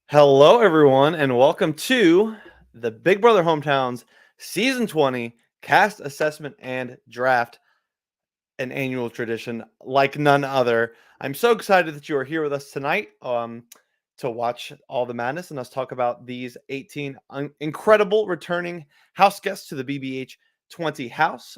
Hello, everyone, and welcome to the Big Brother Hometowns Season 20 Cast Assessment and Draft, an annual tradition like none other. I'm so excited that you are here with us tonight to watch all the madness and us talk about these 18 incredible returning house guests to the BBH20 house.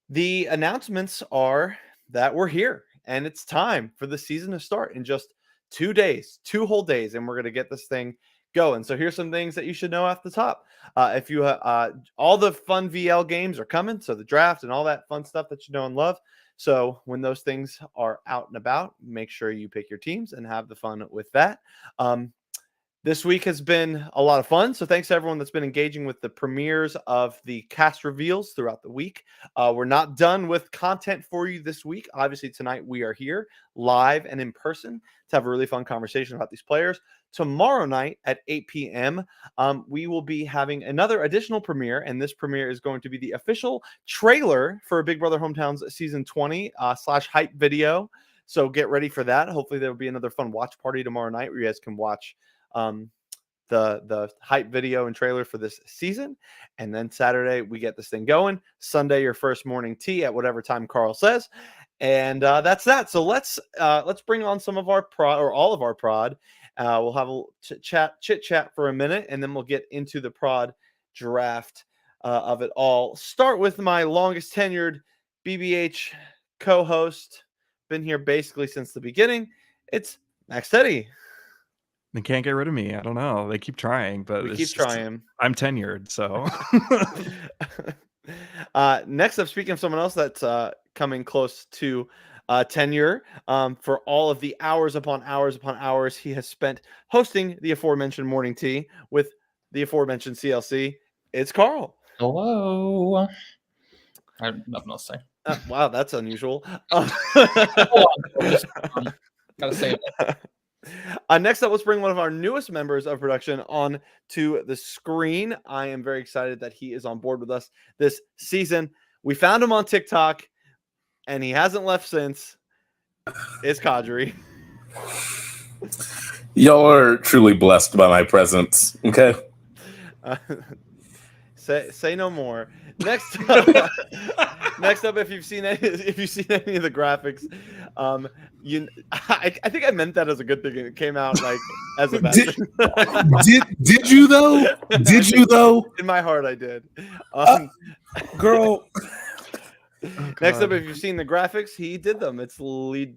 The announcements are that we're here and it's time for the season to start in just 2 days, 2 whole days, and we're going to get this thing going. So here's some things that you should know off the top. If you all the fun VL games are coming, so the draft and all that fun stuff that you know and love. So when those things are out and about, make sure you pick your teams and have the fun with that. This week has been a lot of fun. So thanks to everyone that's been engaging with the premieres of the cast reveals throughout the week. We're not done with content for you this week. Obviously, tonight we are here live and in person to have a really fun conversation about these players. Tomorrow night at 8 p.m., we will be having another additional premiere, and this premiere is going to be the official trailer for Big Brother Hometowns Season 20 / hype video. So get ready for that. Hopefully there will be another fun watch party tomorrow night where you guys can watch the hype video and trailer for this season. And then Saturday we get this thing going. Sunday, your first morning tea at whatever time Carl says. And that's that. So let's bring on some of our prod, or all of our prod. We'll have a chit chat for a minute, and then we'll get into the prod draft of it all. Start with my longest tenured BBH co-host. Been here basically since the beginning. It's Max Teddy. They can't get rid of me. I don't know. They keep trying, but we keep trying. I'm tenured, so. Next up, speaking of someone else that's coming close to tenure, for all of the hours upon hours he has spent hosting the aforementioned morning tea with the aforementioned CLC, it's Carl. Hello. I have nothing else to say. Wow, that's unusual. Gotta say it. Next up, let's bring one of our newest members of production on to the screen. I am very excited that he is on board with us this season. We found him on TikTok, and he hasn't left since. It's Kadri. Y'all are truly blessed by my presence. Okay. Say no more. Next up, if you've seen any of the graphics, I think I meant that as a good thing. It came out like as a bad thing. Did you though? Did you though? In my heart, I did. Girl. Next up, if you've seen the graphics, he did them. It's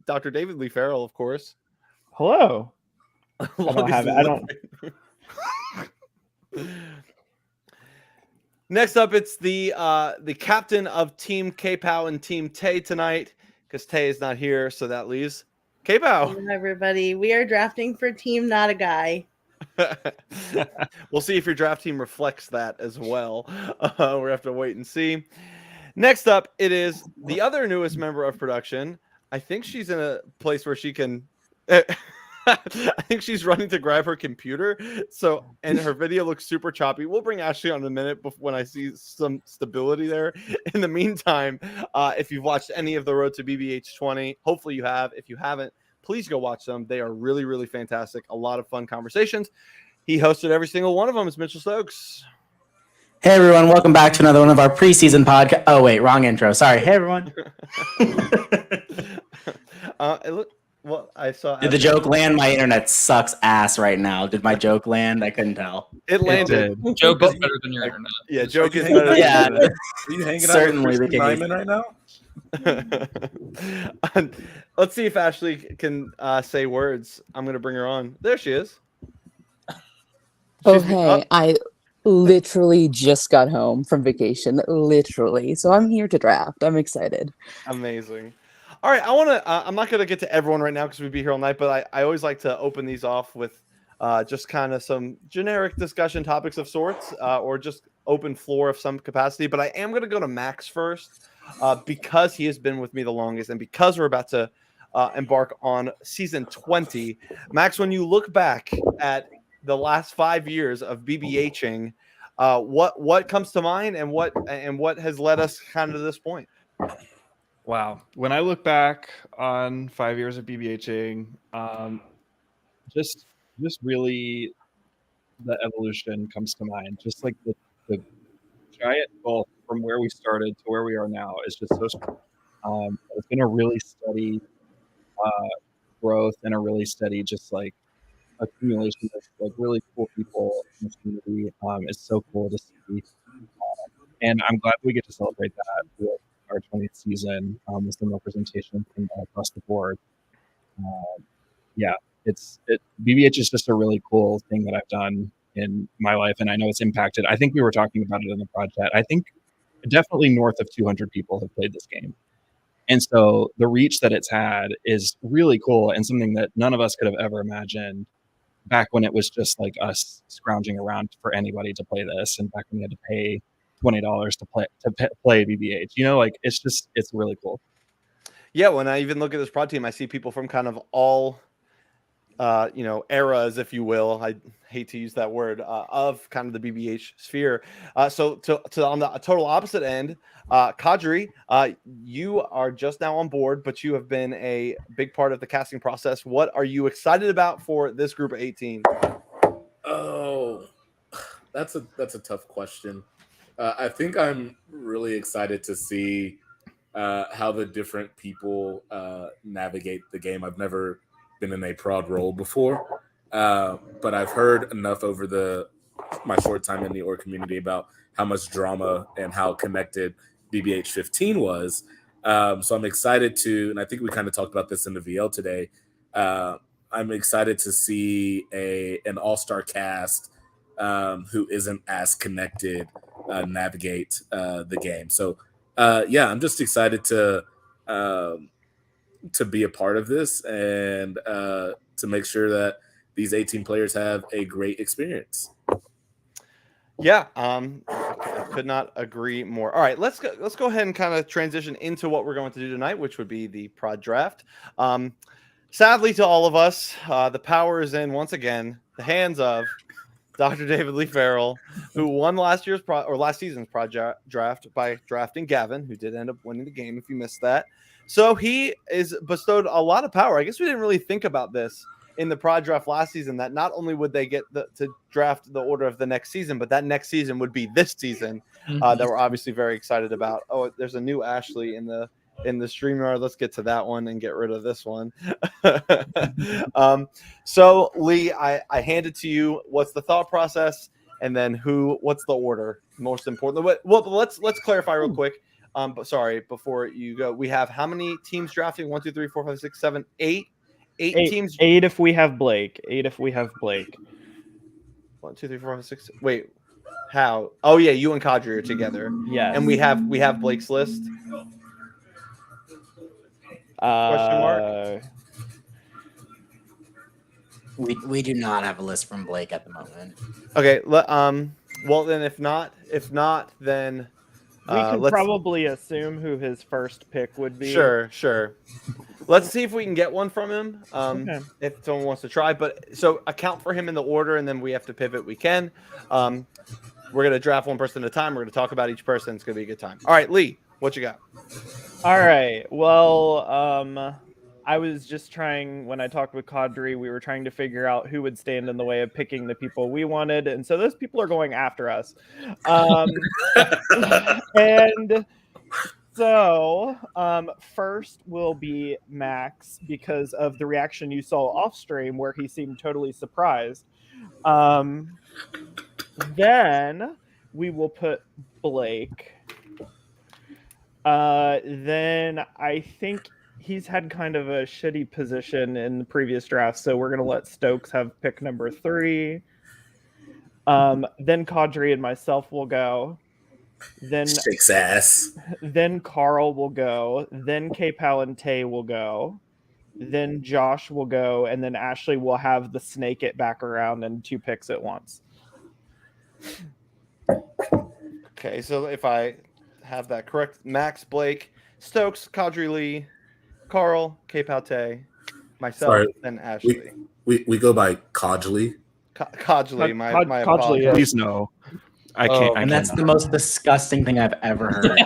Dr. David Lee Farrell, of course. Hello. I don't have it. I don't. Next up, it's the captain of Team K-Pow and Team Tay tonight, because Tay is not here, so that leaves K-Pow. Hello, everybody. We are drafting for Team Not a Guy. We'll see if your draft team reflects that as well. We have to wait and see. Next up, it is the other newest member of production. I think she's in a place where she can... I think she's running to grab her computer. And her video looks super choppy. We'll bring Ashley on in a minute when I see some stability there. In the meantime, if you've watched any of the Road to BBH20, hopefully you have. If you haven't, please go watch them. They are really, really fantastic. A lot of fun conversations. He hosted every single one of them. It's Mitchell Stokes. Hey, everyone. Welcome back to another one of our preseason podcast. Oh, wait. Wrong intro. Sorry. Hey, everyone. Well, I saw. Did the joke land? My internet sucks ass right now. Did my joke land? I couldn't tell. It landed. Joke is better than your internet. Yeah, joke is better. Yeah, Are you hanging certainly out with Diamond right now? Let's see if Ashley can say words. I'm going to bring her on. There she is. I literally just got home from vacation. Literally. So I'm here to draft. I'm excited. Amazing. All right, I'm not going to get to everyone right now because we'd be here all night, but I always like to open these off with just kind of some generic discussion topics of sorts, or just open floor of some capacity. But I am going to go to Max first because he has been with me the longest and because we're about to embark on season 20. Max, when you look back at the last 5 years of BBHing, what comes to mind and what has led us kind of to this point? Wow. When I look back on 5 years of BBHing, just just really the evolution comes to mind. Just like the giant gulf from where we started to where we are now is just so strong. It's been a really steady growth and a really steady just like accumulation of like really cool people in the community. It's so cool to see. And I'm glad we get to celebrate that with our 20th season with some representation from across the board. Yeah, BBH is just a really cool thing that I've done in my life, and I know it's impacted. I think we were talking about it in the project. I think definitely north of 200 people have played this game. And so the reach that it's had is really cool and something that none of us could have ever imagined back when it was just like us scrounging around for anybody to play this, and back when we had to pay $20 to play BBH. Like it's really cool. Yeah, when I even look at this prod team, I see people from kind of all eras, if you will. I hate to use that word, of kind of the BBH sphere. So to on the total opposite end, Kadri, you are just now on board, but you have been a big part of the casting process. What are you excited about for this group of 18? Oh, that's a tough question. I think I'm really excited to see how the different people navigate the game. I've never been in a prod role before, but I've heard enough over my short time in the org community about how much drama and how connected BBH20 was. So I'm excited to, and I think we kind of talked about this in the VL today. I'm excited to see an all-star cast who isn't as connected navigate the game. So I'm just excited to be a part of this and to make sure that these 18 players have a great experience. Yeah, I could not agree more. All right, let's go ahead and kind of transition into what we're going to do tonight, which would be the prod draft. Sadly to all of us, the power is in once again the hands of Dr. David Lee Farrell, who won last season's project draft by drafting Gavin, who did end up winning the game if you missed that. So he is bestowed a lot of power. I guess we didn't really think about this in the prod draft last season, that not only would they get to draft the order of the next season, but that next season would be this season that we're obviously very excited about. Oh, there's a new Ashley in the StreamYard. Let's get to that one and get rid of this one. So Lee, I hand it to you. What's the thought process? And then what's the order? Most important. Well, let's clarify real quick. But sorry, before you go, we have how many teams drafting? 1, 2, 3, 4, 5, 6, 7, 8. Eight teams. 8 if we have Blake. 1, 2, 3, 4, 5, 6. Wait, how? Oh yeah, you and Kadri are together. Yeah. And we have Blake's list. Question mark. We do not have a list from Blake at the moment. Okay. Well then, if not, then we could probably assume who his first pick would be. Sure. Let's see if we can get one from him. Okay. If someone wants to try, but so account for him in the order, and then we have to pivot. We can. We're gonna draft one person at a time. We're gonna talk about each person. It's gonna be a good time. All right, Lee, what you got? All right. Well, I was just trying, when I talked with Kadri, we were trying to figure out who would stand in the way of picking the people we wanted. And so those people are going after us. And so first will be Max, because of the reaction you saw off stream where he seemed totally surprised. Then we will put Blake. Then I think he's had kind of a shitty position in the previous draft, so we're gonna let Stokes have pick number 3. Then Kadri and myself will go. Then Six ass. Then Carl will go. Then K-Pal and Tay will go. Then Josh will go, and then Ashley will have the snake it back around and 2 picks at once. Okay, so if I have that correct, Max, Blake, Stokes, Kadri Lee, Carl, K-Pal Tay, myself, and Ashley. We go by Kodgley. Kodgley, my apologies. Yeah. Please no. I can't. And that's the most disgusting thing I've ever heard.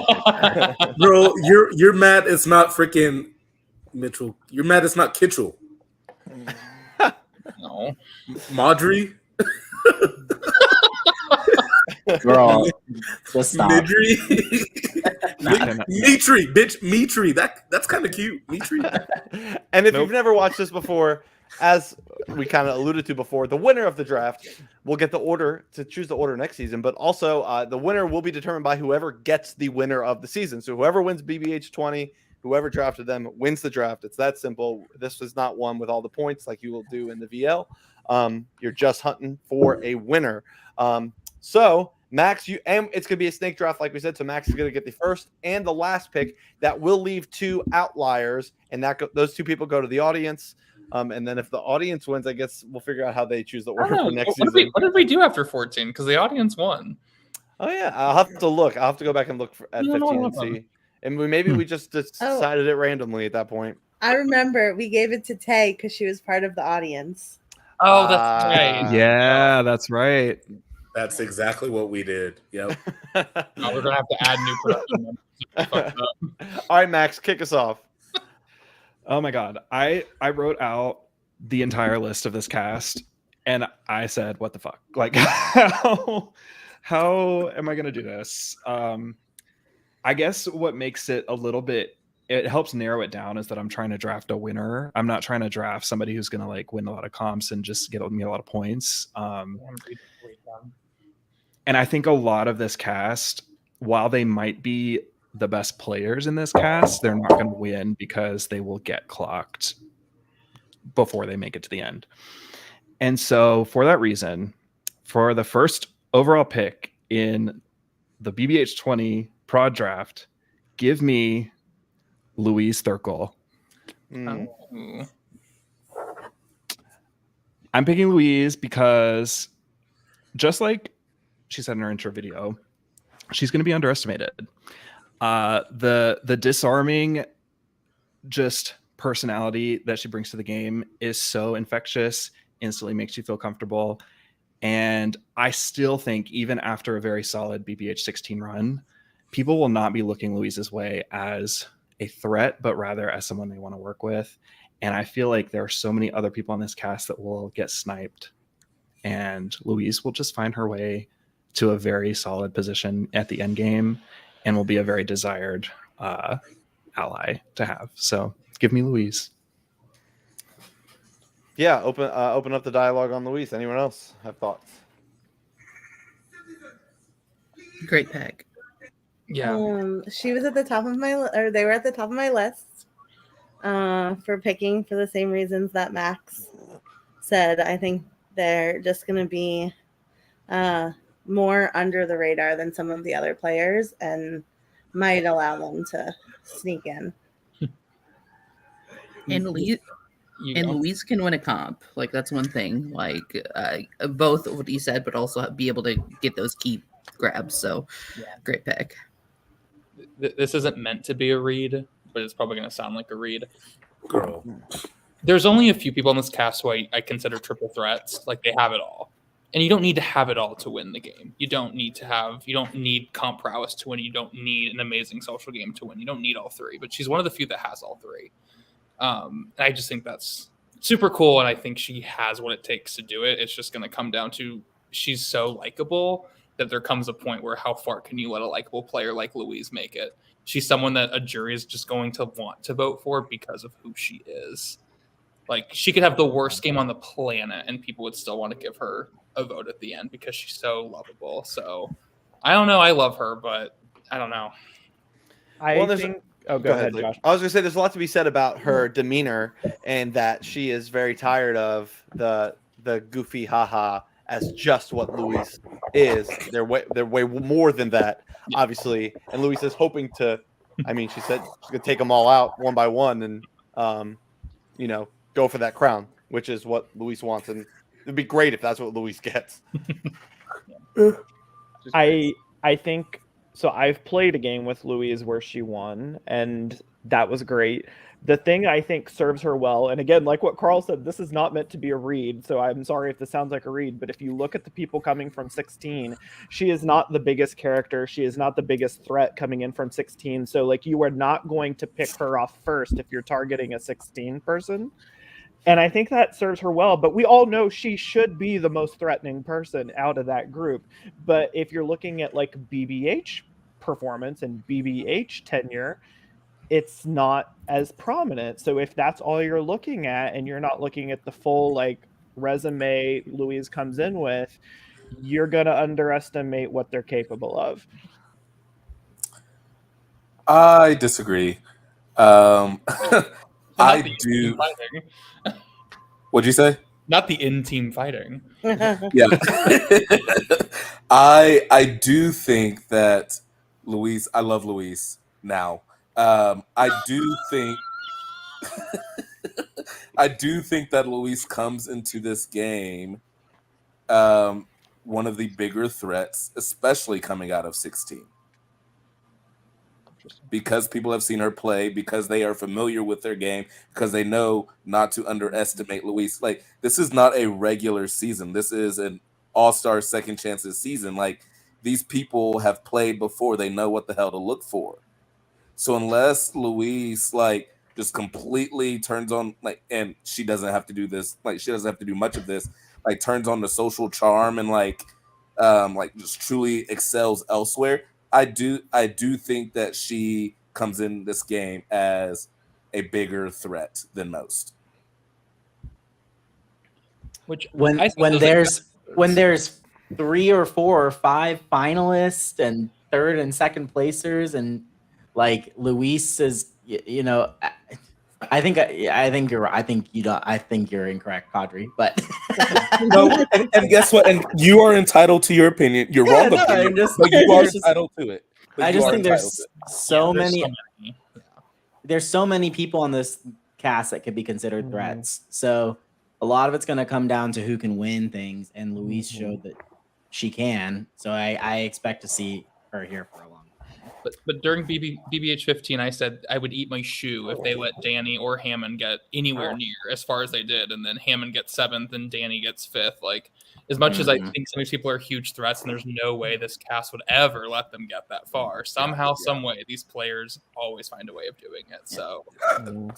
Bro, you're mad it's not freaking Mitchell. You're mad it's not Kitchell. No. Madri, Girl, just stop. Midri, Nah. Mitri, bitch, Mitri. That's kind of cute, Mitri. And if Nope. you've never watched this before, as we kind of alluded to before, the winner of the draft will get the order to choose the order next season. But also, the winner will be determined by whoever gets the winner of the season. So whoever wins BBH20, whoever drafted them wins the draft. It's that simple. This is not one with all the points like you will do in the VL. You're just hunting for a winner. So Max, it's gonna be a snake draft, like we said. So Max is gonna get the first and the last pick. That will leave 2 outliers, and those 2 people go to the audience. And then if the audience wins, I guess we'll figure out how they choose the I order don't for know. next What season. did we do after 14? Because the audience won. Oh yeah, I'll have to look. I'll have to go back and look at No, 15 and no. see. And we just decided it randomly at that point. I remember we gave it to Tay because she was part of the audience. Oh, that's right. Yeah, that's right. That's exactly what we did. Yep. No, we're gonna have to add new production members. If we fucked up. All right, Max, kick us off. Oh my god. I wrote out the entire list of this cast and I said, what the fuck? Like how am I gonna do this? I guess what makes it a little bit, it helps narrow it down, is that I'm trying to draft a winner. I'm not trying to draft somebody who's gonna like win a lot of comps and just get me a lot of points. And I think a lot of this cast, while they might be the best players in this cast, they're not going to win because they will get clocked before they make it to the end. And so for that reason, for the first overall pick in the BBH20 prod draft, give me Louise Thurkel. Oh. I'm picking Louise because, just like she said in her intro video, she's going to be underestimated. The disarming just personality that she brings to the game is so infectious, instantly makes you feel comfortable. And I still think, even after a very solid BBH16 run, people will not be looking Louise's way as a threat, but rather as someone they want to work with. And I feel like there are so many other people on this cast that will get sniped, and Louise will just find her way to a very solid position at the end game and will be a very desired ally to have. So give me Louise. Yeah, open up the dialogue on Louise. Anyone else have thoughts? Great pick. Yeah. She was at the top of they were at the top of my list for picking, for the same reasons that Max said. I think they're just going to be more under the radar than some of the other players and might allow them to sneak in. And Louise can win a comp. Like, that's one thing. Like, both what you said, but also be able to get those key grabs. So, great pick. This isn't meant to be a read, but it's probably going to sound like a read. Girl. There's only a few people in this cast who I consider triple threats. Like, they have it all. And you don't need to have it all to win the game. You don't need comp prowess to win. You don't need an amazing social game to win. You don't need all 3, but she's one of the few that has all 3. I just think that's super cool. And I think she has what it takes to do it. It's just going to come down to, she's so likable that there comes a point where how far can you let a likable player like Louise make it? She's someone that a jury is just going to want to vote for because of who she is. Like, she could have the worst game on the planet and people would still want to give her a vote at the end because she's so lovable. So I don't know. I love her, but I don't know. I think. Oh, go ahead, Josh. I was going to say there's a lot to be said about her demeanor, and that she is very tired of the goofy haha as just what Louise is. They're way more than that, obviously. And Louise is hoping to. I mean, she said she's going to take them all out one by one, and go for that crown, which is what Louise wants. And it'd be great if that's what Louise gets. I think so. I've played a game with Louise where she won, and that was great. The thing I think serves her well, and again, like what Carl said, this is not meant to be a read, so I'm sorry if this sounds like a read, but if you look at the people coming from 16, she is not the biggest character. She is not the biggest threat coming in from 16. So, like, you are not going to pick her off first if you're targeting a 16 person. And I think that serves her well, but we all know she should be the most threatening person out of that group. But if you're looking at like BBH performance and BBH tenure, it's not as prominent. So if that's all you're looking at and you're not looking at the full like resume Louise comes in with, you're going to underestimate what they're capable of. I disagree. I do. What'd you say? Not the in-team fighting. Yeah. I do think that Louise. I love Louise now. I do think. I do think that Louise comes into this game one of the bigger threats, especially coming out of 16. Because people have seen her play, because they are familiar with their game, because they know not to underestimate Louise. Like, this is not a regular season. This is an all-star second chances season. Like, these people have played before. They know what the hell to look for. So unless Louise, like, just completely turns on, like, and she doesn't have to do this, like, she doesn't have to do much of this, like, turns on the social charm and, like just truly excels elsewhere, I do think that she comes in this game as a bigger threat than most. Which when there's 3 or 4 or 5 finalists and third and second placers, and like Luis is, I think you're incorrect, Kadri. But no, and guess what? And you are entitled to your opinion. You're wrong, but you are entitled to it. I just think there's so many. There's so many people on this cast that could be considered threats. So a lot of it's going to come down to who can win things, and Louise showed that she can. So I expect to see her here for a long time. But during BBH15, I said I would eat my shoe if they let Danny or Hammond get anywhere near as far as they did, and then Hammond gets 7th and Danny gets 5th. Like, as much as I think some of these people are huge threats, and there's no way this cast would ever let them get that far. Somehow, some way, these players always find a way of doing it. So I don't.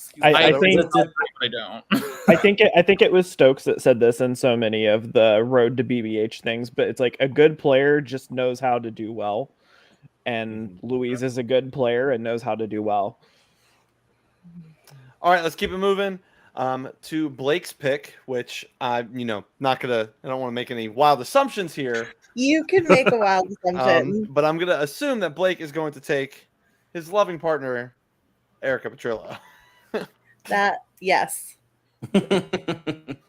I think it was Stokes that said this in so many of the road to BBH things, but it's like a good player just knows how to do well. And Louise is a good player and knows how to do well. All right, let's keep it moving to Blake's pick, which I don't want to make any wild assumptions here. You could make a wild assumption. But I'm going to assume that Blake is going to take his loving partner, Erica Petrillo. Yes.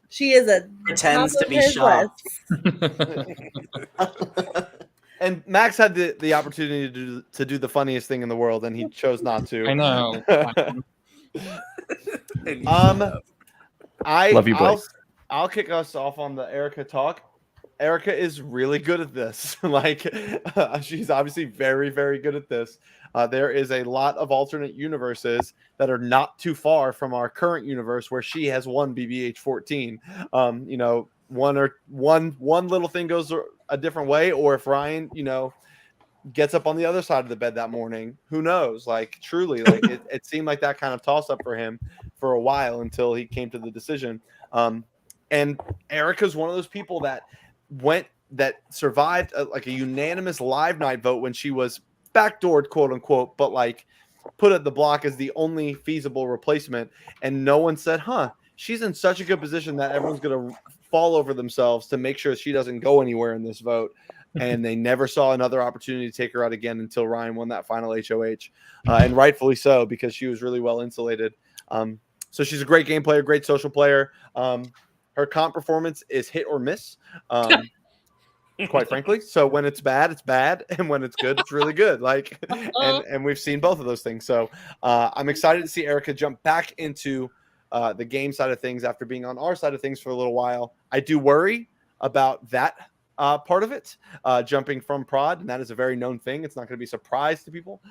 She is a pretends to be shocked. And Max had the opportunity to do the funniest thing in the world, and he chose not to. I know. I love you, Blake. I'll kick us off on the Erica talk. Erica is really good at this. She's obviously very, very good at this. There is a lot of alternate universes that are not too far from our current universe where she has won BBH14. One little thing goes a different way, or if Ryan, gets up on the other side of the bed that morning, who knows? Like, truly, like it seemed like that kind of toss up for him for a while until he came to the decision. And Erica's one of those people that survived a unanimous live night vote when she was backdoored, quote unquote, but like put at the block as the only feasible replacement. And no one said, she's in such a good position that everyone's going to fall over themselves to make sure she doesn't go anywhere in this vote. And they never saw another opportunity to take her out again until Ryan won that final HOH. And rightfully so, because she was really well insulated. So she's a great game player, great social player. Her comp performance is hit or miss, quite frankly. So when it's bad, it's bad. And when it's good, it's really good. And we've seen both of those things. So I'm excited to see Erica jump back into the game side of things after being on our side of things for a little while. I do worry about that part of it, jumping from prod, and that is a very known thing. It's not going to be a surprise to people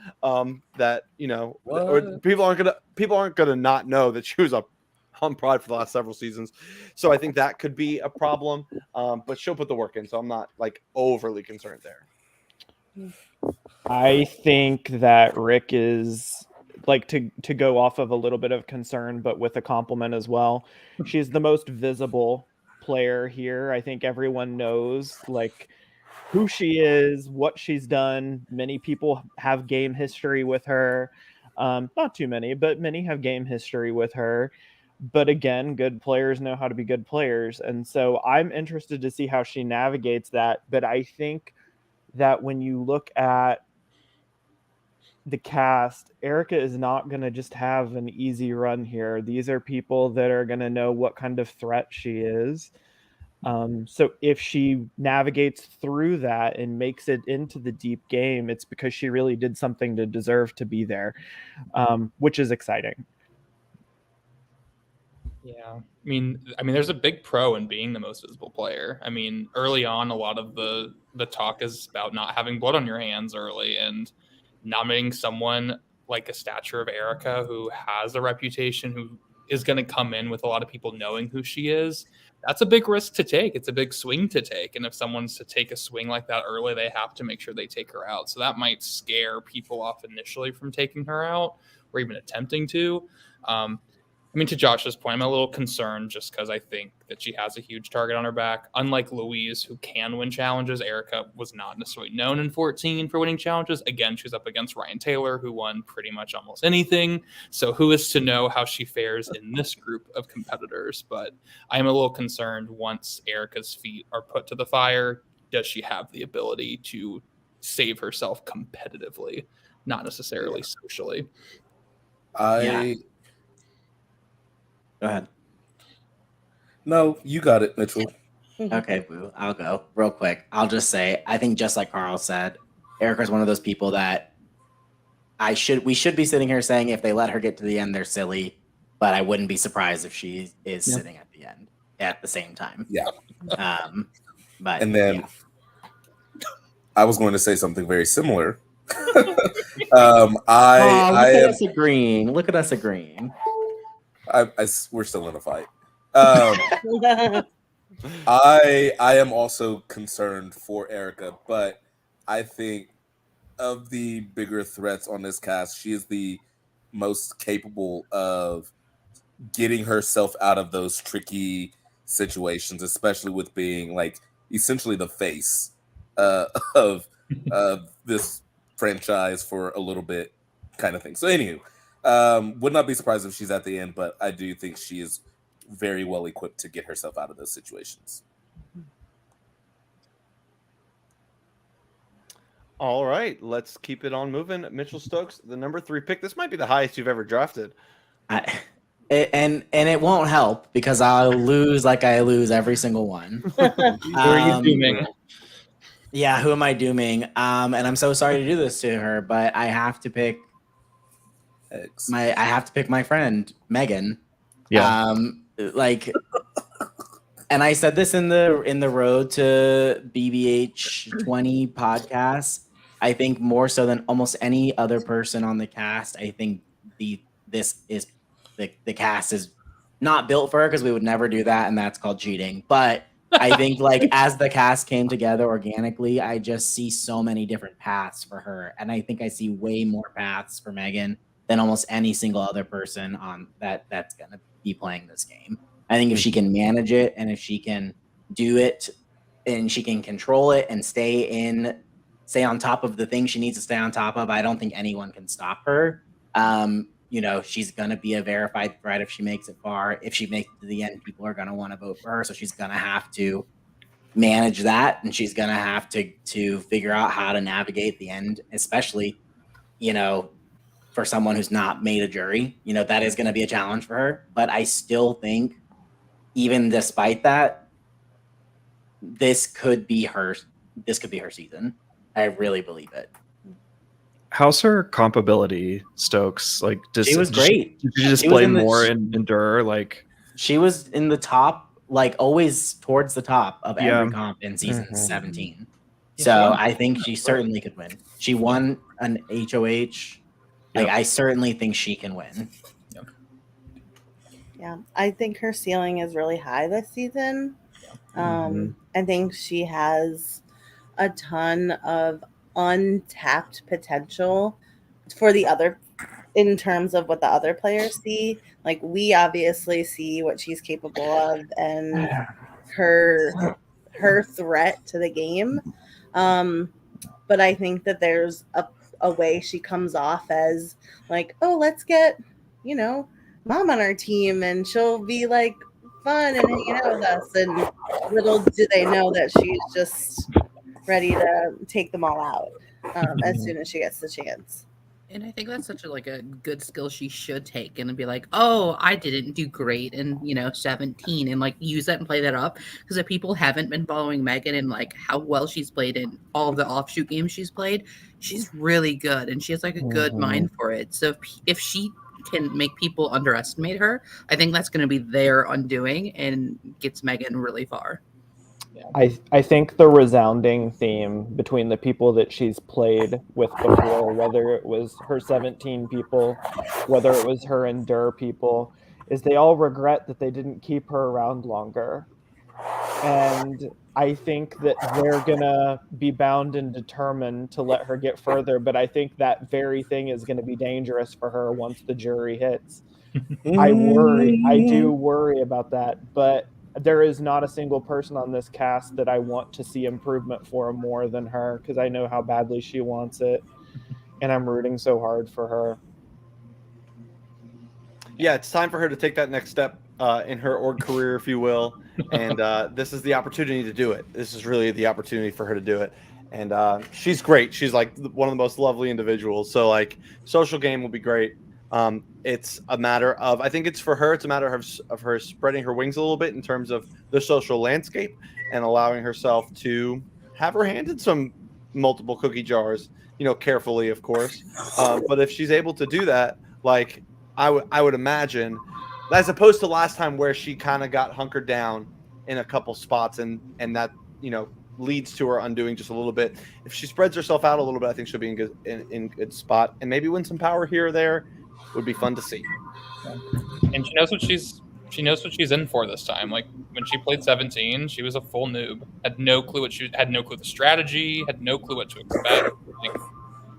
that or people aren't gonna not know that she was on prod for the last several seasons. So I think that could be a problem, but she'll put the work in, so I'm not overly concerned there. I think that Rick is like to go off of a little bit of concern, but with a compliment as well. She's the most visible player here. I think everyone knows like who she is, what she's done. Many people have game history with her. Not too many, but many have game history with her. But again, good players know how to be good players. And so I'm interested to see how she navigates that. But I think that when you look at the cast, Erica is not going to just have an easy run here. These are people that are going to know what kind of threat she is. So if she navigates through that and makes it into the deep game, it's because she really did something to deserve to be there, which is exciting. Yeah. I mean, there's a big pro in being the most visible player. I mean, early on, a lot of the talk is about not having blood on your hands early and nominating someone like a stature of Erica who has a reputation, who is going to come in with a lot of people knowing who she is. That's a big risk to take. It's a big swing to take. And if someone's to take a swing like that early, they have to make sure they take her out. So that might scare people off initially from taking her out or even attempting to. I mean, to Josh's point, I'm a little concerned just because I think that she has a huge target on her back. Unlike Louise, who can win challenges, Erica was not necessarily known in 14 for winning challenges. Again, she was up against Ryan Taylor, who won pretty much almost anything. So who is to know how she fares in this group of competitors? But I am a little concerned once Erica's feet are put to the fire, does she have the ability to save herself competitively, not necessarily socially? Go ahead. No, you got it, Mitchell. Okay, Boo. I'll go real quick. I'll just say, I think just like Carl said, Erica's one of those people that we should be sitting here saying if they let her get to the end, they're silly. But I wouldn't be surprised if she is sitting at the end at the same time. Yeah. But and then I was going to say something very similar. Look at us agreeing. Look at us agreeing. We're still in a fight. I am also concerned for Erica, but I think of the bigger threats on this cast, she is the most capable of getting herself out of those tricky situations, especially with being like essentially the face of this franchise for a little bit, kind of thing. So, anywho. Would not be surprised if she's at the end, but I do think she is very well equipped to get herself out of those situations. All right, let's keep it on moving. Mitchell Stokes, the number 3 pick. This might be the highest you've ever drafted. And it won't help because I'll lose like I lose every single one. Who are you dooming? Yeah, who am I dooming? And I'm so sorry to do this to her, but I have to pick I have to pick my friend Megan. Yeah. And I said this in the Road to BBH20 podcast. I think more so than almost any other person on the cast, I think the cast is not built for her because we would never do that, and that's called cheating. But I think like as the cast came together organically, I just see so many different paths for her, and I think I see way more paths for Megan than almost any single other person on that's gonna be playing this game. I think if she can manage it and if she can do it and she can control it and stay on top of the things she needs to stay on top of, I don't think anyone can stop her. She's gonna be a verified threat if she makes it far. If she makes it to the end, people are gonna want to vote for her. So she's gonna have to manage that, and she's gonna have to figure out how to navigate the end, especially, for someone who's not made a jury. That is gonna be a challenge for her. But I still think, even despite that, this could be her season. I really believe it. How's her compability, Stokes? Like, she was great. Did she display more and endure? Like, she was in the top, like always towards the top of every comp in season 17. So I think she certainly could win. She won an HOH. Like, I certainly think she can win. Yeah, I think her ceiling is really high this season. I think she has a ton of untapped potential for the other in terms of what the other players see. Like, we obviously see what she's capable of and her threat to the game. But I think that there's a way she comes off as like, oh, let's get, mom on our team and she'll be like fun and hanging out with us. And little do they know that she's just ready to take them all out as soon as she gets the chance. And I think that's such a good skill she should take and be like, oh, I didn't do great in 17, and use that and play that up. Because if people haven't been following Megan and how well she's played in all of the offshoot games she's played, she's really good and she has a good mind for it. So if she can make people underestimate her, I think that's going to be their undoing and gets Megan really far. I think the resounding theme between the people that she's played with before, whether it was her 17 people, whether it was her Endure people, is they all regret that they didn't keep her around longer. And I think that they're going to be bound and determined to let her get further. But I think that very thing is going to be dangerous for her once the jury hits. I do worry about that. But there is not a single person on this cast that I want to see improvement for more than her, because I know how badly she wants it. And I'm rooting so hard for her. Yeah, it's time for her to take that next step in her org career, if you will. And this is the opportunity to do it. This is really the opportunity for her to do it. And she's great. She's one of the most lovely individuals. So social game will be great. It's a matter of, I think it's for her, it's a matter of her spreading her wings a little bit in terms of the social landscape and allowing herself to have her hand in some multiple cookie jars, carefully, of course. But if she's able to do that, I would imagine, as opposed to last time where she kind of got hunkered down in a couple spots and that, leads to her undoing just a little bit. If she spreads herself out a little bit, I think she'll be in good spot and maybe win some power here or there. Would be fun to see. And she knows what she's in for this time. When she played 17, she was a full noob. Had no clue the strategy, had no clue what to expect.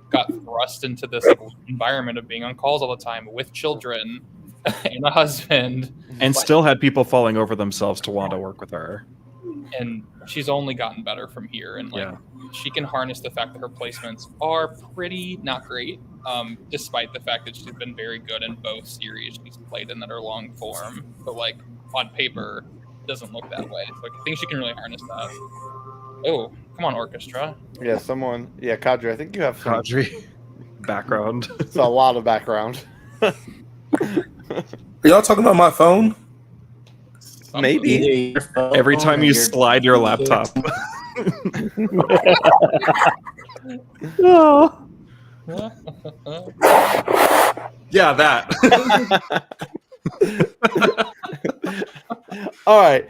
Got thrust into this environment of being on calls all the time with children and a husband. And still had people falling over themselves to want to work with her. And she's only gotten better from here. And she can harness the fact that her placements are pretty not great, despite the fact that she's been very good in both series she's played in that are long form. But on paper, it doesn't look that way. So I think she can really harness that. Oh, come on, orchestra. Yeah, Kadri, I think you have some Kadri background. It's a lot of background. Are y'all talking about my phone? Maybe. Every time you slide your laptop. Oh. Yeah, that. All right.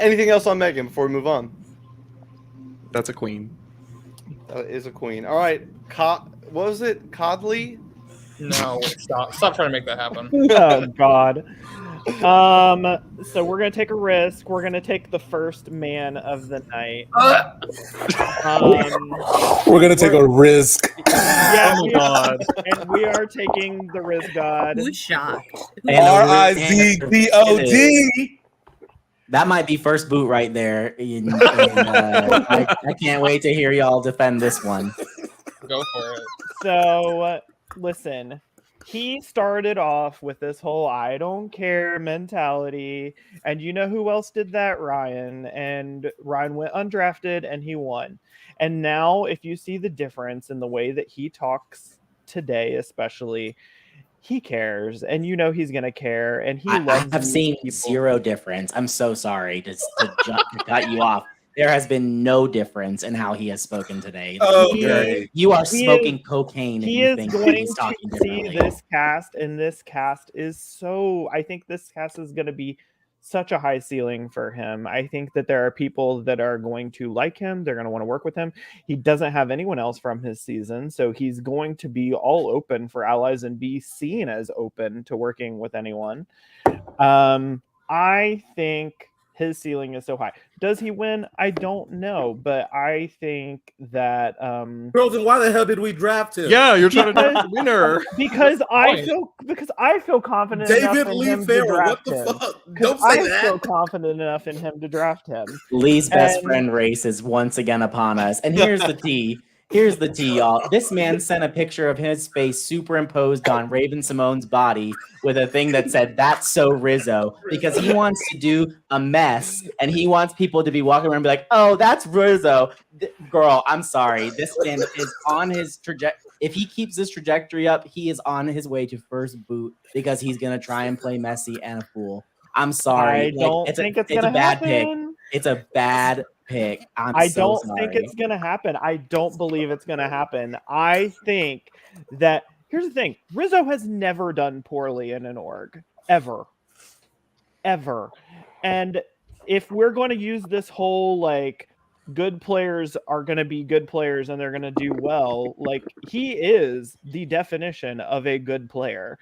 Anything else on Megan before we move on? That's a queen. That is a queen. All right. What was it? Codley? No, stop trying to make that happen. Oh God. So we're gonna take a risk. We're gonna take the first man of the night. We're gonna take a risk. Yeah, Oh my God. And we are taking the Riz God. Who's shocked? RIZGOD. That might be first boot right there. I can't wait to hear y'all defend this one. Go for it. So, listen, he started off with this whole I don't care mentality. And you know who else did that? Ryan. And Ryan went undrafted and he won. And now, if you see the difference in the way that he talks today, especially, he cares, and he's gonna care, and he loves. I have seen zero difference. I'm so sorry to cut you off. There has been no difference in how he has spoken today. You are smoking cocaine. He is going to see this cast, and this cast is so. I think this cast is going to be such a high ceiling for him. I think that there are people that are going to like him. They're going to want to work with him. He doesn't have anyone else from his season, so he's going to be all open for allies and be seen as open to working with anyone. I think his ceiling is so high. Does he win? I don't know, but I think that Bro, then why the hell did we draft him? Yeah, you're trying to draft the winner. because I feel confident enough David in Lee him to Farrell. draft What the him. fuck? Because Don't say I that. feel confident enough in him to draft him. Lee's best And- friend race is once again upon us. And here's the tea. Here's the tea, y'all. This man sent a picture of his face superimposed on Raven Simone's body with a thing that said, "That's so Rizzo," because he wants to do a mess and he wants people to be walking around and be like, "Oh, that's Rizzo." Girl, I'm sorry. This man is on his trajectory. If he keeps this trajectory up, he is on his way to first boot because he's going to try and play messy and a fool. I'm sorry. I don't think it's gonna a bad pick. happen. It's a bad pick. I so don't sorry. think it's going to happen. I don't believe it's going to happen. I think that here's the thing. Rizzo has never done poorly in an org ever. And if we're going to use this whole like good players are going to be good players and they're going to do well, like he is the definition of a good player.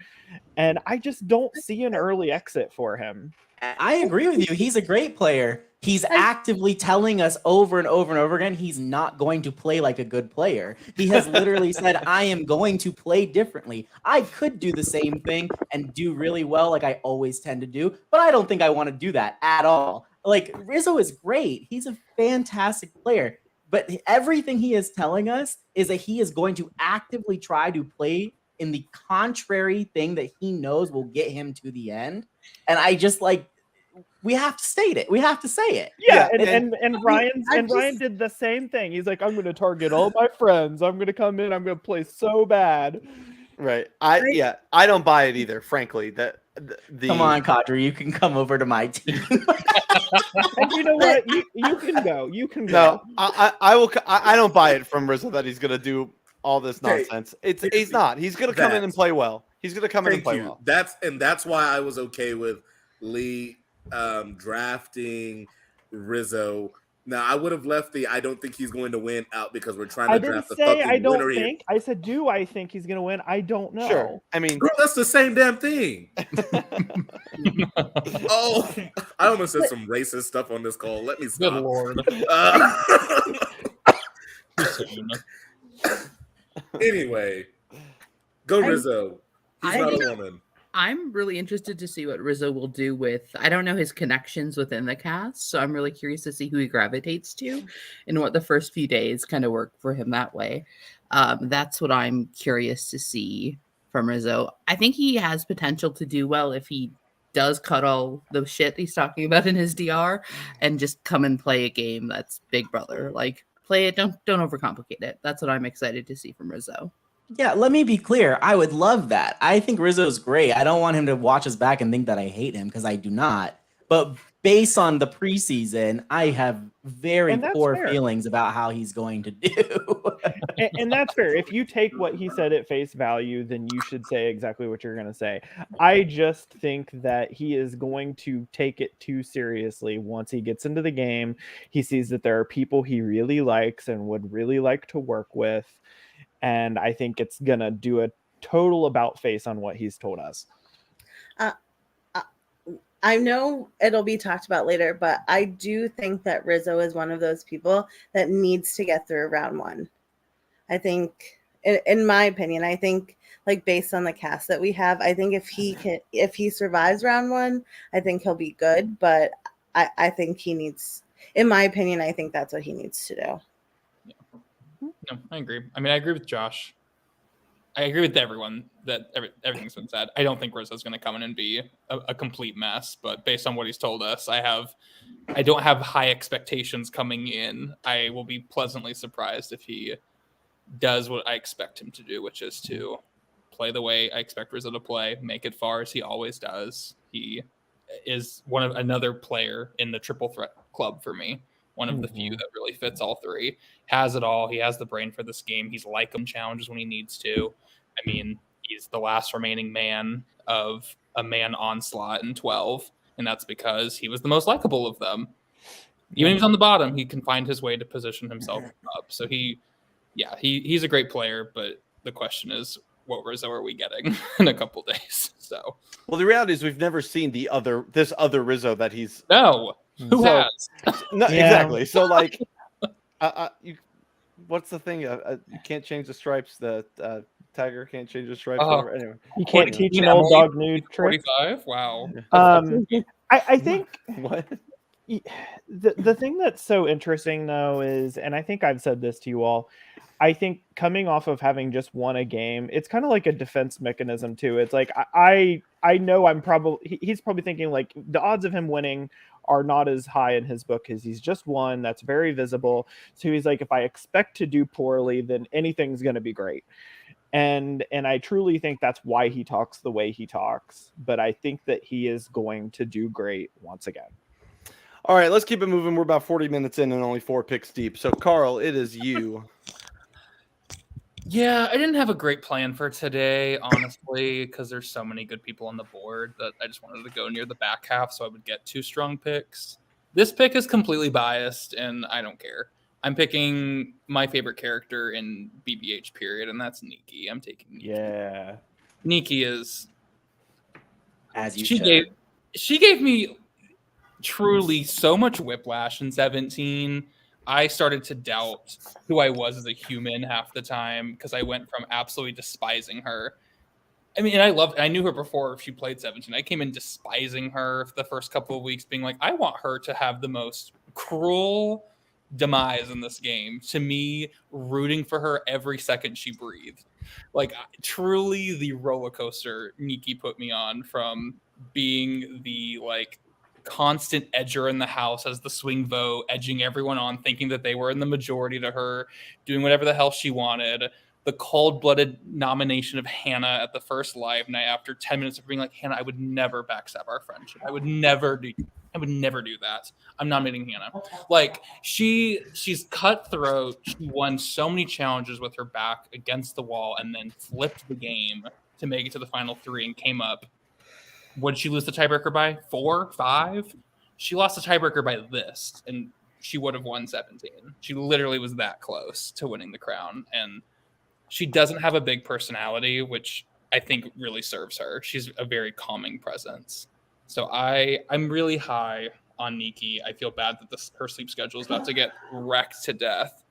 And I just don't see an early exit for him. I agree with you. He's a great player. He's actively telling us over and over and over again he's not going to play like a good player. He has literally said, "I am going to play differently. I could do the same thing and do really well like I always tend to do, but I don't think I want to do that at all." Like, Rizzo is great. He's a fantastic player. But everything he is telling us is that he is going to actively try to play in the contrary thing that he knows will get him to the end. And I just like, we have to state it. We have to say it. Yeah, and Ryan did the same thing. He's like, I'm going to target all my friends. I'm going to come in. I'm going to play so bad. Right. I don't buy it either. Frankly, that come on, Kadri, you can come over to my team. And you know what? You can go. You can No, go. I will. I don't buy it from Rizzo that he's going to do all this nonsense. He's not. He's going to come in and play well. He's going to come in and play well. That's why I was okay with Lee drafting Rizzo. Now I would have left the "I don't think he's going to win" out because we're trying to draft the fucking I don't winner think. I said, do I think he's going to win? I don't know. Sure. I mean, girl, that's the same damn thing. Oh, I almost said some racist stuff on this call. Let me stop. Good Lord. Anyway, go Rizzo. He's not a woman. I'm really interested to see what Rizzo will do with, I don't know his connections within the cast, so I'm really curious to see who he gravitates to and what the first few days kind of work for him that way. That's what I'm curious to see from Rizzo. I think he has potential to do well if he does cut all the shit he's talking about in his DR and just come and play a game that's Big Brother. Like, play it, don't overcomplicate it. That's what I'm excited to see from Rizzo. Yeah, let me be clear. I would love that. I think Rizzo's great. I don't want him to watch us back and think that I hate him because I do not. But based on the preseason, I have very poor feelings about how he's going to do. and that's fair. If you take what he said at face value, then you should say exactly what you're going to say. I just think that he is going to take it too seriously once he gets into the game. He sees that there are people he really likes and would really like to work with. And I think it's going to do a total about face on what he's told us. I know it'll be talked about later, but I do think that Rizzo is one of those people that needs to get through round one. I think, in my opinion, I think like based on the cast that we have, I think if he survives round one, I think he'll be good. But I think he needs, in my opinion, I think that's what he needs to do. No, I agree. I mean, I agree with Josh. I agree with everyone that everything's been said. I don't think Rizzo's going to come in and be a complete mess, but based on what he's told us, I don't have high expectations coming in. I will be pleasantly surprised if he does what I expect him to do, which is to play the way I expect Rizzo to play, make it far as he always does. He is another player in the triple threat club for me. One of the few that really fits all three. Has it all. He has the brain for this game. He's like him challenges when he needs to. I mean, he's the last remaining man of a man onslaught in 12, and that's because he was the most likable of them. Even if he's on the bottom, he can find his way to position himself up. So he's a great player, but the question is, what Rizzo are we getting in a couple days? So, well, the reality is we've never seen this other Rizzo that he's Who So- has? No, Yeah. exactly. So like, what's the thing? You can't change the stripes. The tiger can't change the stripes. Oh. Whatever. Anyway, You can't Yeah. teach an old Emily, dog new tricks. 45. Wow. I think What? the thing that's so interesting though is, and I think I've said this to you all, I think coming off of having just won a game, it's kind of like a defense mechanism too. It's like I know I'm probably he's probably thinking like the odds of him winning are not as high in his book because he's just won. That's very visible. So he's like, if I expect to do poorly, then anything's going to be great. And I truly think that's why he talks the way he talks. But I think that he is going to do great once again. All right, let's keep it moving. We're about 40 minutes in and only 4 picks deep. So, Carl, it is you. Yeah, I didn't have a great plan for today, honestly, because there's so many good people on the board that I just wanted to go near the back half so I would get 2 strong picks. This pick is completely biased, and I don't care. I'm picking my favorite character in BBH period, and that's Nikki. I'm taking Nikki. Yeah. Nikki is As you she should. gave me truly so much whiplash in 17. I started to doubt who I was as a human half the time because I went from absolutely despising her. I mean, I knew her before she played 17. I came in despising her for the first couple of weeks, being like, I want her to have the most cruel demise in this game. To me, rooting for her every second she breathed. Like, truly the roller coaster Nikki put me on, from being the like constant edger in the house as the swing vote, edging everyone on, thinking that they were in the majority, to her doing whatever the hell she wanted. The cold-blooded nomination of Hannah at the first live night after 10 minutes of being like, Hannah, I would never backstab our friendship. I would never do that. I'm nominating Hannah. Like, she's cutthroat. She won so many challenges with her back against the wall and then flipped the game to make it to the final 3 and came up. What did she lose the tiebreaker by? 4, 5? She lost the tiebreaker by this, and she would have won 17. She literally was that close to winning the crown, and she doesn't have a big personality, which I think really serves her. She's a very calming presence. So I'm really high on Nikki. I feel bad that her sleep schedule is about to get wrecked to death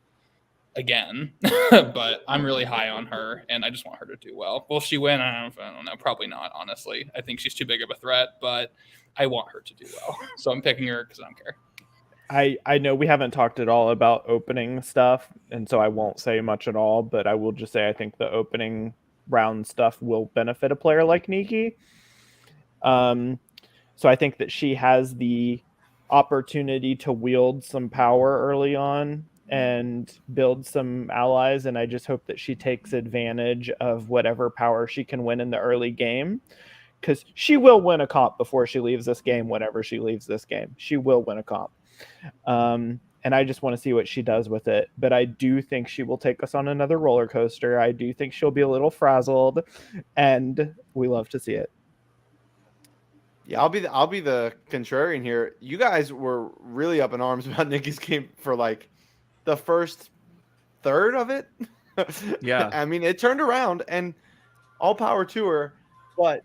again, but I'm really high on her, and I just want her to do well. Will she win? I don't know. Probably not, honestly. I think she's too big of a threat, but I want her to do well. So I'm picking her because I don't care. I know we haven't talked at all about opening stuff, and so I won't say much at all, but I will just say I think the opening round stuff will benefit a player like Nikki. So I think that she has the opportunity to wield some power early on and build some allies, and I just hope that she takes advantage of whatever power she can win in the early game, because she will win a comp before she leaves this game. Whenever she leaves this game, she will win a comp. And I just want to see what she does with it. But I do think she will take us on another roller coaster. I do think she'll be a little frazzled, and we love to see it. Yeah, I'll be the contrarian here. You guys were really up in arms about Nikki's game for like the first third of it. Yeah. I mean, it turned around, and all power to her. But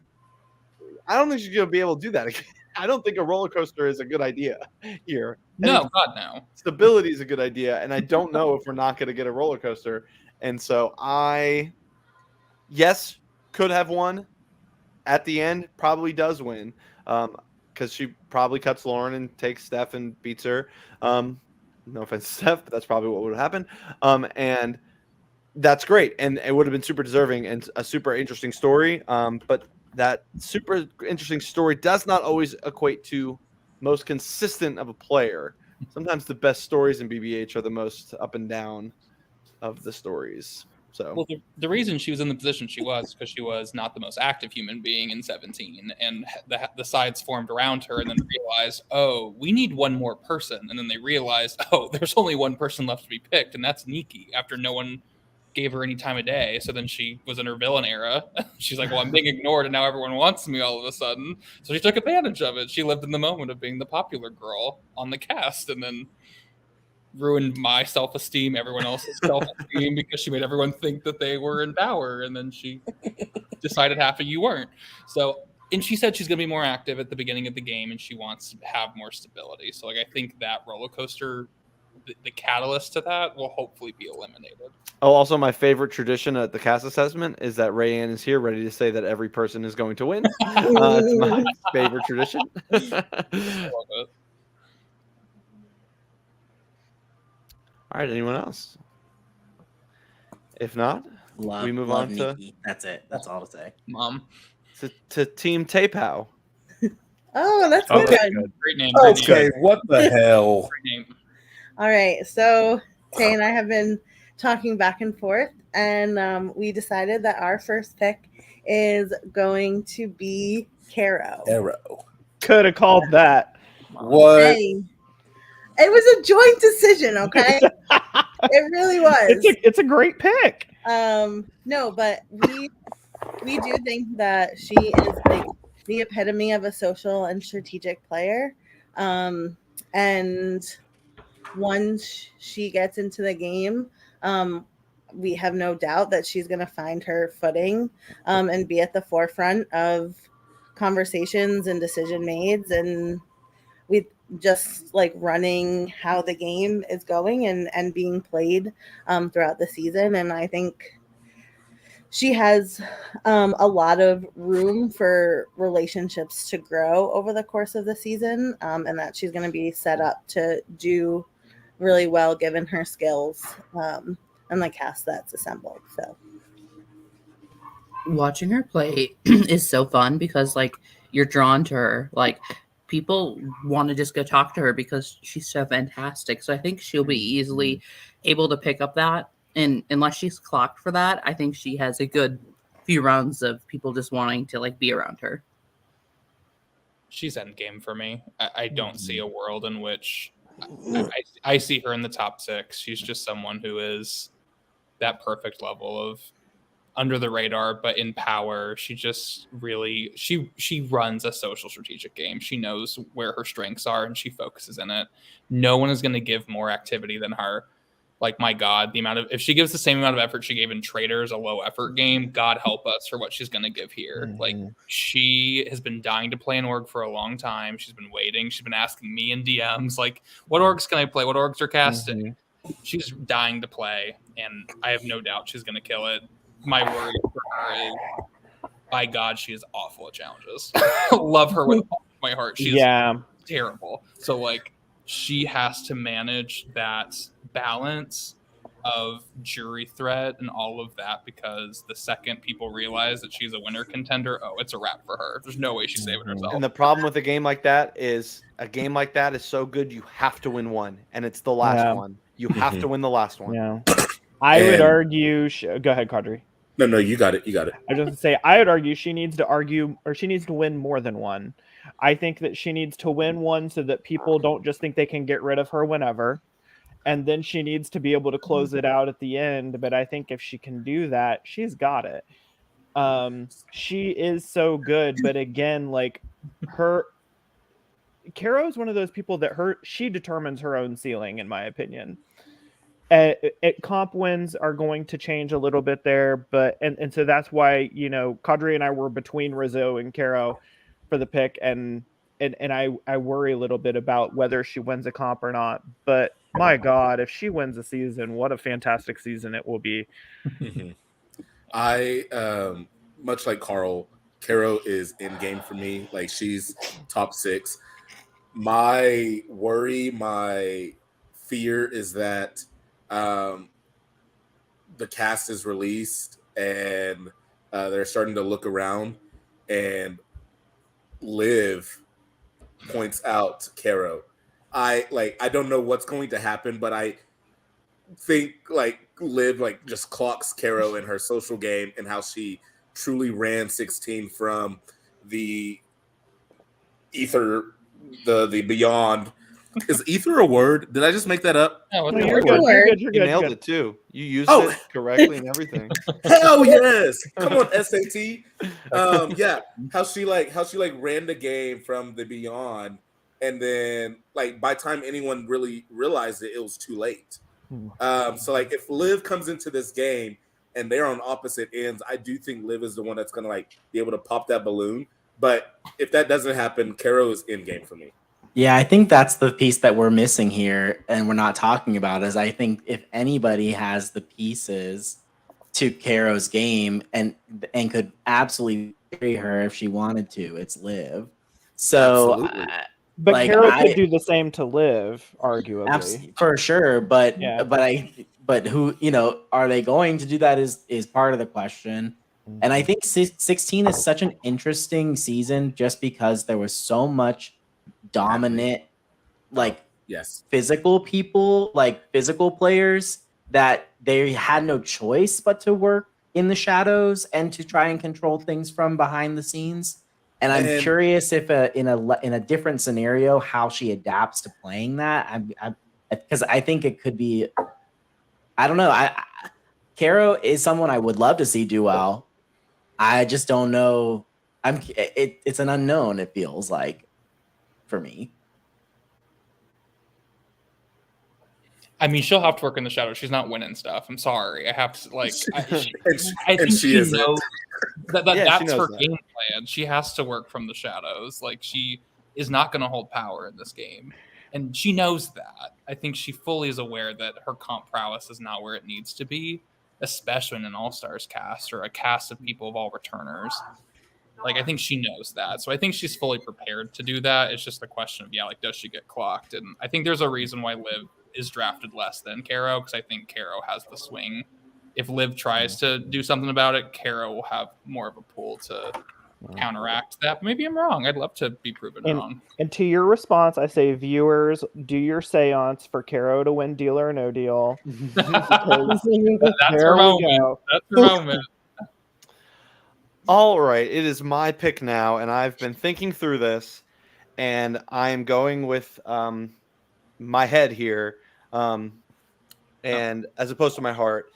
I don't think she's gonna be able to do that again. I don't think a roller coaster is a good idea here. No, God, no. Stability is a good idea, and I don't know if we're not going to get a roller coaster. And so yes, could have won at the end, probably does win, because she probably cuts Lauren and takes Steph and beats her. No offense to Steph, but that's probably what would happen. And that's great, and it would have been super deserving and a super interesting story. But that super interesting story does not always equate to most consistent of a player. Sometimes the best stories in BBH are the most up and down of the stories. So, well, the reason she was in the position she was because she was not the most active human being in 17, and the sides formed around her, and then realized, oh, we need one more person, and then they realized, oh, there's only one person left to be picked, and that's Nikki. After no one gave her any time of day, so then she was in her villain era. She's like, well, I'm being ignored, and now everyone wants me all of a sudden. So she took advantage of it. She lived in the moment of being the popular girl on the cast, and then ruined my self-esteem, everyone else's self-esteem, because she made everyone think that they were in power, and then she decided half of you weren't. So and she said she's going to be more active at the beginning of the game, and she wants to have more stability. So, like, I think that roller coaster, the catalyst to that, will hopefully be eliminated. Oh, also my favorite tradition at the cast assessment is that Rayanne is here, ready to say that every person is going to win. It's my favorite tradition. I love it. All right, anyone else? If not, Love, we move love on to Nikki. That's it. That's all to say. Mom. to Team Tapow. Oh, that's Okay. good. Good. Great name. Great name. Okay, what the hell? Great name. All right. So Tay and I have been talking back and forth, and we decided that our first pick is going to be Caro. Arrow. Could have called that. What? Hey, it was a joint decision, okay? It really was. It's a great pick. No, but we do think that she is like the epitome of a social and strategic player. And once she gets into the game, we have no doubt that she's going to find her footing and be at the forefront of conversations and decision mades, and we just like running how the game is going and being played throughout the season. And I think she has a lot of room for relationships to grow over the course of the season, and that she's going to be set up to do really well given her skills and the cast that's assembled. So Watching her play is so fun because like you're drawn to her. Like people want to just go talk to her because she's so fantastic. So I think she'll be easily able to pick up that. And unless she's clocked for that, I think she has a good few rounds of people just wanting to like be around her. She's endgame for me. I don't see a world in which I see her in the top 6. She's just someone who is that perfect level of under the radar, but in power. She just really she runs a social strategic game. She knows where her strengths are and she focuses in it. No one is going to give more activity than her. Like, my God, the amount of, if she gives the same amount of effort she gave in Traders, a low effort game, God help us for what she's going to give here. Mm-hmm. Like, she has been dying to play an org for a long time. She's been waiting. She's been asking me in DMs, like, what orgs can I play? What orgs are casting? She's dying to play, and I have no doubt she's going to kill it. My worry for her is, by God, she is awful at challenges. Love her with all my heart. She is terrible. So, like, she has to manage that balance of jury threat and all of that, because the second people realize that she's a winner contender, oh, it's a wrap for her. There's no way she's saving herself. And the problem with a game like that is so good you have to win one, and it's the last one. You have to win the last one. Yeah. I would argue. Go ahead, Kadri. No, you got it. You got it. I was just gonna say, I would argue she needs to win more than one. I think that she needs to win one so that people don't just think they can get rid of her whenever. And then she needs to be able to close it out at the end. But I think if she can do that, she's got it. She is so good. But again, like Caro is one of those people that she determines her own ceiling, in my opinion. Comp wins are going to change a little bit there, but and so that's why, Kadri and I were between Rizzo and Caro for the pick, and I worry a little bit about whether she wins a comp or not. But my God, if she wins a season, what a fantastic season it will be. I much like Carl, Caro is in game for me. Like, she's top 6. My worry, my fear is that the cast is released and they're starting to look around, and Liv points out Caro. I don't know what's going to happen, but I think like Liv just clocks Caro in her social game and how she truly ran 16 from the ether, the beyond. Is ether a word? Did I just make that up? No, You're good. You nailed it too. You used Oh. it correctly and everything. Hell yes! Come on, SAT. Yeah, how she ran the game from the beyond, and then like by the time anyone really realized it, it was too late. So like if Liv comes into this game and they're on opposite ends, I do think Liv is the one that's gonna like be able to pop that balloon. But if that doesn't happen, Caro is in game for me. Yeah, I think that's the piece that we're missing here and we're not talking about is I think if anybody has the pieces to Caro's game and could absolutely carry her if she wanted to, it's Liv. So Absolutely. But like, Carol could do the same to Liv, arguably. for sure, but Yeah. but who, you know, are they going to do that is part of the question. And I think 16 is such an interesting season just because there was so much dominant like Yes. physical people, like physical players that they had no choice but to work in the shadows and to try and control things from behind the scenes. And I'm And- curious if in a different scenario how she adapts to playing that. Because I think it could be, I don't know. Caro is someone I would love to see do well. I just don't know. It's an unknown. It feels like for me. I mean, she'll have to work in the shadows. She's not winning stuff. I'm sorry. I have to like. I think and she isn't. knows that Yeah, she that's knows her that. game plan. She has to work from the shadows. Like she is not going to hold power in this game, and she knows that. I think she fully is aware that her comp prowess is not where it needs to be, especially in an All Stars cast or a cast of people of all returners. Like I think she knows that, so I think she's fully prepared to do that. It's just a question of like, does she get clocked? And I think there's a reason why Liv is drafted less than Caro because I think Caro has the swing. If Liv tries to do something about it, Caro will have more of a pool to counteract that. But maybe I'm wrong. I'd love to be proven wrong. And to your response, I say, viewers, do your seance for Caro to win Deal or No Deal. That's There her we moment. go. That's her moment. All right, it is my pick now, and I've been thinking through this, and I'm going with my head here, and as opposed to my heart.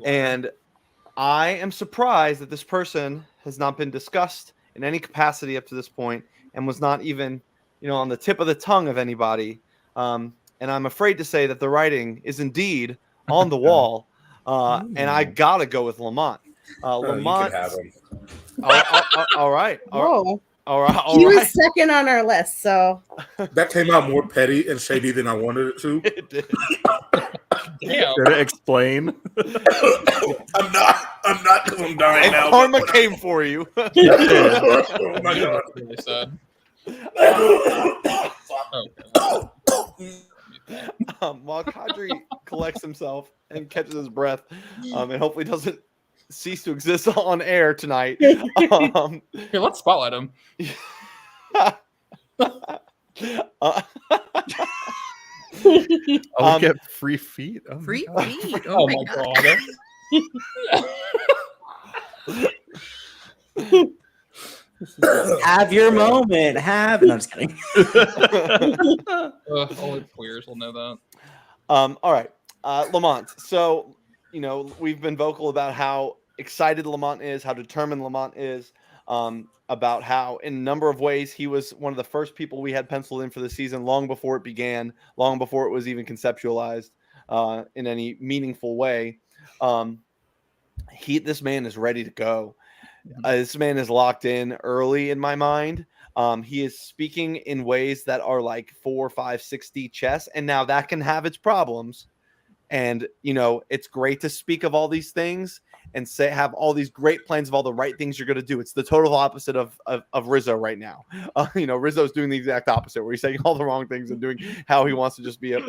And I am surprised that this person has not been discussed in any capacity up to this point, and was not even, on the tip of the tongue of anybody. And I'm afraid to say that the writing is indeed on the wall, and I gotta go with Lamont. Lamont. You can have him. All right. Whoa. All right. He was second on our list, so That came out more petty and shady than I wanted it to. It did. Damn. Did it explain? I'm not because I'm dying And now. karma came for you. Oh my god. Really sad. While Kadri collects himself and catches his breath, and hopefully doesn't cease to exist on air tonight. Here, let's spotlight him. I'll get free feet. Oh my Free God. feet. Oh my god. Have your moment. No, I'm just kidding. Only queers will know that. All right, Lamont. So we've been vocal about how excited Lamont is, how determined Lamont is, about how in a number of ways he was one of the first people we had penciled in for the season long before it began, long before it was even conceptualized in any meaningful way. This man is ready to go. This man is locked in early in my mind. He is speaking in ways that are like 4, 5, 6D chess, and now that can have its problems. And it's great to speak of all these things and have all these great plans of all the right things you're going to do. It's the total opposite of Rizzo right now. Rizzo's doing the exact opposite, where he's saying all the wrong things and doing how he wants to just be a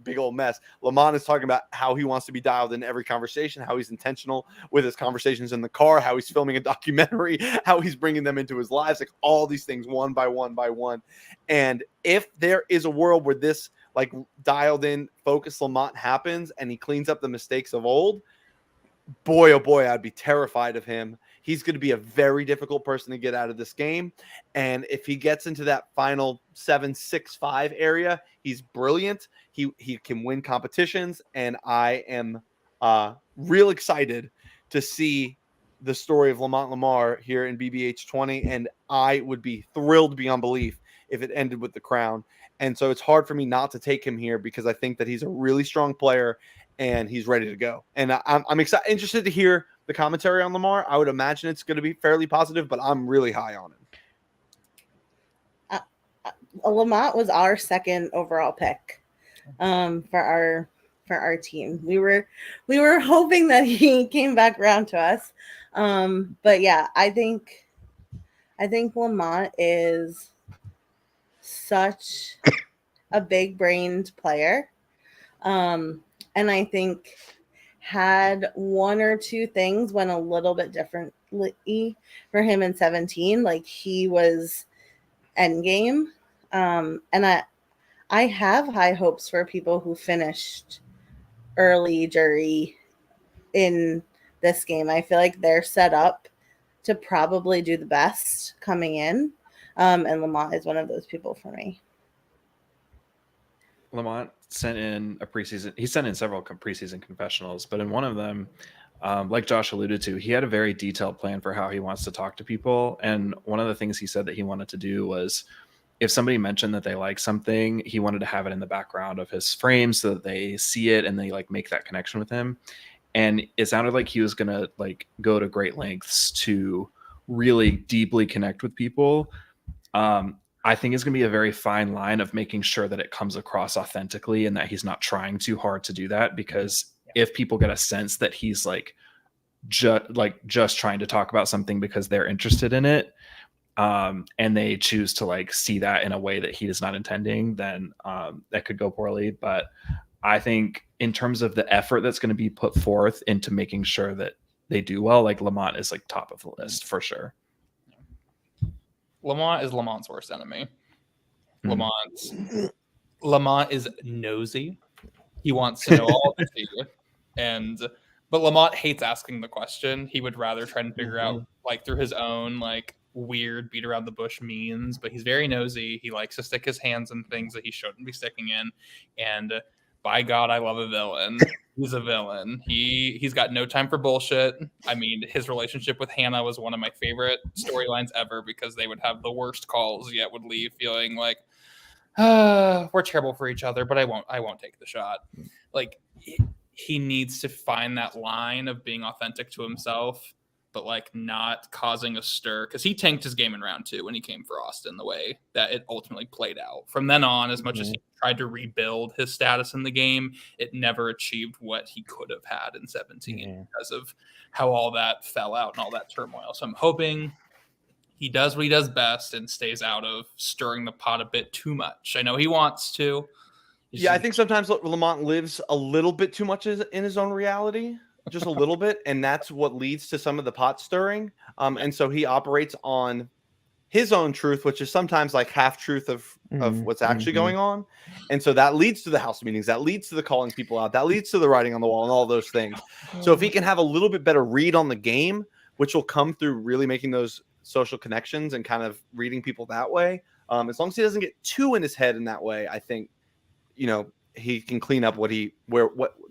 big old mess. Lamont is talking about how he wants to be dialed in every conversation, how he's intentional with his conversations in the car, how he's filming a documentary, how he's bringing them into his lives, like all these things one by one by one. And if there is a world where this like dialed in focus Lamont happens and he cleans up the mistakes of old, boy, oh boy, I'd be terrified of him. He's going to be a very difficult person to get out of this game. And if he gets into that final 7-6-5 area, he's brilliant. He can win competitions. And I am real excited to see the story of Lamont Lamar here in BBH20. And I would be thrilled beyond belief if it ended with the crown. And so it's hard for me not to take him here because I think that he's a really strong player and he's ready to go. And I'm interested to hear the commentary on Lamar. I would imagine it's going to be fairly positive, but I'm really high on him. Lamont was our second overall pick for our team. We were hoping that he came back around to us. But yeah, I think Lamont is such a big-brained player. And I think had one or two things went a little bit differently for him in 17. Like he was endgame. And I have high hopes for people who finished early jury in this game. I feel like they're set up to probably do the best coming in. And Lamont is one of those people for me. Lamont sent in a preseason. He sent in several preseason confessionals, but in one of them, like Josh alluded to, he had a very detailed plan for how he wants to talk to people. And one of the things he said that he wanted to do was, if somebody mentioned that they like something, he wanted to have it in the background of his frame so that they see it and they like make that connection with him. And it sounded like he was gonna like go to great lengths to really deeply connect with people. I think it's going to be a very fine line of making sure that it comes across authentically and that he's not trying too hard to do that, because if people get a sense that he's like just trying to talk about something because they're interested in it, and they choose to like see that in a way that he is not intending, then that could go poorly. But I think in terms of the effort that's going to be put forth into making sure that they do well, like Lamont is like top of the list for sure. Lamont is Lamont's worst enemy. Lamont is nosy. He wants to know all the tea. But Lamont hates asking the question. He would rather try and figure out like through his own like weird beat around the bush means, but he's very nosy. He likes to stick his hands in things that he shouldn't be sticking in. And by God, I love a villain. He's a villain. He's got no time for bullshit. I mean, his relationship with Hannah was one of my favorite storylines ever, because they would have the worst calls yet would leave feeling like, we're terrible for each other, but I won't take the shot. Like he needs to find that line of being authentic to himself, but like not causing a stir, because he tanked his game in round 2 when he came for Austin the way that it ultimately played out. From then on, as much as he tried to rebuild his status in the game, it never achieved what he could have had in 17 because of how all that fell out and all that turmoil. So I'm hoping he does what he does best and stays out of stirring the pot a bit too much. I know he wants to. I think sometimes Lamont lives a little bit too much in his own reality, just a little bit, and that's what leads to some of the pot stirring. And so he operates on his own truth, which is sometimes like half truth of what's actually going on. And so that leads to the house meetings, that leads to the calling people out, that leads to the writing on the wall and all those things. So if he can have a little bit better read on the game, which will come through really making those social connections and kind of reading people that way, as long as he doesn't get too in his head in that way, I think, he can clean up what the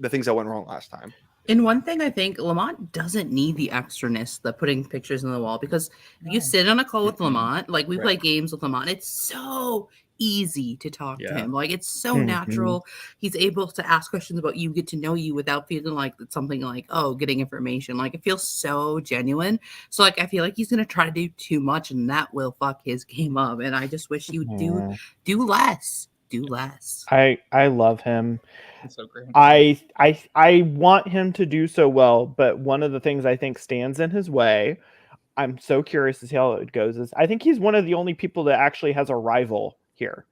things that went wrong last time. And one thing I think Lamont doesn't need the extraness, the putting pictures on the wall, because if you sit on a call with Lamont, like we play games with Lamont, it's so easy to talk to him. Like it's so natural. He's able to ask questions about you, get to know you without feeling like it's something like, oh, getting information. Like it feels so genuine. So like I feel like he's gonna try to do too much, and that will fuck his game up. And I just wish he would do less. Do less. I love him. That's so great. I want him to do so well, but one of the things I think stands in his way, I'm so curious to see how it goes, is I think he's one of the only people that actually has a rival here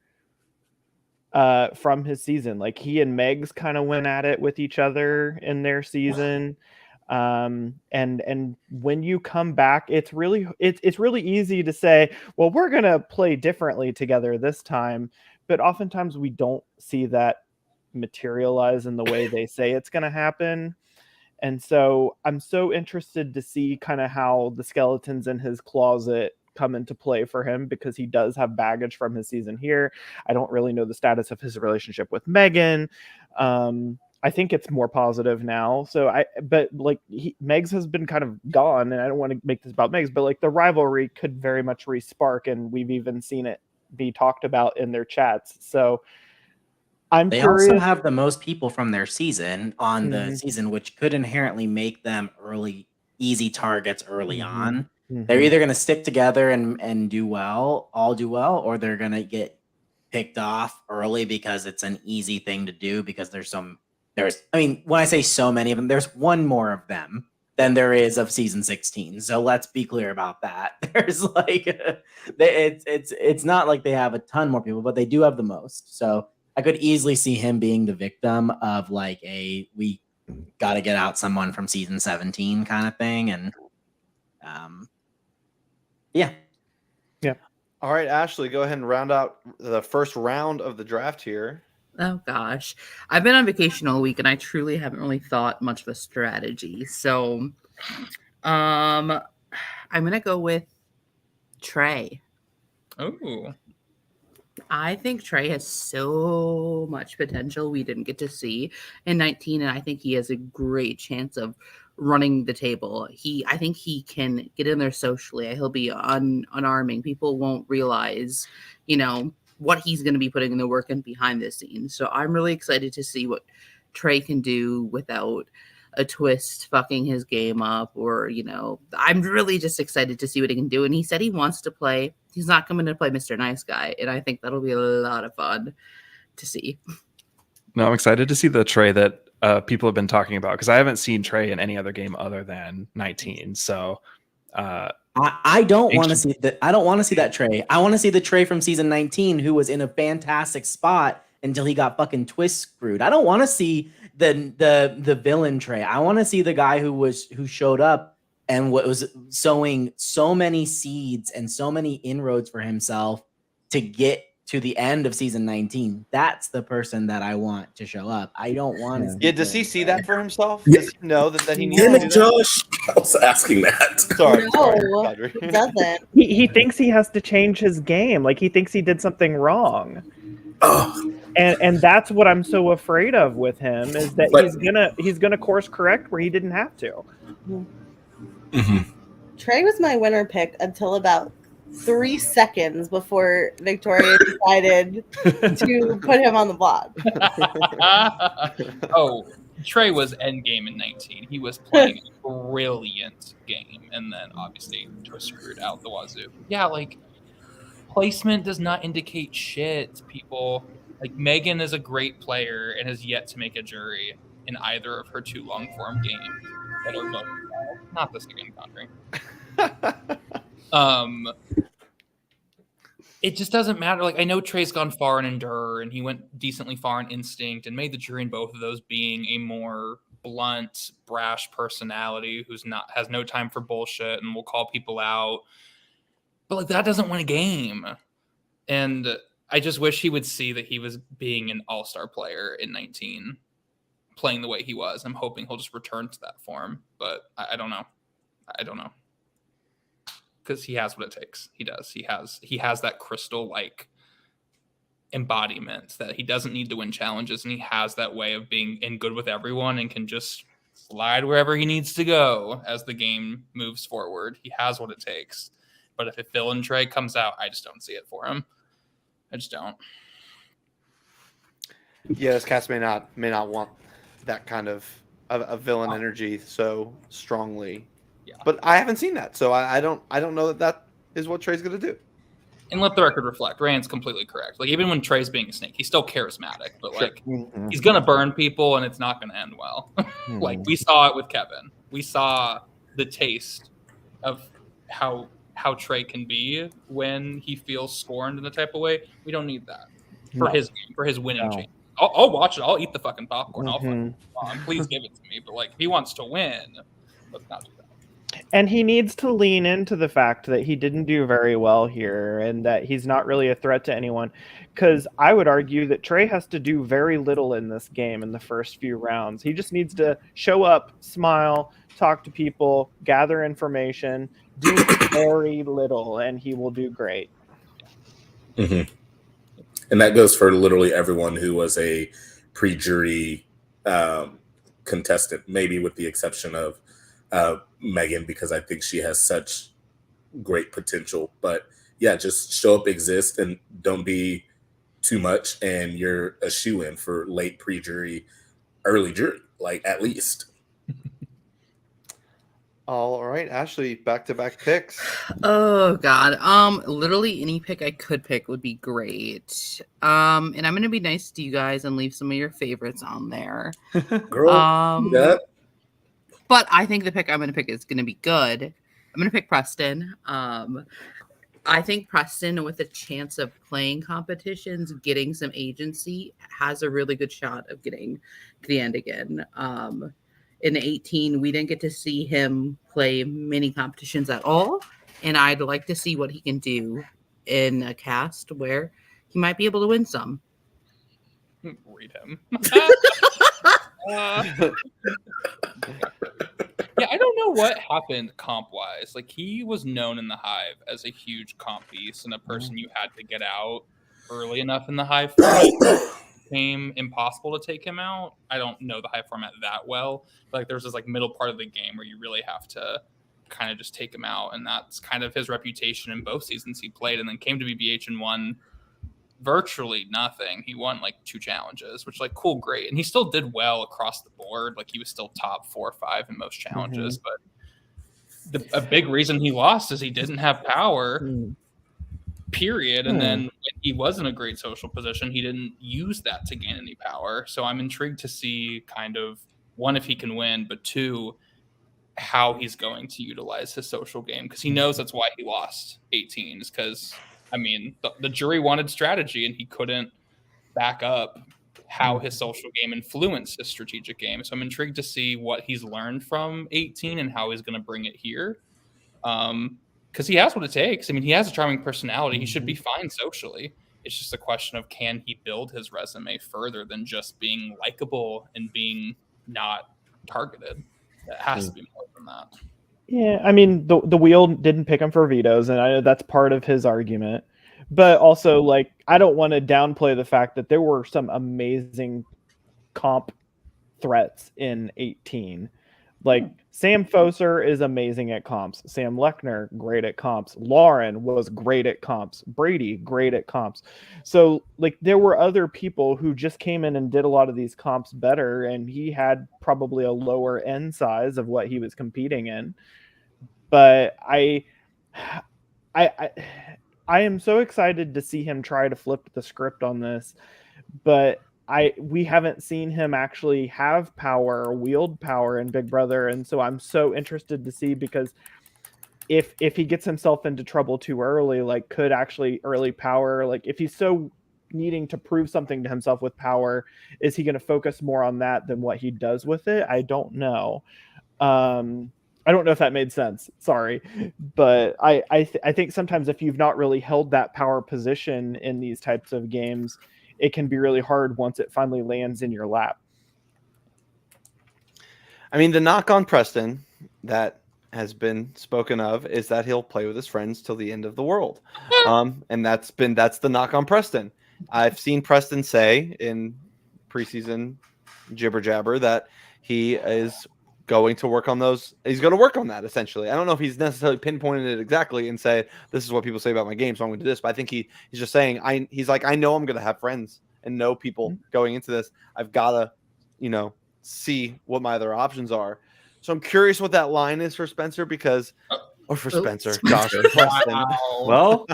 from his season. Like he and Megs kind of went at it with each other in their season. And when you come back, it's really easy to say, well, we're gonna play differently together this time, but oftentimes we don't see that materialize in the way they say it's going to happen. And so I'm so interested to see kind of how the skeletons in his closet come into play for him, because he does have baggage from his season here. I don't really know the status of his relationship with Megan. I think it's more positive now. But Megs has been kind of gone, and I don't want to make this about Megs, but like the rivalry could very much re-spark, and we've even seen it be talked about in their chats. So they curious. Also have the most people from their season on the season, which could inherently make them easy targets early on. They're either going to stick together and do well, or they're going to get picked off early because it's an easy thing to do because when I say so many of them, there's one more of them than there is of season 16. So let's be clear about that. There's it's not like they have a ton more people, but they do have the most. So I could easily see him being the victim of we got to get out someone from season 17 kind of thing. And yeah. All right, Ashley, go ahead and round out the first round of the draft here. Oh gosh, I've been on vacation all week and I truly haven't really thought much of a strategy. So, I'm gonna go with Trey. Oh, I think Trey has so much potential we didn't get to see in 19, and I think he has a great chance of running the table. I think he can get in there socially. He'll be unarming. People won't realize, what he's going to be putting in the work and behind the scenes. So I'm really excited to see what Trey can do without a twist fucking his game up, or I'm really just excited to see what he can do. And he said he wants to play. He's not coming to play Mr. Nice Guy, and I think that'll be a lot of fun to see. No, I'm excited to see the Trey that people have been talking about, because I haven't seen Trey in any other game other than 19. So I don't want to see that. I don't want to see that Trey. I want to see the Trey from season 19 who was in a fantastic spot until he got fucking twist screwed. I don't want to see the villain Trey. I want to see the guy who showed up and was sowing so many seeds and so many inroads for himself to get to the end of season 19. That's the person that I want to show up. I don't want to. Yeah, does he see that for himself? Does he know that he needs Damn to do it, that? Josh. I was asking that. Sorry, No, Audrey. it doesn't. He thinks he has to change his game. Like, he thinks he did something wrong. Oh, And that's what I'm so afraid of with him, is that But- he's gonna course correct where he didn't have to. mhm. Trey was my winner pick until about 3 seconds before Victoria decided to put him on the block. oh, Trey was endgame in 19. He was playing a brilliant game, and then obviously was screwed out the wazoo. Yeah, placement does not indicate shit, people. Megan is a great player and has yet to make a jury in either of her 2 long form games that are both not the second country. It just doesn't matter. I know Trey's gone far in Endure, and he went decently far in Instinct, and made the jury in both of those being a more blunt, brash personality who's has no time for bullshit and will call people out. But that doesn't win a game. And I just wish he would see that he was being an all-star player in 19, playing the way he was. I'm hoping he'll just return to that form, but I don't know. Because he has what it takes. He does. He has that crystal-like embodiment that he doesn't need to win challenges, and he has that way of being in good with everyone and can just slide wherever he needs to go as the game moves forward. He has what it takes. But if villain Trey comes out, I just don't see it for him. I just don't. Yeah, this cast may not want that kind of a villain energy so strongly. Yeah. But I haven't seen that, so I don't know that is what Trey's going to do. And let the record reflect, Rand's completely correct. Even when Trey's being a snake, he's still charismatic, but Sure. he's gonna burn people, and it's not gonna end well. We saw it with Kevin. We saw the taste of how Trey can be when he feels scorned in the type of way. We don't need that for his game, for his winning change. I'll watch it. I'll eat the fucking popcorn. I'll fucking please give it to me. But if he wants to win, let's not do that. And he needs to lean into the fact that he didn't do very well here and that he's not really a threat to anyone. Because I would argue that Trey has to do very little in this game in the first few rounds. He just needs to show up, smile, talk to people, gather information, do very little, and he will do great. Mm-hmm. And that goes for literally everyone who was a pre-jury contestant, maybe with the exception of Megan, because I think she has such great potential. But yeah, just show up, exist, and don't be too much, and you're a shoe-in for late pre-jury, early jury, at least. All right, Ashley, back-to-back picks. Oh God. Literally any pick I could pick would be great. And I'm gonna be nice to you guys and leave some of your favorites on there. Girl, do that. But I think the pick I'm gonna pick is gonna be good. I'm gonna pick Preston. I think Preston, with a chance of playing competitions, getting some agency, has a really good shot of getting to the end again. In 18, we didn't get to see him play many competitions at all, and I'd like to see what he can do in a cast where he might be able to win some. Read him. Yeah, I don't know what happened comp wise. Like, he was known in the Hive as a huge comp piece and a person you had to get out early enough in the Hive format. It became impossible to take him out. I don't know the Hive format that well, but like there's this like middle part of the game where you really have to kind of just take him out, and that's kind of his reputation in both seasons he played, and then came to BBH and won virtually nothing. He won like 2 challenges, which like cool, great, and he still did well across the board. Like he was still top 4 or 5 in most challenges, but a big reason he lost is he didn't have power. Period. And then when he was in a great social position, he didn't use that to gain any power. So I'm intrigued to see kind of, one, if he can win, but 2, how he's going to utilize his social game, because he knows that's why he lost 18, is because I mean, the jury wanted strategy, and he couldn't back up how his social game influenced his strategic game. So I'm intrigued to see what he's learned from 18 and how he's going to bring it here. Because he has what it takes. I mean, he has a charming personality. He should be fine socially. It's just a question of, can he build his resume further than just being likable and being not targeted? It has to be more than that. Yeah, I mean, the wheel didn't pick him for vetoes, and I know that's part of his argument. But also, like, I don't want to downplay the fact that there were some amazing comp threats in 18. Like, Sam Foser is amazing at comps. Sam Lechner, great at comps. Lauren was great at comps. Brady, great at comps. So, like, there were other people who just came in and did a lot of these comps better, and he had probably a lower end size of what he was competing in. But I am so excited to see him try to flip the script on this, but we haven't seen him actually have power or wield power in Big Brother, and so I'm so interested to see, because if he gets himself into trouble too early, like, could actually early power, like, if he's so needing to prove something to himself with power, is he going to focus more on that than what he does with it? I don't know. I don't know if that made sense. Sorry. But I think sometimes if you've not really held that power position in these types of games, it can be really hard once it finally lands in your lap. I mean, the knock on Preston that has been spoken of is that he'll play with his friends till the end of the world. And that's the knock on Preston. I've seen Preston say in preseason jibber jabber that he is going to work on those. He's going to work on that, essentially. I don't know if he's necessarily pinpointed it exactly and say, this is what people say about my game, so I'm going to do this. But I think he's just saying, he's like, I know I'm going to have friends and know people going into this. I've got to, see what my other options are. So I'm curious what that line is for Spencer, because or for Spencer. Gosh, Preston. Well,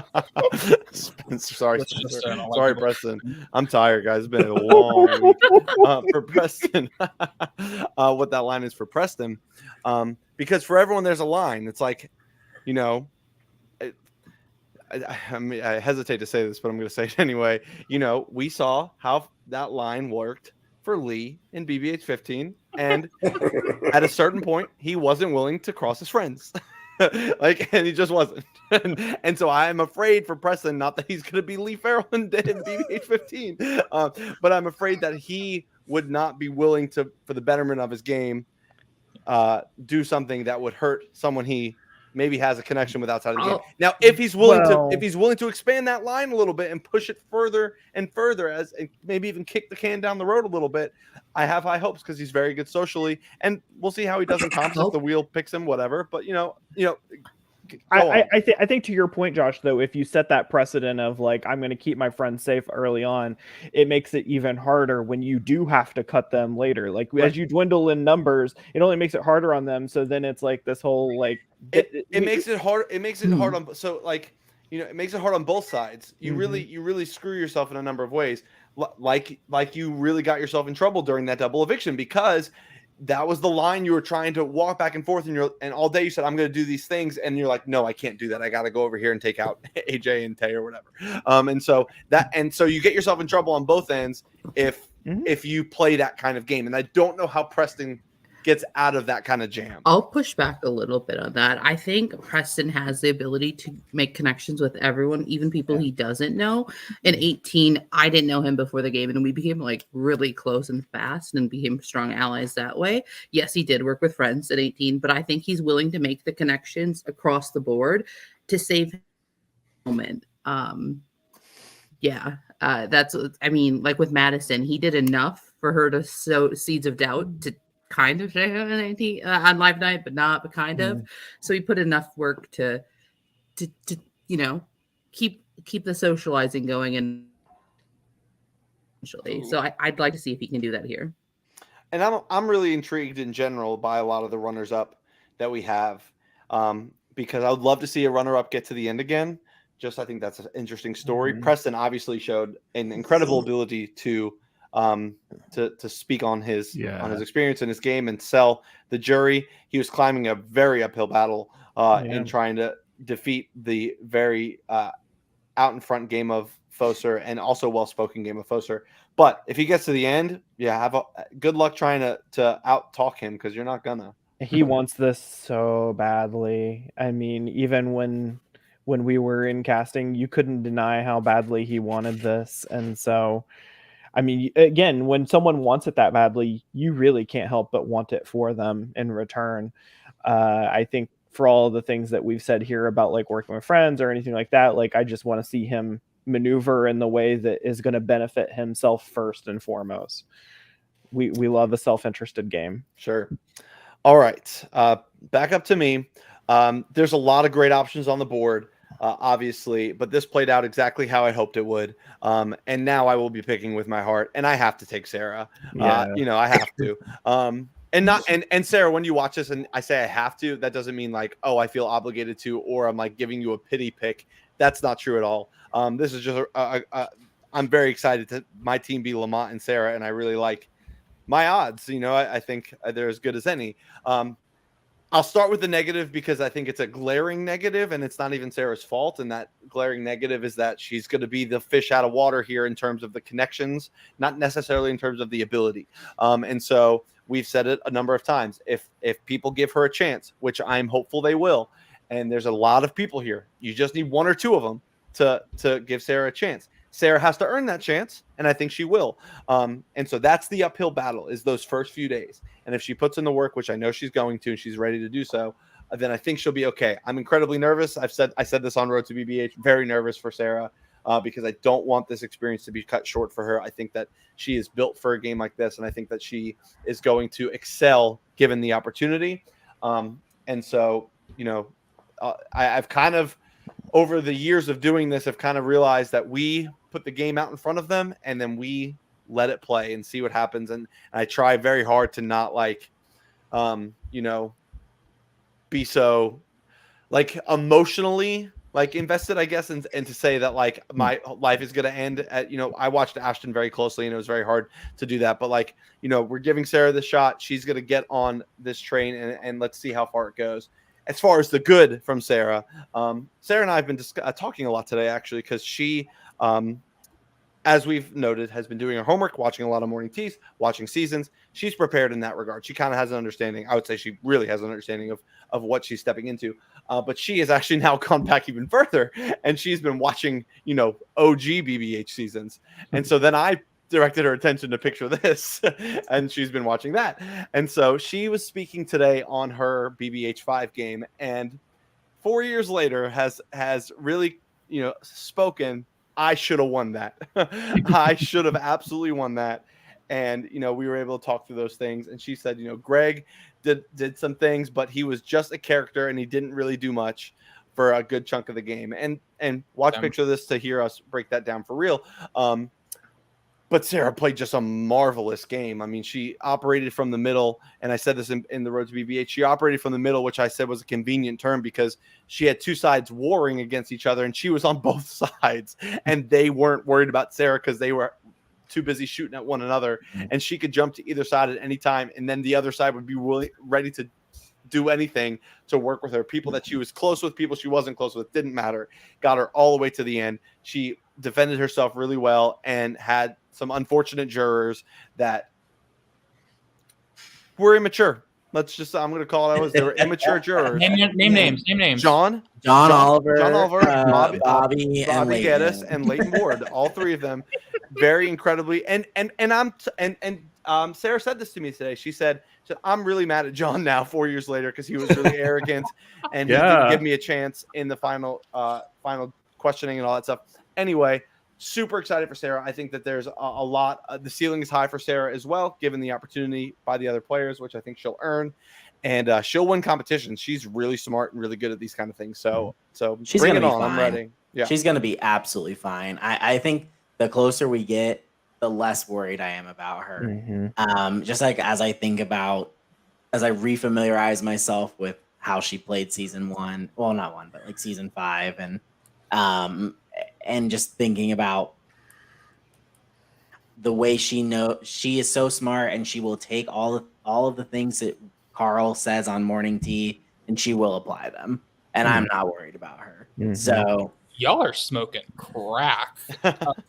Spencer, sorry, Preston. I'm tired, guys. It's been a long week. For Preston, what that line is for Preston, because for everyone there's a line. It's like, I mean, I hesitate to say this, but I'm going to say it anyway. We saw how that line worked for Lee in BBH 15, and at a certain point, he wasn't willing to cross his friends. And he just wasn't. And so I'm afraid for Preston, not that he's going to be Lee Farrell in BBH 15, but I'm afraid that he would not be willing to, for the betterment of his game, do something that would hurt someone he maybe has a connection with outside of the game. Now, if he's willing to expand that line a little bit and push it further and further, and maybe even kick the can down the road a little bit, I have high hopes, because he's very good socially, and we'll see how he does in comps if the wheel picks him, whatever. But I think to your point, Josh, though, if you set that precedent of like, I'm going to keep my friends safe early on, it makes it even harder when you do have to cut them later. Like as you dwindle in numbers, it only makes it harder on them. So then it's like this whole like it makes it hard. It makes it hard on so like it makes it hard on both sides. You really screw yourself in a number of ways. Like you really got yourself in trouble during that double eviction because that was the line you were trying to walk back and forth, and all day you said, I'm going to do these things. And you're like, no, I can't do that. I got to go over here and take out AJ and Tay or whatever. And so you get yourself in trouble on both ends if you play that kind of game. And I don't know how Preston gets out of that kind of jam. I'll push back a little bit on that. I think Preston has the ability to make connections with everyone, even people he doesn't know. In 18, I didn't know him before the game, and we became like really close and fast and became strong allies that way. Yes, he did work with friends at 18, but I think he's willing to make the connections across the board to save the moment. That's, I mean, like with Madison, he did enough for her to sow seeds of doubt to kind of on live night, but kind of. So he put enough work to keep the socializing going, and eventually. So I'd like to see if he can do that here. And I'm really intrigued in general by a lot of the runners up that we have, because I would love to see a runner up get to the end again. I think that's an interesting story. Preston obviously showed an incredible ability to speak on his experience in his game and sell the jury. He was climbing a very uphill battle in trying to defeat the very out in front game of Foser and also well-spoken game of Foser. But if he gets to the end, have good luck trying to out-talk him, because you're not gonna. He wants this so badly. I mean, even when we were in casting, you couldn't deny how badly he wanted this. And so, I mean, again, when someone wants it that badly, you really can't help but want it for them in return. I think for all of the things that we've said here about like working with friends or anything like that, like I just want to see him maneuver in the way that is going to benefit himself first and foremost. We love a self-interested game. Sure. All right. Back up to me. There's a lot of great options on the board. Obviously, but this played out exactly how I hoped it would. And now I will be picking with my heart, and I have to take Sarah. I have to. And Sarah, when you watch this and I say I have to, that doesn't mean like, oh, I feel obligated to, or I'm like giving you a pity pick. That's not true at all. This is just I'm very excited to my team be Lamont and Sarah, and I really like my odds. I think they're as good as any. I'll start with the negative because I think it's a glaring negative, and it's not even Sarah's fault. And that glaring negative is that she's going to be the fish out of water here in terms of the connections, not necessarily in terms of the ability. And so we've said it a number of times. If people give her a chance, which I'm hopeful they will, and there's a lot of people here, you just need one or two of them to give Sarah a chance. Sarah has to earn that chance, and I think she will. And so that's the uphill battle, is those first few days. And if she puts in the work, which I know she's going to, and she's ready to do so, then I think she'll be okay. I'm incredibly nervous. I said this on Road to BBH, very nervous for Sarah because I don't want this experience to be cut short for her. I think that she is built for a game like this, and I think that she is going to excel given the opportunity. And so, I've kind of, over the years of doing this, I've kind of realized that we put the game out in front of them and then we let it play and see what happens. And I try very hard to not be so like emotionally like invested, I guess, and to say that like my life is going to end at, I watched Ashton very closely and it was very hard to do that. But like, we're giving Sarah the shot. She's going to get on this train and let's see how far it goes. As far as the good from Sarah, Sarah and I have been talking a lot today, actually, because she, as we've noted, has been doing her homework, watching a lot of morning teas, watching seasons. She's prepared in that regard. She kind of has an understanding. I would say she really has an understanding of what she's stepping into. But she has actually now gone back even further, and she's been watching, OG BBH seasons. And so then I directed her attention to picture this, and she's been watching that. And so she was speaking today on her BBH5 game, and 4 years later has really, spoken, I should have won that. I should have absolutely won that. And, we were able to talk through those things. And she said, Greg did some things, but he was just a character and he didn't really do much for a good chunk of the game. And watch picture this to hear us break that down for real. But Sarah played just a marvelous game. I mean, she operated from the middle, and I said this in the Road to BBH. She operated from the middle, which I said was a convenient term because she had two sides warring against each other, and she was on both sides, and they weren't worried about Sarah because they were too busy shooting at one another, and she could jump to either side at any time, and then the other side would be ready to do anything to work with her. People that she was close with, people she wasn't close with, didn't matter. Got her all the way to the end. She defended herself really well and had some unfortunate jurors that were immature. I'm going to call it they were immature jurors. Name names. John Oliver, Bobby Geddes, and Leighton Ward, all three of them, very incredibly. And Sarah said this to me today. She said, I'm really mad at John now 4 years later because he was really arrogant and he didn't give me a chance in the final questioning and all that stuff. Anyway, super excited for Sarah. I think that there's a lot. The ceiling is high for Sarah as well, given the opportunity by the other players, which I think she'll earn. And she'll win competitions. She's really smart and really good at these kind of things. So she's bring gonna it be on. fine. I'm ready. Yeah, she's going to be absolutely fine. I think the closer we get, the less worried I am about her. Mm-hmm. Just like as I refamiliarize myself with how she played season 1, well, not 1, but like season 5, and just thinking about the way she is so smart, and she will take all of the things that Carl says on morning tea, and she will apply them. And I'm not worried about her. So y'all are smoking crack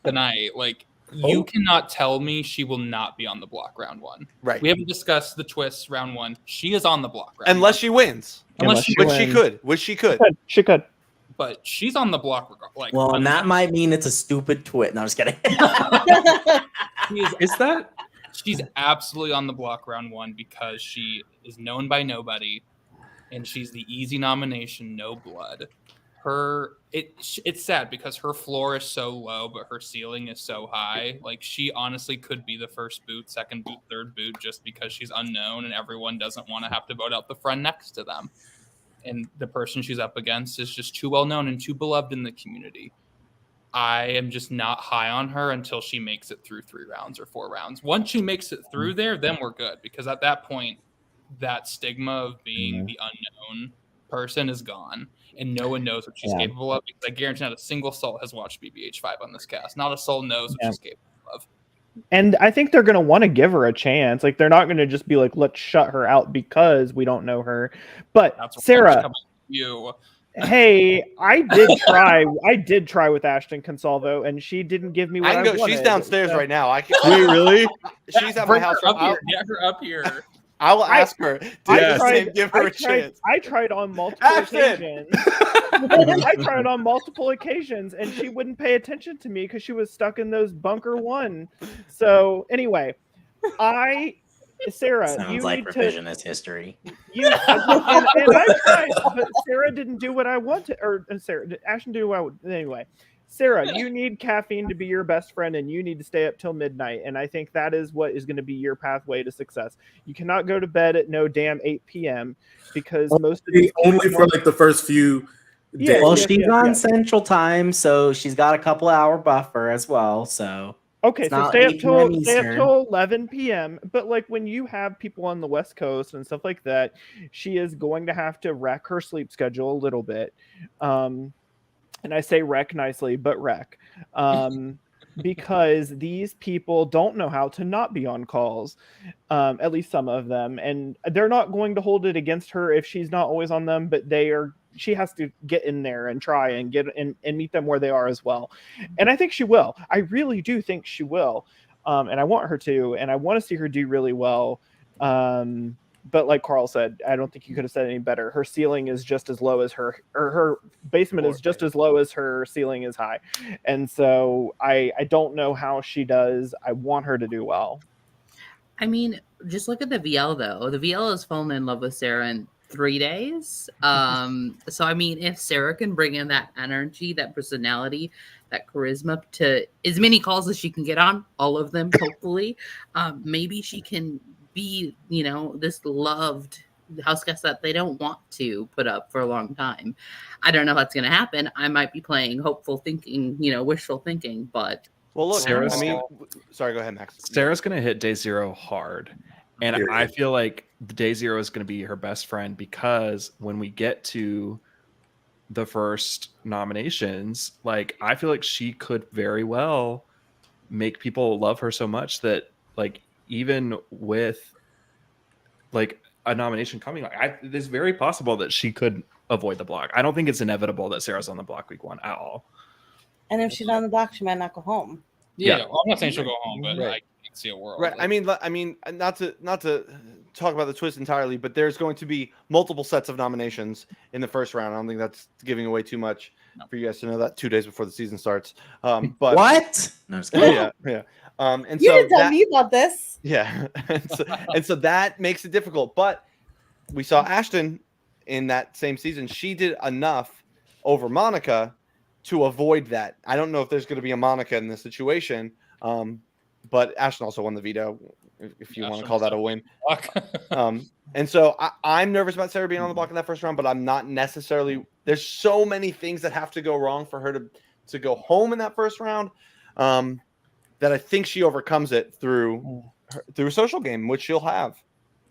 tonight. Like, you cannot tell me she will not be on the block round 1. Right. We haven't discussed the twists round 1. She is on the block round unless 1. she wins. She could. She could. But she's on the block. Like, well, and that might mean it's a stupid twit. No, I'm just kidding. Is that? She's absolutely on the block round 1 because she is known by nobody, and she's the easy nomination, no blood. It's sad because her floor is so low, but her ceiling is so high. Like, she honestly could be the first boot, second boot, third boot, just because she's unknown and everyone doesn't want to have to vote out the friend next to them. And the person she's up against is just too well known and too beloved in the community. I am just not high on her until she makes it through 3 rounds or 4 rounds. Once she makes it through there, then we're good, because at that point, that stigma of being the unknown person is gone, and no one knows what she's capable of. Because I guarantee not a single soul has watched BBH5 on this cast. Not a soul knows what she's capable of. And I think they're going to want to give her a chance. Like, they're not going to just be like, let's shut her out because we don't know her. But Sarah, hey, I did try with Ashton Consalvo, and she didn't give me what I wanted. She's downstairs right now. Wait, really? She's at my house. Get her up here. I will ask her. Give her a chance. I tried on multiple occasions. I tried on multiple occasions, and she wouldn't pay attention to me because she was stuck in those bunker 1. So anyway, Sarah, sounds you like need revisionist history. and I tried, but Sarah didn't do what I wanted, or Ashton did what I would. Anyway, Sarah, you need caffeine to be your best friend, and you need to stay up till midnight. And I think that is what is going to be your pathway to success. You cannot go to bed at no damn 8 p.m. because most of these only for like the first few days. Well, she's on Central Time, so she's got a couple hour buffer as well. So okay, so stay up till 11 p.m. But like when you have people on the West Coast and stuff like that, she is going to have to wreck her sleep schedule a little bit. And I say wreck nicely, but wreck. Because these people don't know how to not be on calls, at least some of them. And they're not going to hold it against her if she's not always on them, but she has to get in there and try and get and meet them where they are as well. And I think she will. I really do think she will. And I want her to, and I want to see her do really well. But like Carl said, I don't think you could have said any better. Her ceiling is just as low as her basement is just as low as her ceiling is high. And so I don't know how she does. I want her to do well. I mean, just look at the VL though. The VL has fallen in love with Sarah in 3 days. So I mean, if Sarah can bring in that energy, that personality, that charisma to as many calls as she can get on, all of them, hopefully, maybe she can be, this loved house guests that they don't want to put up for a long time. I don't know what's going to happen. I might be playing hopeful thinking, wishful thinking, but Well, look, Sarah's- sorry, go ahead, Max. Sarah's going to hit day 0 hard. And Period. I feel like the day 0 is going to be her best friend, because when we get to the first nominations, like, I feel like she could very well make people love her so much that, like, even with like a nomination coming, it's very possible that she could avoid the block. I don't think it's inevitable that Sarah's on the block week 1 at all. And if she's on the block, she might not go home. Yeah, Yeah. well, I'm not saying she'll go home, but Right. I can't see a world. Right. I mean, not to talk about the twist entirely, but there's going to be multiple sets of nominations in the first round. I don't think that's giving away too much for you guys to know that 2 days before the season starts. But What? No, just kidding. yeah. And You so didn't tell that, me about this. yeah, and so that makes it difficult. But we saw Ashton in that same season. She did enough over Monica to avoid that. I don't know if there's going to be a Monica in this situation, but Ashton also won the veto, if you want to call that a win. And so I'm nervous about Sarah being on the block in that first round, but I'm not necessarily. There's so many things that have to go wrong for her to go home in that first round, that I think she overcomes it through a social game, which she'll have.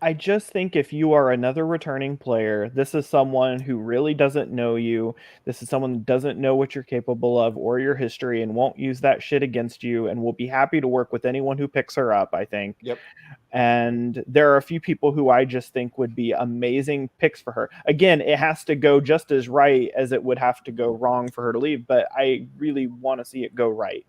I just think if you are another returning player, this is someone who really doesn't know you. This is someone who doesn't know what you're capable of or your history and won't use that shit against you and will be happy to work with anyone who picks her up, I think. Yep. And there are a few people who I just think would be amazing picks for her. Again, it has to go just as right as it would have to go wrong for her to leave, but I really want to see it go right.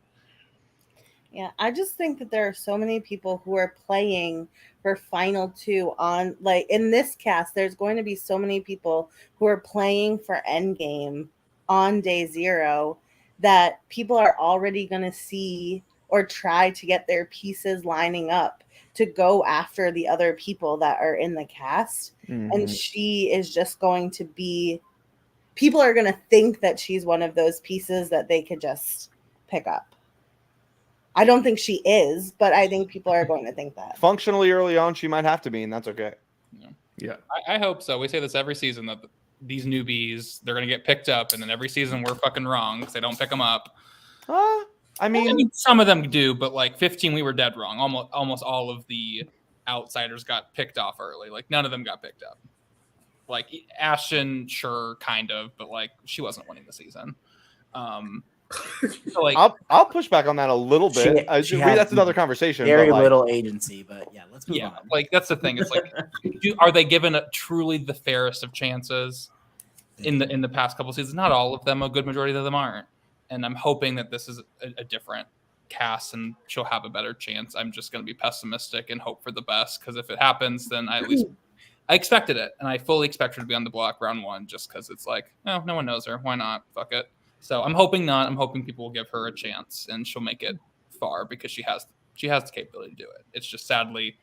Yeah, I just think that there are so many people who are playing for final 2 on, like, in this cast, there's going to be so many people who are playing for endgame on day 0 that people are already going to see or try to get their pieces lining up to go after the other people that are in the cast. And she is just going to be, people are going to think that she's one of those pieces that they could just pick up. I don't think she is, but I think people are going to think that. Functionally early on, she might have to be, and that's okay. Yeah. I hope so. We say this every season that these newbies, they're going to get picked up, and then every season we're fucking wrong because they don't pick them up. I mean, some of them do, but like 15, we were dead wrong. Almost all of the outsiders got picked off early. Like none of them got picked up. Like Ashton, sure, kind of, but like she wasn't winning the season. So like I'll push back on that a little bit. She has That's another conversation. Very but, like, little agency, but yeah, let's move on. like that's the thing. It's like, are they given truly the fairest of chances in the past couple seasons? Not all of them. A good majority of them aren't. And I'm hoping that this is a different cast and she'll have a better chance. I'm just going to be pessimistic and hope for the best, because if it happens, then I expected it, and I fully expect her to be on the block round 1, just because it's like, oh, no one knows her. Why not? Fuck it. So I'm hoping not. I'm hoping people will give her a chance and she'll make it far, because she has the capability to do it. It's just sadly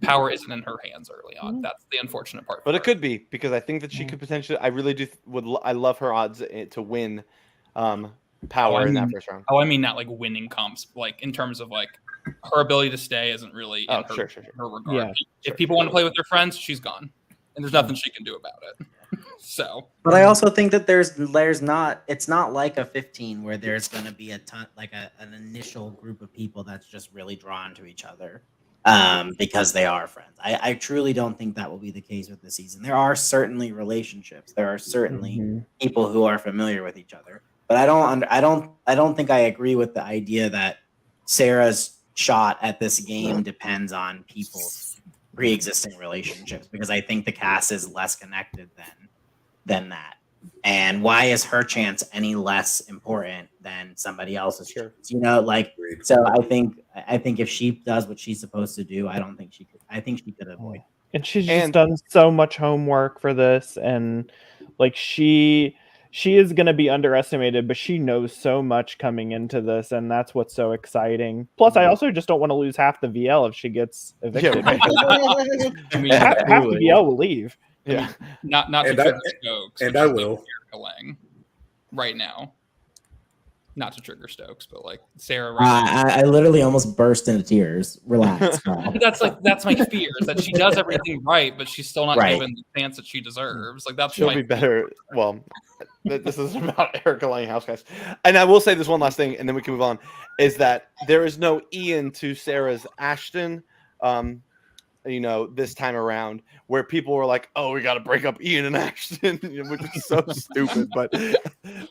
power isn't in her hands early on. That's the unfortunate part. But it could be, because I think that she could potentially. I really do. I love her odds to win power in that first round. Oh, I mean not like winning comps, like in terms of like her ability to stay isn't really in her regard. Yeah, if people want to play with their friends, she's gone, and there's nothing she can do about it. So, but I also think that there's not, it's not like a 15 where there's going to be a ton, like an initial group of people that's just really drawn to each other because they are friends. I truly don't think that will be the case with the season. There are certainly relationships. There are certainly people who are familiar with each other, but I don't think I agree with the idea that Sarah's shot at this game depends on people's pre-existing relationships, because I think the cast is less connected than that. And why is her chance any less important than somebody else's chance? Like, so I think if she does what she's supposed to do, I think she could avoid. And she's just done so much homework for this, and like she is going to be underestimated, but she knows so much coming into this, and that's what's so exciting. Plus, I also just don't want to lose half the VL if she gets evicted. Yeah, right. I mean, half the VL will leave. Yeah, not And to I- Stokes, and which I is will. Lang right now. not to trigger Stokes, but like Sarah right I literally almost burst into tears. Relax. now. That's my fear is that she does everything right, but she's still not Right. given the chance that she deserves. Like that's She'll my be fear. better. Well, this is about Erica Langhouse, guys. And I will say this one last thing, and then we can move on, is that there is no Ian to Sarah's Ashton, this time around, where people were like, oh, we got to break up Ian and Ashton, which is so stupid.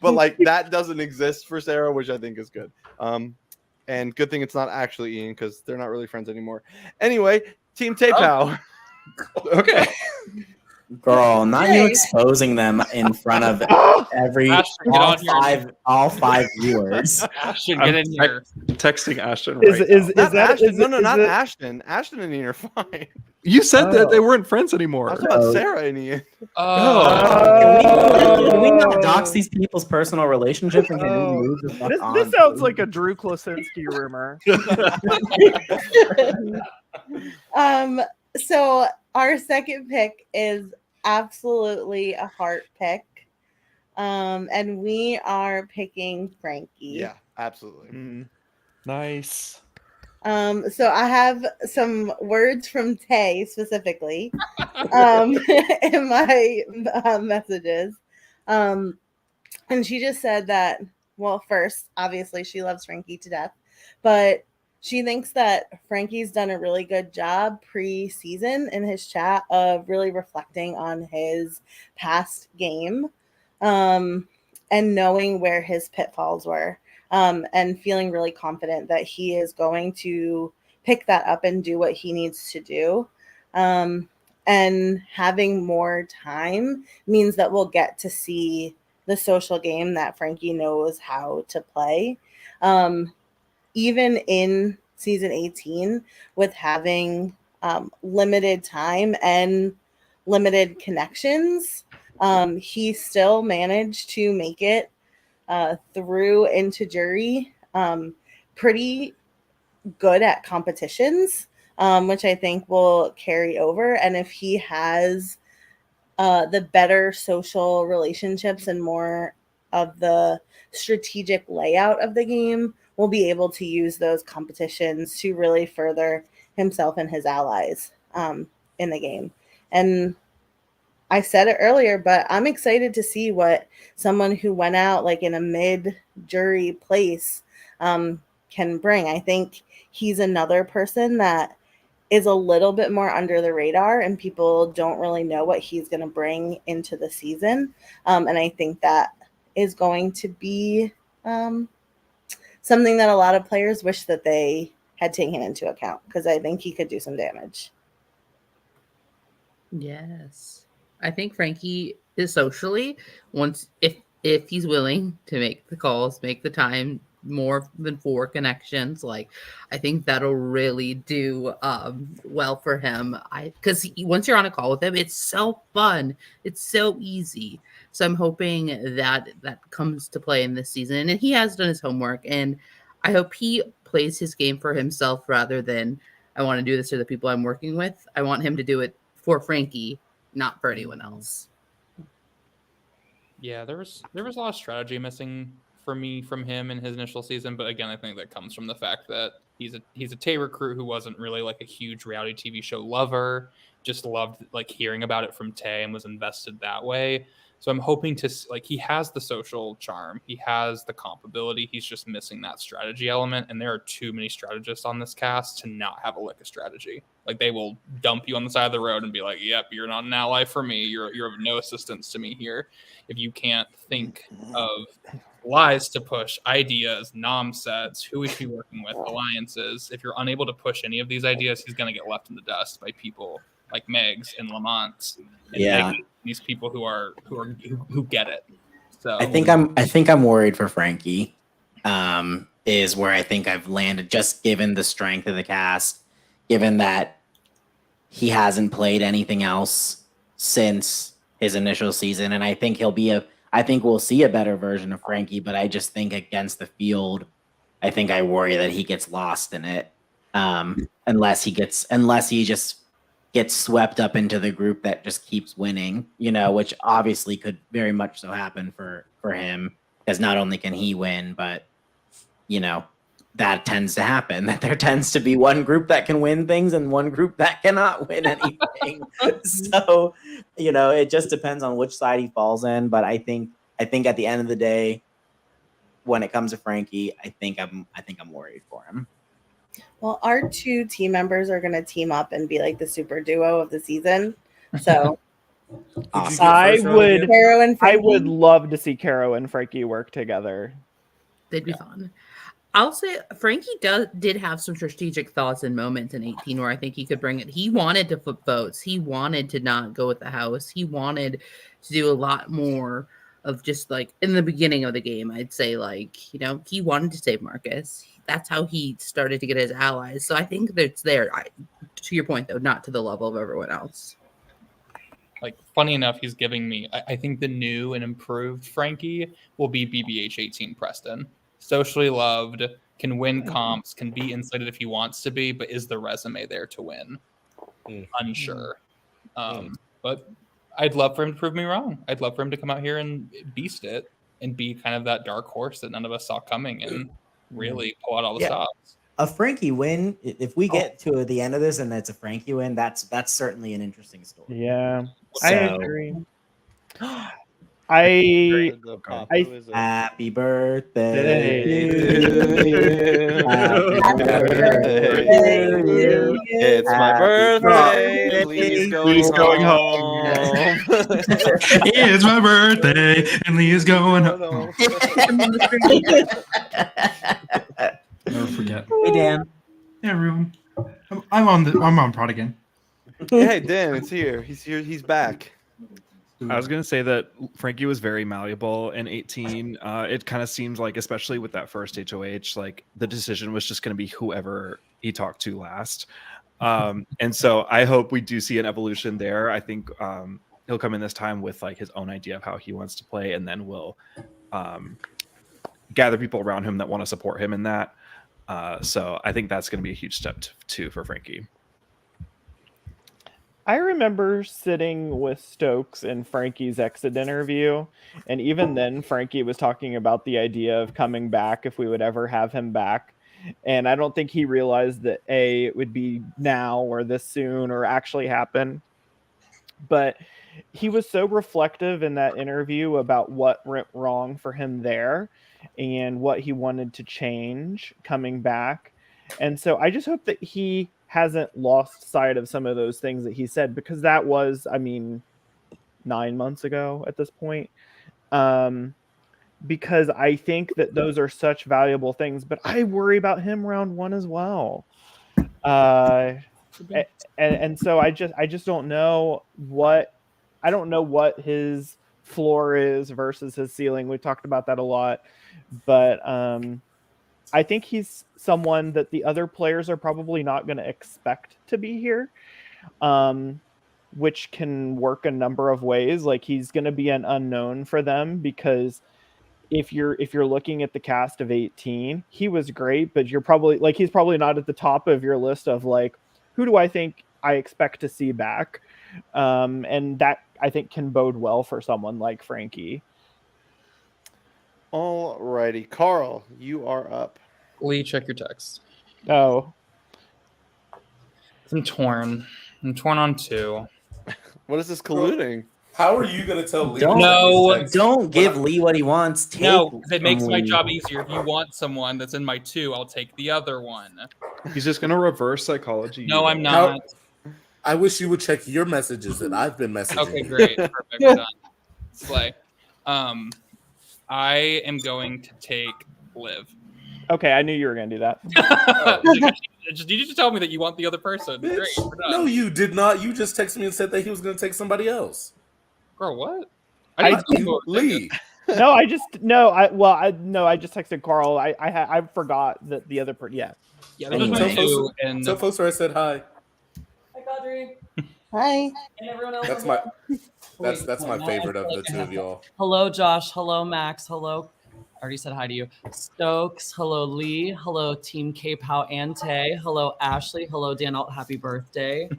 But like that doesn't exist for Sarah, which I think is good. And good thing it's not actually Ian because they're not really friends anymore. Anyway, Team Tapow. Okay. Girl, not you Yay. exposing them in front of every Ashton, get on here. all five viewers. Ashton, get in here. Texting Ashton Is right is now. is that Ashton. is No, it- no, is not it- Ashton. Ashton and Ian are fine. You said that they Oh. weren't friends I anymore. was talking about Sarah and Ian. Can we not dox these people's personal relationships and can we move the fuck on? This sounds like a Drew Klosinski rumor. So our second pick is absolutely a heart pick. And we are picking Frankie. Yeah, absolutely. Nice. So I have some words from Tay specifically in my messages. And she just said that, well, first, obviously, she loves Frankie to death, but she thinks that Frankie's done a really good job pre-season in his chat of really reflecting on his past game and knowing where his pitfalls were. And feeling really confident that he is going to pick that up and do what he needs to do. And having more time means that we'll get to see the social game that Frankie knows how to play. Even in season 18, with having limited time and limited connections, he still managed to make it through into jury, pretty good at competitions, which I think will carry over. And if he has the better social relationships and more of the strategic layout of the game, we'll be able to use those competitions to really further himself and his allies in the game. And I said it earlier, but I'm excited to see what someone who went out like in a mid-jury place can bring. I think he's another person that is a little bit more under the radar and people don't really know what he's going to bring into the season. And I think that is going to be something that a lot of players wish that they had taken into account because I think he could do some damage. Yes. I think Frankie is socially if he's willing to make the calls, make the time, more than 4 connections, like I think that'll really do well for him. Because once you're on a call with him, it's so fun, it's so easy. So I'm hoping that comes to play in this season, and he has done his homework, and I hope he plays his game for himself rather than I want to do this for the people I'm working with. I want him to do it for Frankie, not for anyone else. Yeah, there was a lot of strategy missing for me from him in his initial season, but again, I think that comes from the fact that he's a Tay recruit who wasn't really like a huge reality TV show lover, just loved like hearing about it from Tay and was invested that way. So I'm hoping to like he has the social charm, he has the comp ability, he's just missing that strategy element, and there are too many strategists on this cast to not have a lick of strategy. Like they will dump you on the side of the road and be like, "Yep, you're not an ally for me. You're of no assistance to me here." If you can't think of lies to push, ideas, nom sets, who we should be working with, alliances, if you're unable to push any of these ideas, he's going to get left in the dust by people like Megs and Lamont and Megan, these people who get it. So I think I'm worried for Frankie. Is where I think I've landed, just given the strength of the cast, given that he hasn't played anything else since his initial season, and I think I think we'll see a better version of Frankie, but I just think against the field, I think I worry that he gets lost in it, unless he just gets swept up into the group that just keeps winning, which obviously could very much so happen for him, because not only can he win, but that tends to happen, that there tends to be one group that can win things and one group that cannot win anything. So, it just depends on which side he falls in. But I think at the end of the day, when it comes to Frankie, I think I'm worried for him. Well, our 2 team members are going to team up and be like the super duo of the season. So Awesome. I would Caro and I Frankie. would love to see Caro and Frankie work together. They'd be fun. I'll say Frankie did have some strategic thoughts and moments in 18 where I think he could bring it. He wanted to flip votes. He wanted to not go with the house. He wanted to do a lot more of just like in the beginning of the game. I'd say he wanted to save Marcus. That's how he started to get his allies. So I think that's there. To your point, though, not to the level of everyone else. Like, funny enough, he's giving me. I think the new and improved Frankie will be BBH18 Preston. Socially loved, can win comps, can be insulated if he wants to be, but is the resume there to win? Unsure. But I'd love for him to prove me wrong. I'd love for him to come out here and beast it and be kind of that dark horse that none of us saw coming and really pull out all the stops. A Frankie win, if we get to the end of this and it's a Frankie win, that's certainly an interesting story. Yeah, So, I agree. I happy birthday to you. Happy birthday to you. It's my birthday. Please going home. It's my birthday, and Leah's going home. Never forget. Hey Dan. Hey everyone. I'm on prod again. Hey Dan, it's here. He's here. He's back. I was going to say that Frankie was very malleable in 18. It kind of seems like, especially with that first HOH, like the decision was just going to be whoever he talked to last. And so I hope we do see an evolution there. I think he'll come in this time with like his own idea of how he wants to play, and then we'll gather people around him that want to support him in that. So I think that's going to be a huge step too for Frankie. I remember sitting with Stokes in Frankie's exit interview, and even then Frankie was talking about the idea of coming back if we would ever have him back. And I don't think he realized that it would be now or this soon or actually happen. But he was so reflective in that interview about what went wrong for him there and what he wanted to change coming back. And so I just hope that he hasn't lost sight of some of those things that he said, because that was, 9 months ago at this point. Because I think that those are such valuable things, but I worry about him round 1 as well. And so I just don't know what his floor is versus his ceiling. We've talked about that a lot, but I think he's someone that the other players are probably not going to expect to be here, which can work a number of ways. Like, he's going to be an unknown for them, because if you're looking at the cast of 18, he was great, but he's probably not at the top of your list of like, who do I think I expect to see back? And that I think can bode well for someone like Frankie. All righty, Carl, you are up. Lee, check your text. Oh, I'm torn on 2. What is this colluding? How are you going to tell Lee? Don't give Lee what he wants. Take it makes my Lee. job easier. If you want someone that's in my 2, I'll take the other one. He's just going to reverse psychology. No, I'm not. I wish you would check your messages that I've been messaging. Okay, great. Perfect. We're done. Slay. I am going to take Liv. okay. I knew you were going to do that. I just need you to tell me that you want the other person. Bitch, Great. We're done. no, you did not. You just texted me and said that he was going to take somebody else. Girl, what? Lee. I just texted Carl. I forgot that the other person. Yeah. Yeah, that was my 2. And Tell folks where I said hi. Hi, Kadri. Hi. And everyone else. That's my favorite of the 2 of y'all. Hello, Josh. Hello, Max. Hello. I already said hi to you. Stokes. Hello, Lee. Hello, Team K-Pow and Tay. Hello, Ashley. Hello, Dan Alt. Happy birthday.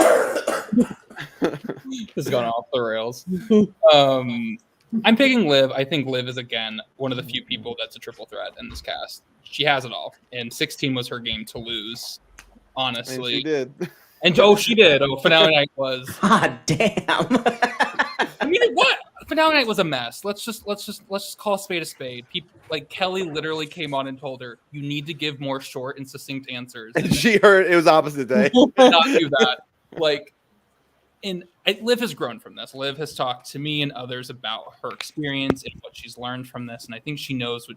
this is going off the rails. I'm picking Liv. I think Liv is again one of the few people that's a triple threat in this cast. She has it all, and 16 was her game to lose. Honestly, And she did. And she did. Finale night was. God damn. I mean, what? Finale night was a mess. Let's just call a spade a spade. People like Kelly literally came on and told her, "You need to give more short and succinct answers." And she heard it was opposite day. Did not do that. Like, Liv has grown from this. Liv has talked to me and others about her experience and what she's learned from this, and I think she knows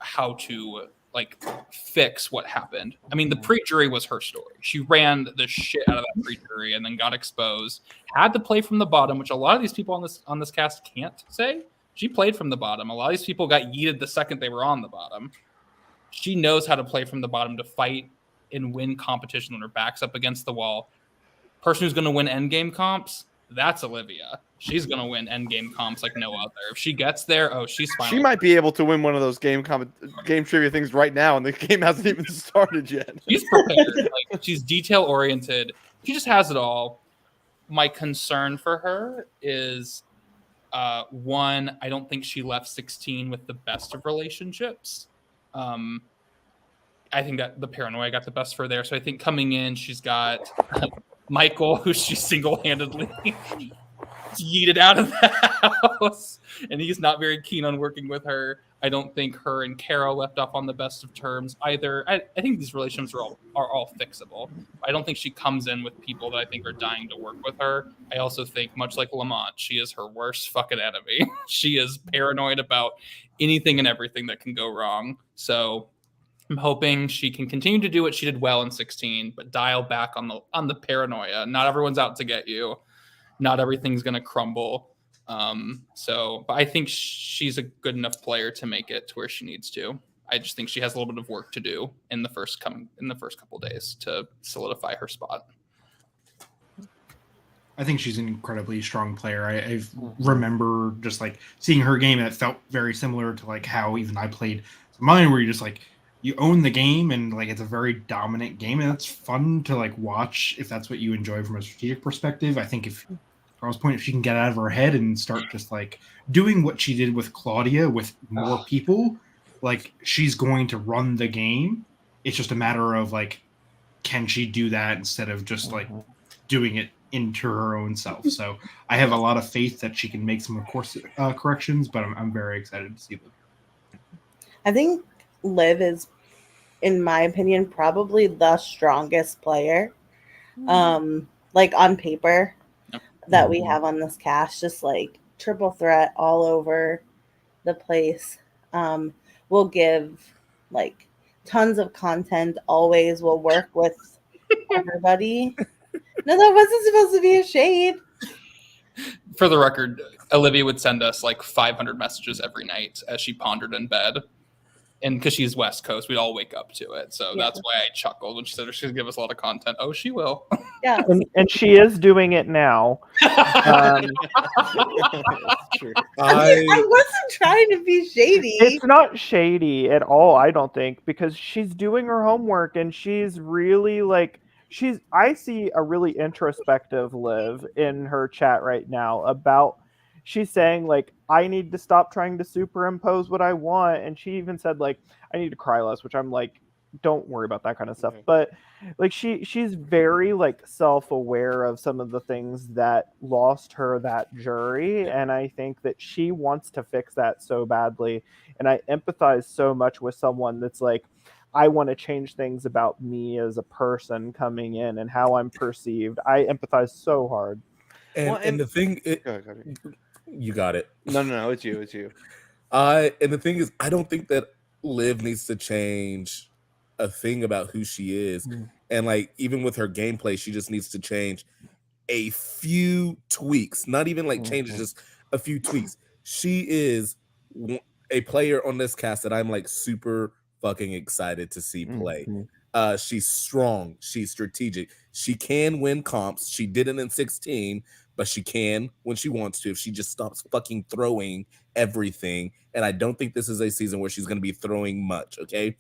how to like fix what happened. I mean, the pre-jury was her story. She ran the shit out of that pre-jury and then got exposed. Had to play from the bottom, which a lot of these people on this cast can't say. She played from the bottom. A lot of these people got yeeted the second they were on the bottom. She knows how to play from the bottom to fight and win competition when her back's up against the wall. Person who's going to win endgame comps, that's Olivia. She's going to win endgame comps like no other. If she gets there, she's fine. She might be able to win one of those game trivia things right now, and the game hasn't even started yet. She's prepared. Like, she's detail oriented. She just has it all. My concern for her is one, I don't think she left 16 with the best of relationships. I think that the paranoia got the best for her there. So I think coming in, she's got Michael, who she single-handedly yeeted out of the house, and he's not very keen on working with her. I don't think her and Carol left off on the best of terms either. I think these relationships are all fixable. I don't think she comes in with people that I think are dying to work with her. I also think, much like Lamont, she is her worst fucking enemy. She is paranoid about anything and everything that can go wrong. So I'm hoping she can continue to do what she did well in 16, but dial back on the paranoia. Not everyone's out to get you. Not everything's going to crumble. But I think she's a good enough player to make it to where she needs to. I just think she has a little bit of work to do in the first couple days to solidify her spot. I think she's an incredibly strong player. I remember just like seeing her game, and it felt very similar to like how even I played mine, where you just like you own the game and like it's a very dominant game, and it's fun to like watch if that's what you enjoy from a strategic perspective. I think if Carl's point, if she can get out of her head and start just like doing what she did with Claudia with more people, like she's going to run the game. It's just a matter of like, can she do that instead of just like doing it into her own self? So I have a lot of faith that she can make some course corrections, but I'm very excited to see them. I think Liv is, in my opinion, probably the strongest player, like on paper, that we have on this cast. Just like triple threat all over the place. We'll give like tons of content. Always will work with everybody. No, that wasn't supposed to be a shade. For the record, Olivia would send us like 500 messages every night as she pondered in bed. And because she's West Coast, we'd all wake up to it. So that's why I chuckled when she said she's going to give us a lot of content. Oh, she will. Yeah. And she is doing it now. True. I wasn't trying to be shady. It's not shady at all, I don't think, because she's doing her homework and she's really like I see a really introspective Liv in her chat right now about she's saying like I need to stop trying to superimpose what I want, and she even said like I need to cry less, which I'm like, don't worry about that kind of stuff. But like she's very like self-aware of some of the things that lost her that jury, and I think that she wants to fix that so badly, and I empathize so much with someone that's like, I want to change things about me as a person coming in and how I'm perceived. I empathize so hard. And the thing, Go ahead. you got it. No, it's you. And the thing is, I don't think that Liv needs to change a thing about who she is. And like, even with her gameplay, she just needs to change a few tweaks, not even like changes, just a few tweaks. She is a player on this cast that I'm like super fucking excited to see play. She's strong. She's strategic. She can win comps. She didn't in 16, but she can when she wants to if she just stops fucking throwing everything. And I don't think this is a season where she's going to be throwing much, okay?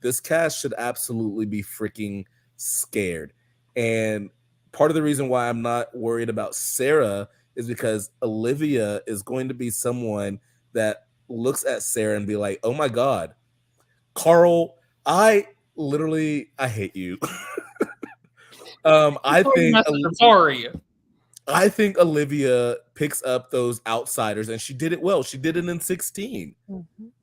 This cast should absolutely be freaking scared. And part of the reason why I'm not worried about Sarah is because Olivia is going to be someone that looks at Sarah and be like, oh my God, Carl, I hate you. I think Olivia picks up those outsiders, and she did it well. She did it in 16.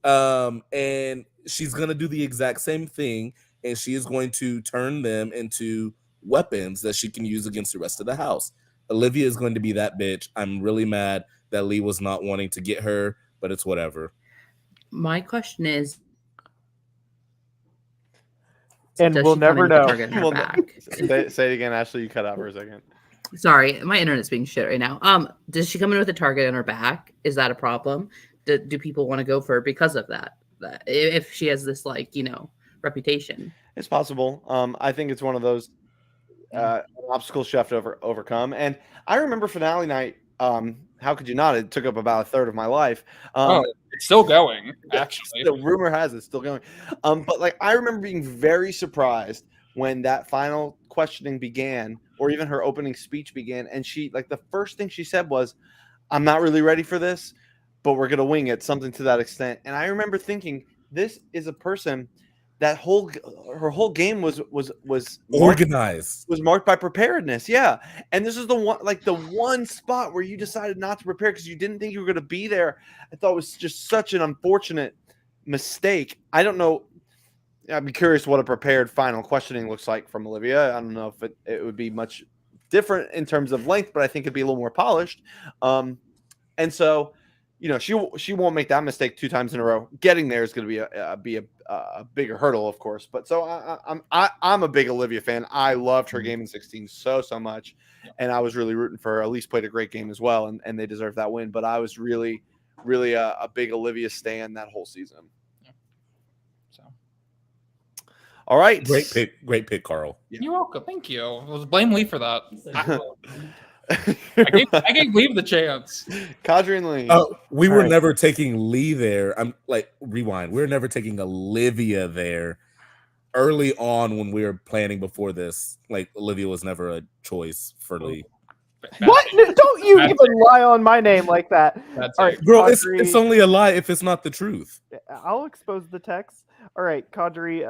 And she's going to do the exact same thing, and she is going to turn them into weapons that she can use against the rest of the house. Olivia is going to be that bitch. I'm really mad that Lee was not wanting to get her, but it's whatever. My question is, and we'll never know. Say it again, Ashley. You cut out for a second. Sorry, my internet's being shit right now. Does she come in with a target on her back? Is that a problem? Do people want to go for her because of that? If she has this, like, reputation, it's possible. I think it's one of those obstacles she have to overcome. And I remember finale night. How could you not? It took up about a third of my life. It's still going, actually. The rumor has it's still going. But like, I remember being very surprised when that final questioning began, or even her opening speech began, and she, like, the first thing she said was, "I'm not really ready for this, but we're gonna wing it," something to that extent. And I remember thinking, this is a person that her whole game was organized, was marked by preparedness. Yeah. And this is the one spot where you decided not to prepare because you didn't think you were going to be there. I thought it was just such an unfortunate mistake. I don't know. I'd be curious what a prepared final questioning looks like from Olivia. I don't know if it would be much different in terms of length, but I think it'd be a little more polished. And so, she won't make that mistake 2 times in a row. Getting there is going to be a bigger hurdle, of course. But so I'm a big Olivia fan. I loved her game in 16 so much, and I was really rooting for her. Elise played a great game as well, and they deserved that win. But I was really a big Olivia stan that whole season. So, all right, great pick, Carl. Yeah. You're welcome. Thank you. Blame Lee for that. I gave Lee the chance. Kadri and Lee. Oh, we were never taking Lee there. I'm like, rewind. We were never taking Olivia there. Early on, when we were planning before this, like, Olivia was never a choice for Lee. What? Don't you even lie on my name like that. All right, girl, it's only a lie if it's not the truth. I'll expose the text. All right, Kadri,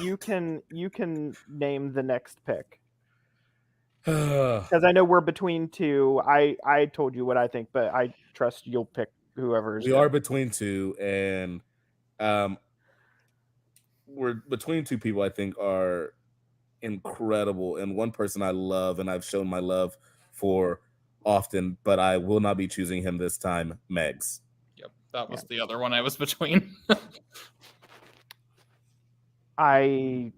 you can name the next pick. Because I know we're between 2. I told you what I think, but I trust you'll pick whoever. We are between 2, and we're between 2 people I think are incredible, and one person I love and I've shown my love for often, but I will not be choosing him this time. Megs. Yep, that was the other one I was between. I'm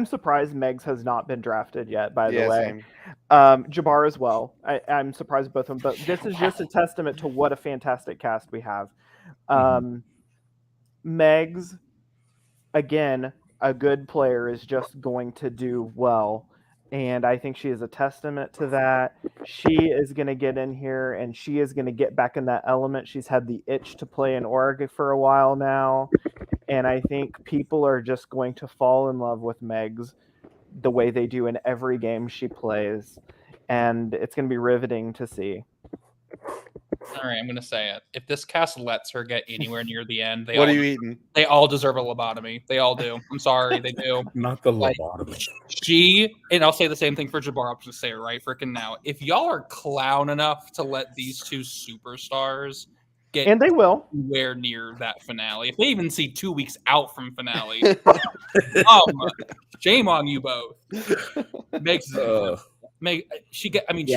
surprised Megs has not been drafted yet, by the way. Same. Jabbar as well. I'm surprised both of them, but this is just a testament to what a fantastic cast we have. Megs, again, a good player is just going to do well. And I think she is a testament to that. She is going to get in here and she is going to get back in that element. She's had the itch to play in Oregon for a while now. And I think people are just going to fall in love with Megs the way they do in every game she plays. And it's going to be riveting to see. All right, I'm going to say it. If this cast lets her get anywhere near the end, what are you eating? They all deserve a lobotomy. They all do. I'm sorry, they do. Not the lobotomy. And I'll say the same thing for Jabbar. I'm just say it right freaking now. If y'all are clown enough to let these 2 superstars get and they will nowhere near that finale, if they even see 2 weeks out from finale, shame on you both. She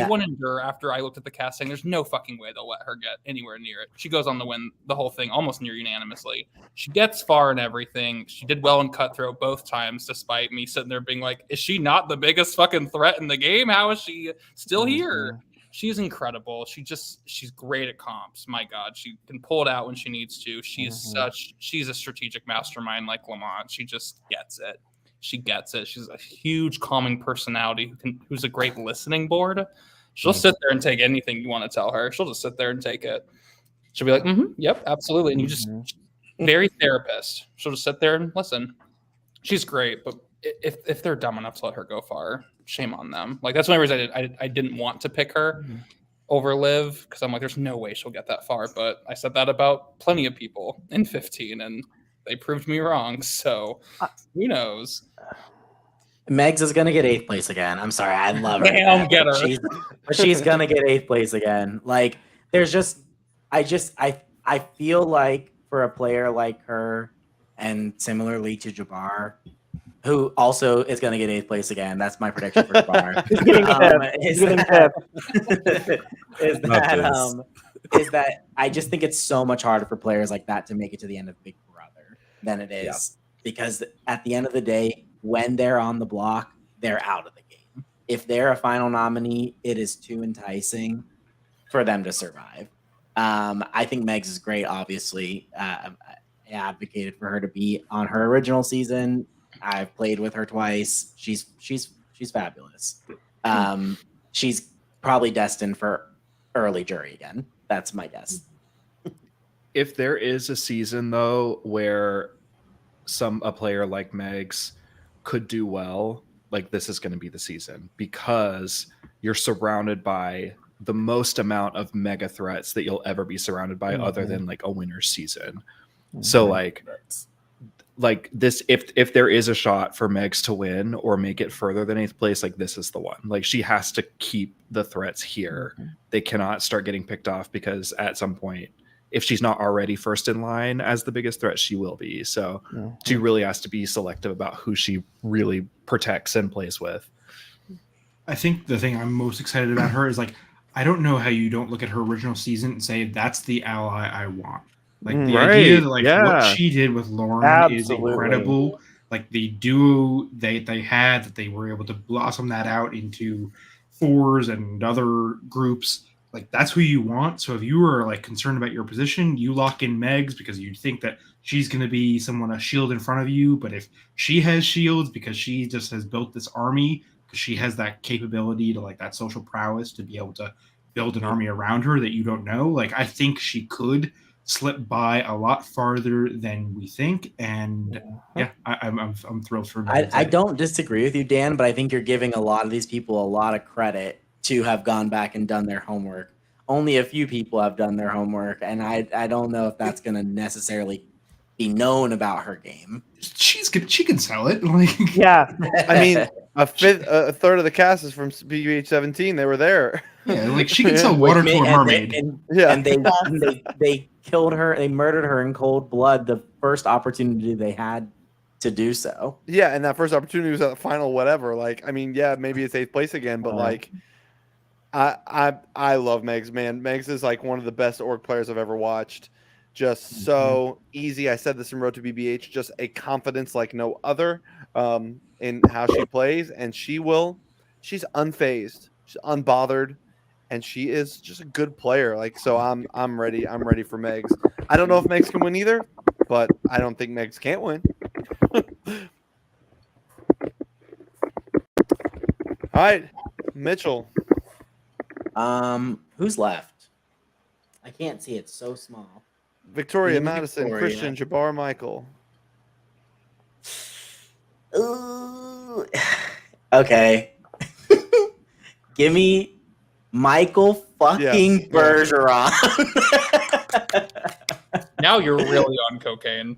won Endure after I looked at the cast saying there's no fucking way they'll let her get anywhere near it. She goes on to win the whole thing almost near unanimously. She gets far in everything. She did well in Cutthroat both times, despite me sitting there being like, is she not the biggest fucking threat in the game? How is she still here? She's incredible. She's great at comps. My God, she can pull it out when she needs to. She's a strategic mastermind like Lamont. She just gets it. She gets it. She's a huge calming personality who's a great listening board. She'll sit there and take anything you want to tell her. She'll just sit there and take it. She'll be like, yep, absolutely. And you just very therapist. She'll just sit there and listen. She's great, but if they're dumb enough to let her go far, shame on them. Like that's one reason I didn't want to pick her over Liv, because I'm like, there's no way she'll get that far. But I said that about plenty of people in 15, and they proved me wrong. So who knows? Megs is gonna get 8th place again. I'm sorry, I love her. Damn, get her. She's gonna get 8th place again. Like, there's just, I feel like for a player like her, and similarly to Jabbar, who also is gonna get 8th place again. That's my prediction for Jabbar. Is that I just think it's so much harder for players like that to make it to the end of Big Brother than it is, because at the end of the day, when they're on the block, they're out of the game. If they're a final nominee, it is too enticing for them to survive. I think Megs is great, obviously. I advocated for her to be on her original season. I've played with her twice. She's fabulous. She's probably destined for early jury again. That's my guess. If there is a season though where a player like Megs could do well, like this is going to be the season, because you're surrounded by the most amount of mega threats that you'll ever be surrounded by, other than like a winner's season. So like this, if there is a shot for Megs to win or make it further than 8th place, like this is the one. Like she has to keep the threats here. They cannot start getting picked off, because at some point, if she's not already first in line as the biggest threat, she will be. So she really has to be selective about who she really protects and plays with. I think the thing I'm most excited about her is, like, I don't know how you don't look at her original season and say that's the ally I want. Like the idea that what she did with Lauren is incredible. Like the duo they had, that they were able to blossom that out into 4s and other groups. Like that's who you want. So if you are like concerned about your position, you lock in Megs because you think that she's going to be a shield in front of you. But if she has shields because she just has built this army, because she has that capability to, like, that social prowess to be able to build an army around her that you don't know. Like I think she could slip by a lot farther than we think. And I'm thrilled for Megs. I don't disagree with you, Dan, but I think you're giving a lot of these people a lot of credit to have gone back and done their homework. Only a few people have done their homework, and I don't know if that's going to necessarily be known about her game. She can sell it. Like, I mean, a third of the cast is from BBH17. They were there. Yeah, like she can sell water to a mermaid. And they killed her. They murdered her in cold blood the first opportunity they had to do so. Yeah, and that first opportunity was at the final whatever. Like, I mean, yeah, maybe it's 8th place again, but like, I love Megs, man. Megs is like one of the best org players I've ever watched. Just so easy. I said this in Road to BBH, just a confidence like no other in how she plays. And she's unfazed, she's unbothered, and she is just a good player. Like, so I'm ready. I'm ready for Megs. I don't know if Megs can win either, but I don't think Megs can't win. All right, Mitchell. Who's left? I can't see. It's so small. Victoria, Madison, Christian, Jabbar, Michael. Ooh. Okay. Give me Michael fucking Bergeron. Now you're really on cocaine.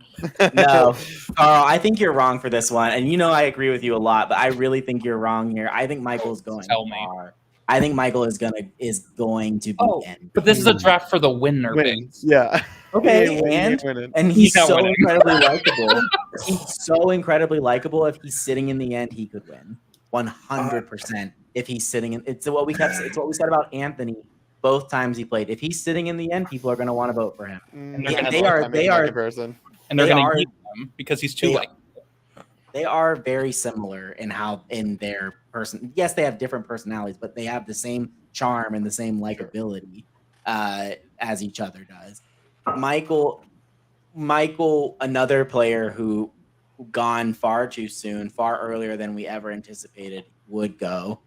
No, Carl, I think you're wrong for this one. And I agree with you a lot, but I really think you're wrong here. I think Michael's going far. I think Michael is going to be in. But this is a draft for the winner. Yeah. Okay, and he's so incredibly likable. He's so incredibly likable. If he's sitting in the end, he could win 100%. If he's sitting in, it's what we said about Anthony both times he played. If he's sitting in the end, people are going to want to vote for him. They are, and they're going to keep him because he's too likable. They are very similar in their person. Yes, they have different personalities, but they have the same charm and the same likability as each other does. Michael, another player who gone far too soon, far earlier than we ever anticipated would go,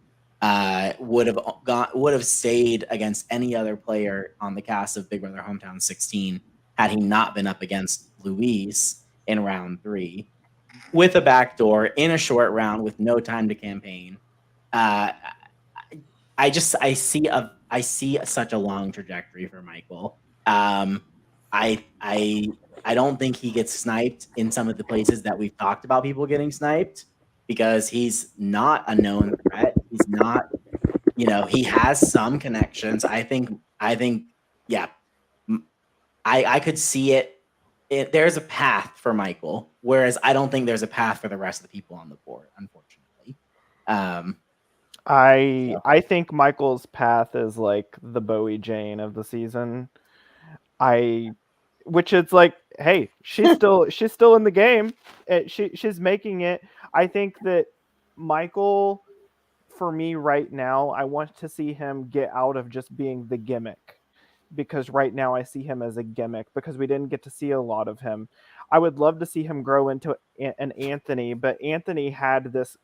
would have stayed against any other player on the cast of Big Brother Hometown 16 had he not been up against Luis in round 3. with a backdoor in a short round with no time to campaign. I see such a long trajectory for Michael. I don't think he gets sniped in some of the places that we've talked about people getting sniped because he's not a known threat. He's not, he has some connections. I think, yeah, I could see it. There's a path for Michael, whereas I don't think there's a path for the rest of the people on the board, unfortunately. I think Michael's path is like the Bowie Jane of the season. Which is like, hey, she's still in the game. She's making it. I think that Michael, for me right now, I want to see him get out of just being the gimmick. Because right now I see him as a gimmick because we didn't get to see a lot of him. I would love to see him grow into an Anthony, but Anthony had this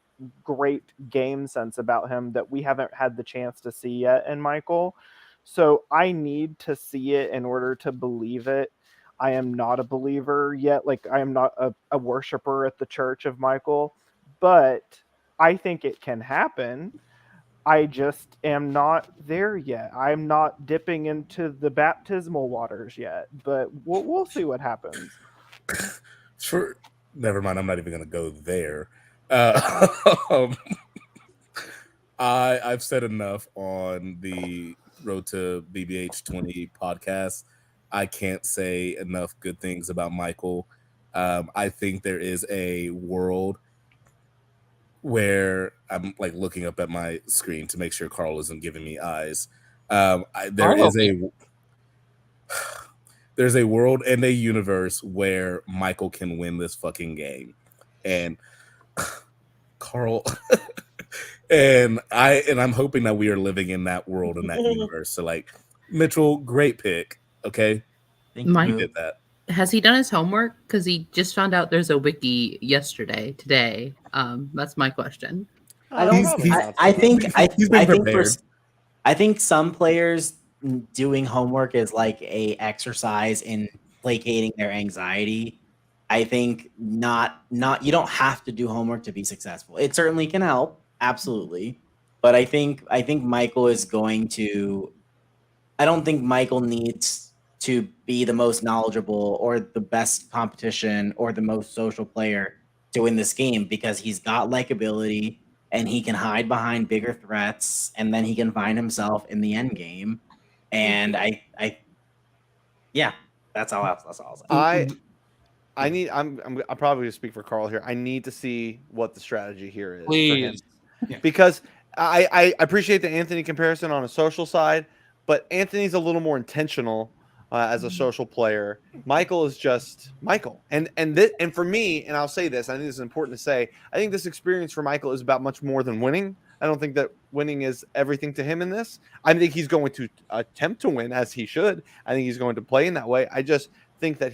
great game sense about him that we haven't had the chance to see yet in Michael. So I need to see it in order to believe it. I am not a believer yet. Like, I am not a worshiper at the church of Michael, but I think it can happen. I just am not there yet. I'm not dipping into the baptismal waters yet, but we'll see what happens. Sure. Never mind. I'm not even going to go there. I've said enough on the Road to BBH20 podcast. I can't say enough good things about Michael. I think there is a world where I'm like looking up at my screen to make sure Carl isn't giving me eyes. There's a world and a universe where Michael can win this fucking game, and Carl and I'm hoping that we are living in that world in that universe. So like, Mitchell, great pick. Okay, Mike, we did that. Has he done his homework? Because he just found out there's a wiki today. That's my question. I think some players doing homework is like a exercise in placating their anxiety. I think not you don't have to do homework to be successful. It certainly can help, absolutely. But I think Michael is going to I don't think Michael needs to be the most knowledgeable or the best competition or the most social player to win this game because he's got likability and he can hide behind bigger threats and then he can find himself in the end game. And yeah, that's all I'll say. I'm probably going to speak for Carl here. I need to see what the strategy here is Please. for him. Because I appreciate the Anthony comparison on a social side, but Anthony's a little more intentional as a social player. Michael is just Michael, and for me, and I'll say this, I think this is important to say. I think this experience for Michael is about much more than winning. I don't think that winning is everything to him in this. I think he's going to attempt to win as he should. I think he's going to play in that way. I just think that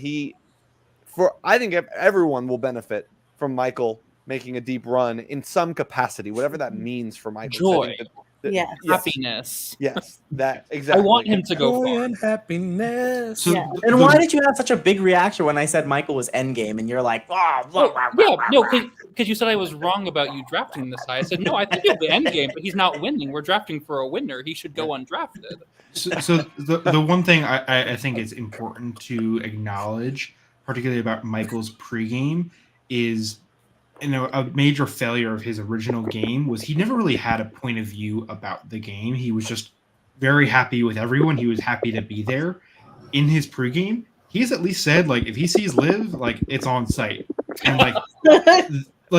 I think everyone will benefit from Michael making a deep run in some capacity, whatever that means for Michael. Joy. Yes. Happiness. Yes, that exactly. I want him to go Joy far. and happiness. So And why did you have such a big reaction when I said Michael was endgame and you're like, Because you said I was wrong about you drafting this high. I said, no, I think he'll be endgame, but he's not winning. We're drafting for a winner. He should go undrafted. So the one thing I think is important to acknowledge, particularly about Michael's pregame, is a major failure of his original game was he never really had a point of view about the game. He was just very happy with everyone. He was happy to be there. In his pregame, he's at least said, like, if he sees Liv, like, it's on site. And like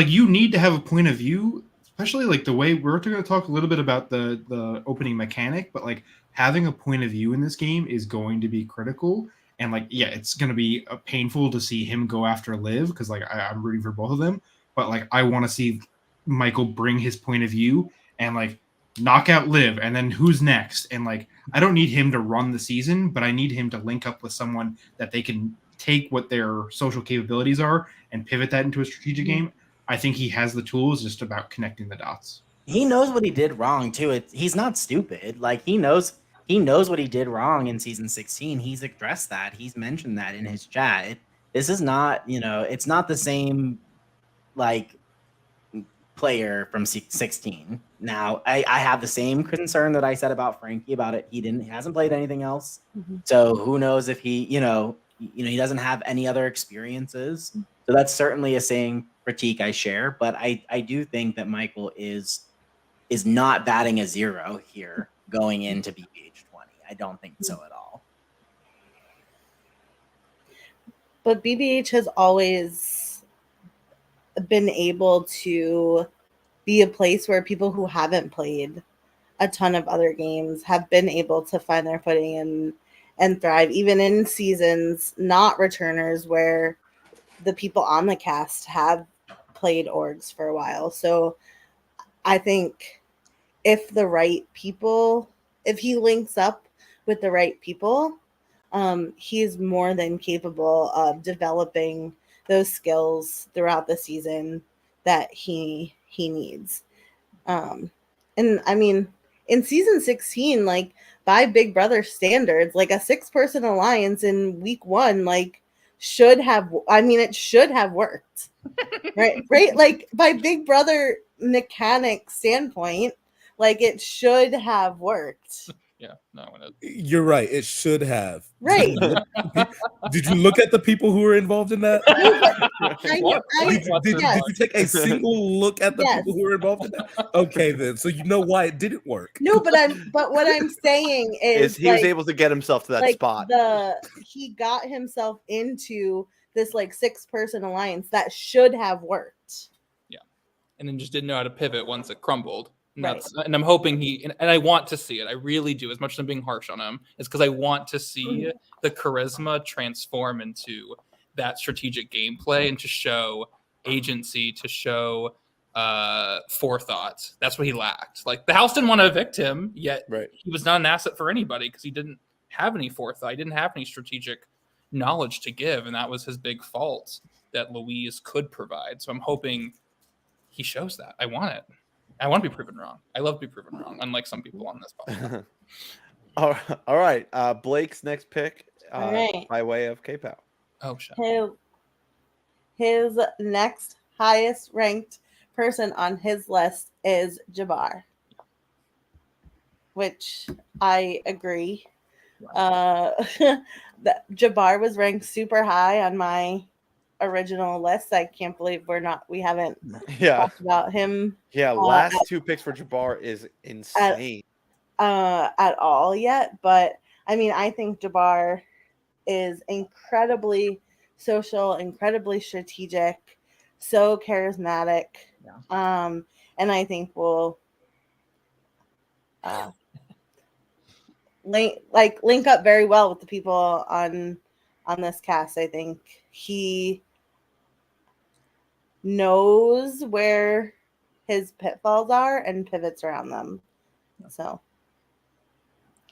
you need to have a point of view, especially like the way we're going to talk a little bit about the opening mechanic, but like having a point of view in this game is going to be critical. And like, yeah, it's going to be painful to see him go after Liv because like I'm rooting for both of them. But like, I want to see Michael bring his point of view and like knock out Liv, and then who's next? And like, I don't need him to run the season, but I need him to link up with someone that they can take what their social capabilities are and pivot that into a strategic game. I think he has the tools, just about connecting the dots. He knows what he did wrong too. He's not stupid. Like he knows what he did wrong in season 16. He's addressed that. He's mentioned that in his chat. This is not, it's not the same like player from 16. Now, I have the same concern that I said about Frankie about it. He hasn't played anything else. So who knows if he, he doesn't have any other experiences. So that's certainly a same critique I share. But I do think that Michael is not batting a zero here going into BBH20. I don't think so at all. But BBH has always been able to be a place where people who haven't played a ton of other games have been able to find their footing and thrive, even in seasons not returners where the people on the cast have played orgs for a while. So I think if he links up with the right people, he's more than capable of developing those skills throughout the season that he needs. And I mean, in season 16, like by Big Brother standards, like a 6-person alliance in week 1, like it should have worked. right? Like by Big Brother mechanic standpoint, like it should have worked. Yeah, no, You're right. It should have. Right. Did you look at the people who were involved in that? Did you take a single look at the people who were involved in that? Okay, then. So you know why it didn't work. No, but what I'm saying is he was able to get himself to that spot. He got himself into this like 6-person alliance that should have worked. Yeah, and then just didn't know how to pivot once it crumbled. And and I'm hoping and I want to see it. I really do. As much as I'm being harsh on him, it's because I want to see the charisma transform into that strategic gameplay and to show agency, to show forethought. That's what he lacked. Like the house didn't want to evict him, yet he was not an asset for anybody because he didn't have any forethought. He didn't have any strategic knowledge to give, and that was his big fault that Louise could provide. So I'm hoping he shows that. I want it. I want to be proven wrong. I love to be proven wrong, unlike some people on this podcast. All right. Blake's next pick by way of K-Pow. Oh, shit. His next highest ranked person on his list is Jabbar, which I agree. That Jabbar was ranked super high on my original list. I can't believe we haven't talked about him. Yeah, last 2 picks for Jabbar is insane. At all yet, but I mean, I think Jabbar is incredibly social, incredibly strategic, so charismatic, and I think will link up very well with the people on this cast. I think he knows where his pitfalls are and pivots around them. So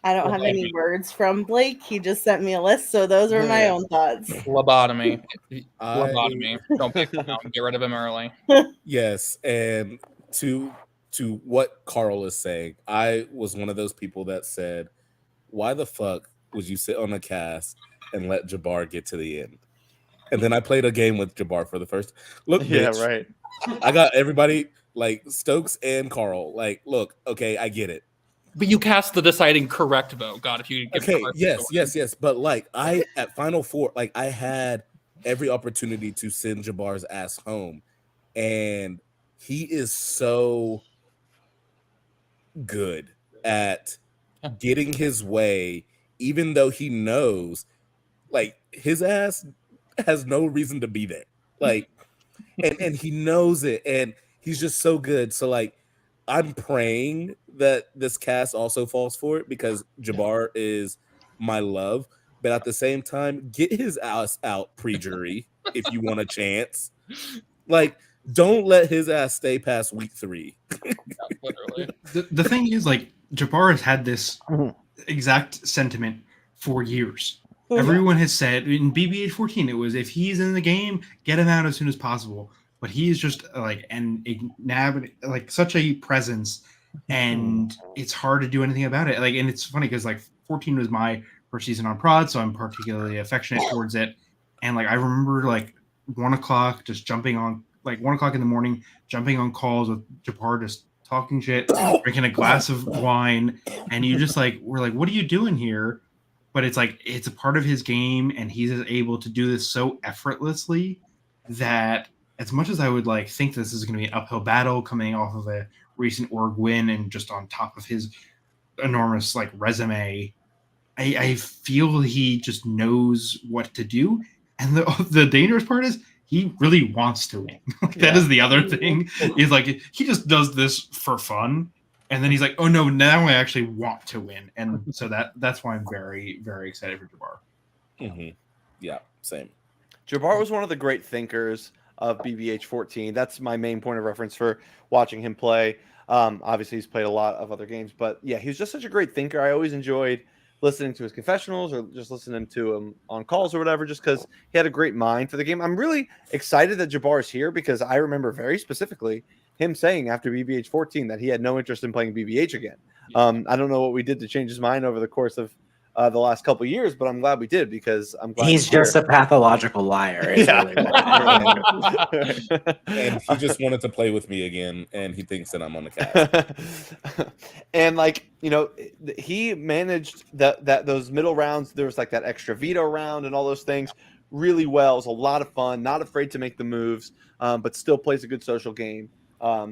I don't have any words from Blake. He just sent me a list, so those are my own thoughts. Lobotomy. Don't pick him out and get rid of him early. Yes, and to what Carl is saying, I was one of those people that said, why the fuck would you sit on a cast and let Jabbar get to the end? And then I played a game with Jabbar for the first. Look, bitch, right. I got everybody, like Stokes and Carl. Like, look, okay, I get it. But you cast the deciding correct vote, God. If you give yes. But like, at Final Four, like I had every opportunity to send Jabbar's ass home, and he is so good at getting his way, even though he knows, like, his ass has no reason to be there. Like, and he knows it, and he's just so good. So like, I'm praying that this cast also falls for it because Jabbar is my love. But at the same time, get his ass out pre-jury if you want a chance. Like, don't let his ass stay past week 3. Literally. The thing is, like, Jabbar has had this exact sentiment for years. Everyone has said in BBH 14, it was if he's in the game, get him out as soon as possible. But he is just like such a presence, and it's hard to do anything about it. Like, and it's funny because like 14 was my first season on Prod, so I'm particularly affectionate towards it. And like I remember like 1 o'clock just jumping on like 1 o'clock in the morning, jumping on calls with Jabbar, just talking shit, drinking a glass of wine, and you just like we're like, what are you doing here? But it's like it's a part of his game, and he's able to do this so effortlessly that as much as I would like think this is going to be an uphill battle coming off of a recent org win and just on top of his enormous like resume, I feel he just knows what to do. And the dangerous part is he really wants to win. Like, that is the other thing. Is like he just does this for fun. And then he's like, oh no, now I actually want to win. And so that's why I'm very, very excited for Jabbar. Mm-hmm. Yeah, same. Jabbar was one of the great thinkers of BBH14. That's my main point of reference for watching him play. Obviously, he's played a lot of other games, but yeah, he was just such a great thinker. I always enjoyed listening to his confessionals or just listening to him on calls or whatever, just because he had a great mind for the game. I'm really excited that Jabbar is here because I remember very specifically him saying after BBH14 that he had no interest in playing BBH again. I don't know what we did to change his mind over the course of the last couple of years, but I'm glad we did because I'm glad he's just a pathological liar. Yeah. And he just wanted to play with me again, and he thinks that I'm on the cast. And like, you know, he managed that those middle rounds. There was like that extra veto round and all those things really well. It was a lot of fun. Not afraid to make the moves, but still plays a good social game. I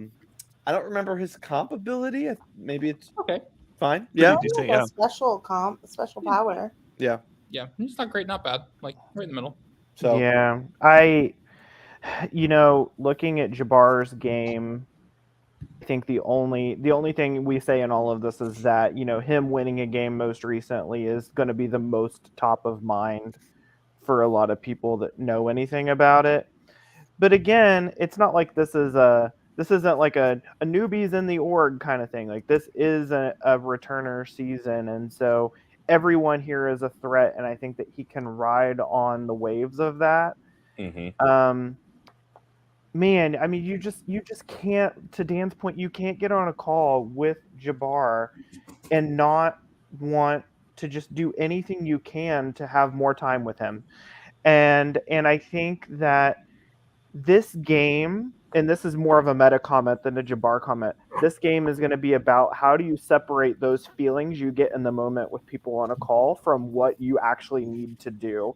don't remember his comp ability. Maybe it's okay. Fine. Yeah. Special comp, special power. Yeah. Yeah. He's not great, not bad. Like right in the middle. So yeah, looking at Jabbar's game, I think the only thing we say in all of this is that, him winning a game most recently is going to be the most top of mind for a lot of people that know anything about it. But again, it's not like this isn't like a newbies in the org kind of thing. Like, this is a returner season, and so everyone here is a threat, and I think that he can ride on the waves of that. Mm-hmm. Man, I mean, you just can't, to Dan's point, you can't get on a call with Jabbar and not want to just do anything you can to have more time with him. And I think that this game, and this is more of a meta comment than a Jabbar comment, this game is going to be about how do you separate those feelings you get in the moment with people on a call from what you actually need to do.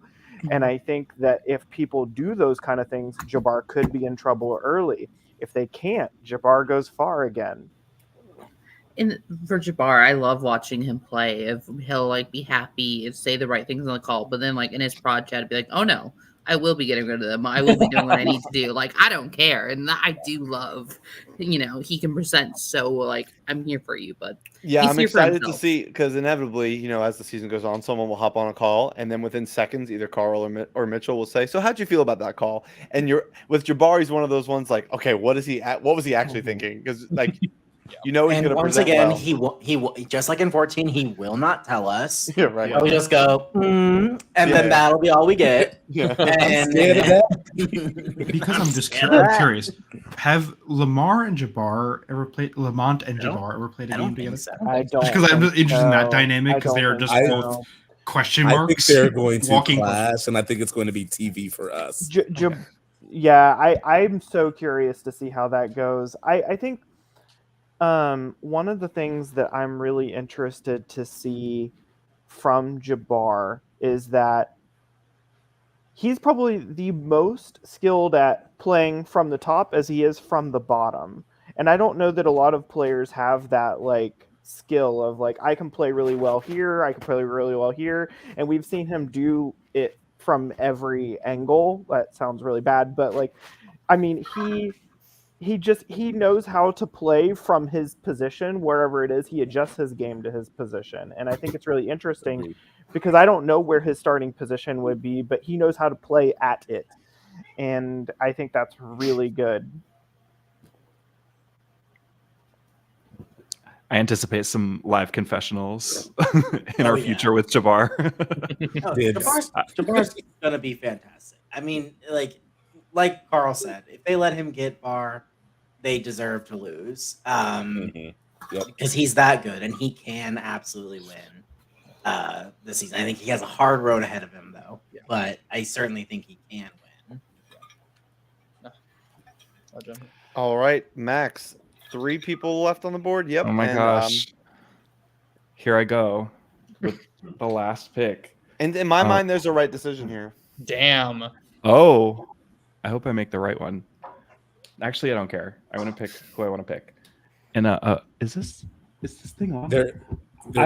And I think that if people do those kind of things, Jabbar could be in trouble early. If they can't, Jabbar goes far again. And for Jabbar, I love watching him play. If he'll like be happy and say the right things on the call, but then like in his prod chat, be like, "Oh no, I will be getting rid of them. I will be doing what I need to do. Like, I don't care." And I do love, he can present so like, I'm here for you, but yeah, I'm excited to see, because inevitably, as the season goes on, someone will hop on a call, and then within seconds, either Carl or Mitchell will say, "So how'd you feel about that call?" And with Jabbar, he's one of those ones like, okay, what was he actually thinking? Because like, he's going to once present again, well. he just like in 14, he will not tell us. Yeah, right. We just go, and then that'll be all we get. Yeah. And because I'm just curious, have Lamar and Jabbar ever played? Lamont and Jabbar ever played a game together? I don't. Just because I'm just interested in that dynamic, because they are just both question marks. I think they're going to walking clash, and I think it's going to be TV for us. Yeah, I'm so curious to see how that goes. I think one of the things that I'm really interested to see from Jabbar is that he's probably the most skilled at playing from the top as he is from the bottom. And I don't know that a lot of players have that like skill of like, I can play really well here, I can play really well here. And we've seen him do it from every angle. That sounds really bad, but like, I mean, he knows how to play from his position wherever it is. He adjusts his game to his position. And I think it's really interesting because I don't know where his starting position would be, but he knows how to play at it. And I think that's really good. I anticipate some live confessionals in our future with Jabbar. Jabbar's gonna be fantastic. I mean, like Carl said, if they let him get bar, they deserve to lose. Because he's that good and he can absolutely win this season. I think he has a hard road ahead of him though, but I certainly think he can win. Legend. All right, Max. 3 people left on the board. Yep. Oh my and, gosh. Here I go with the last pick. And in my mind, there's a right decision here. Damn. Oh, I hope I make the right one. Actually, I don't care. I want to pick who I want to pick. And is this thing on? There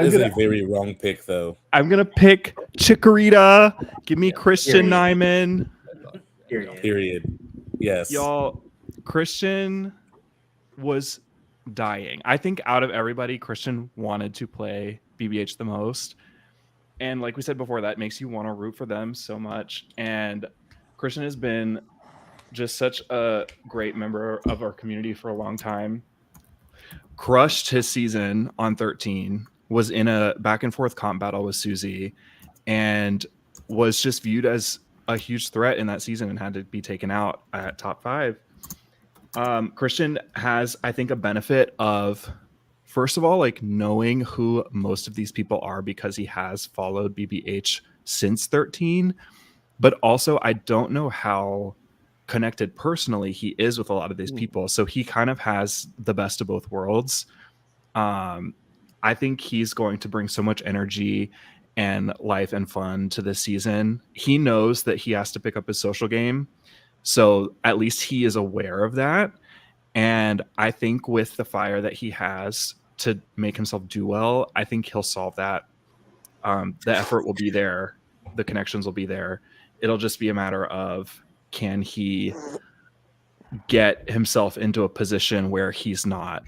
is a very wrong pick though. I'm gonna pick Chikorita. Give me Christian Period. Nyman. Period. Yes. Y'all, Christian was dying. I think out of everybody, Christian wanted to play BBH the most. And like we said before, that makes you want to root for them so much. And Christian has been just such a great member of our community for a long time. Crushed his season on 13, was in a back and forth comp battle with Susie, and was just viewed as a huge threat in that season and had to be taken out at top 5. Christian has, I think, a benefit of, first of all, like knowing who most of these people are because he has followed BBH since 13. But also, I don't know how connected personally he is with a lot of these people. So he kind of has the best of both worlds. I think he's going to bring so much energy and life and fun to this season. He knows that he has to pick up his social game. So at least he is aware of that. And I think with the fire that he has to make himself do well, I think he'll solve that. The effort will be there. The connections will be there. It'll just be a matter of, can he get himself into a position where he's not,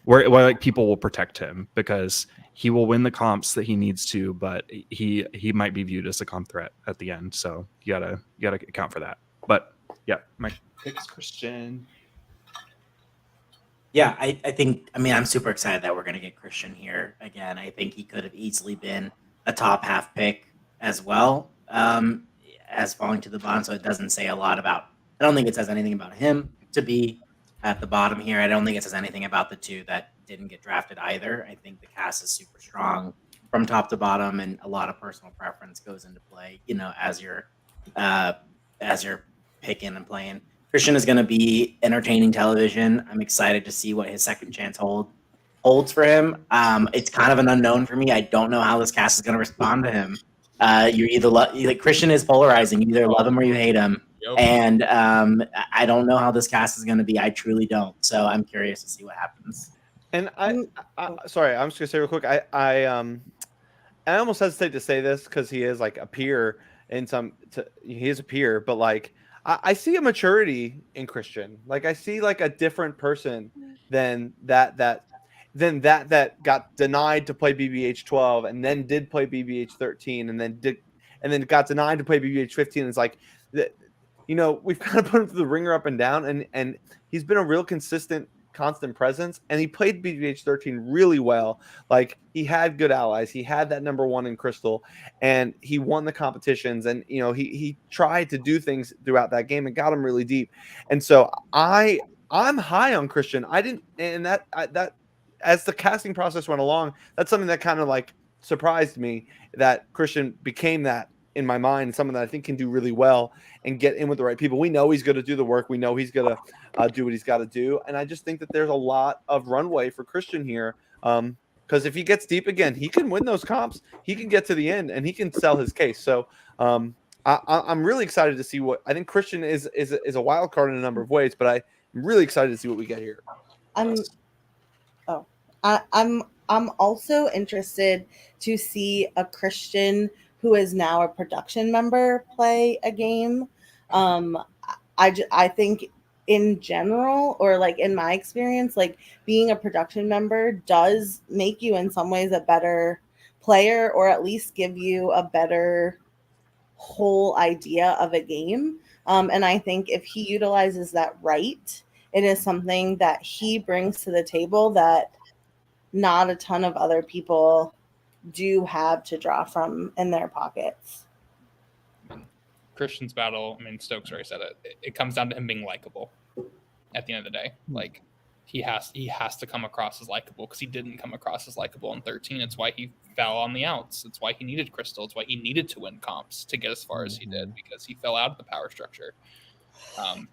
where like people will protect him, because he will win the comps that he needs to, but he might be viewed as a comp threat at the end. So you gotta account for that. But yeah, my pick's Christian. Yeah, I think, I mean, I'm super excited that we're going to get Christian here again. I think he could have easily been a top half pick as well, as falling to the bottom. So it doesn't say a lot about, I don't think it says anything about him to be at the bottom here. I don't think it says anything about the 2 that didn't get drafted either. I think the cast is super strong from top to bottom, and a lot of personal preference goes into play, you know, as you're picking and playing. Christian is going to be entertaining television. I'm excited to see what his second chance holds for him. It's kind of an unknown for me. I don't know how this cast is going to respond to him. You're either like Christian is polarizing. You either love him or you hate him. Yep. And I don't know how this cast is going to be. I truly don't. So I'm curious to see what happens. And I sorry, I'm just gonna say real quick. I almost hesitate to say this because he is like a peer in he is a peer, but like I see a maturity in Christian. Like I see like a different person than that got denied to play BBH12 and then did play BBH13 and then got denied to play BBH15. It's like, you know, we've kind of put him through the ringer up and down, and he's been a real constant presence, and he played BBH13 really well. Like he had good allies, he had that number 1 in Crystal, and he won the competitions, and you know he tried to do things throughout that game and got him really deep. And so I'm high on Christian. I didn't, and that as the casting process went along, that's something that kind of like surprised me, that Christian became that in my mind, someone that I think can do really well and get in with the right people. We know he's going to do the work. We know he's going to do what he's got to do. And I just think that there's a lot of runway for Christian here. Because if he gets deep again, he can win those comps. He can get to the end and he can sell his case. So I'm really excited to see what I think. Christian is a wild card in a number of ways, but I'm really excited to see what we get here. I'm also interested to see a Christian who is now a production member play a game. I think in general, or like in my experience, like being a production member does make you in some ways a better player, or at least give you a better whole idea of a game. And I think if he utilizes that right, it is something that he brings to the table that not a ton of other people do have to draw from in their pockets. Christian's battle, I mean, Stokes already said it. It comes down to him being likable at the end of the day. Like he has to come across as likable, because he didn't come across as likable in 13. It's why he fell on the outs. It's why he needed Crystal. It's why he needed to win comps to get as far as he did, because he fell out of the power structure.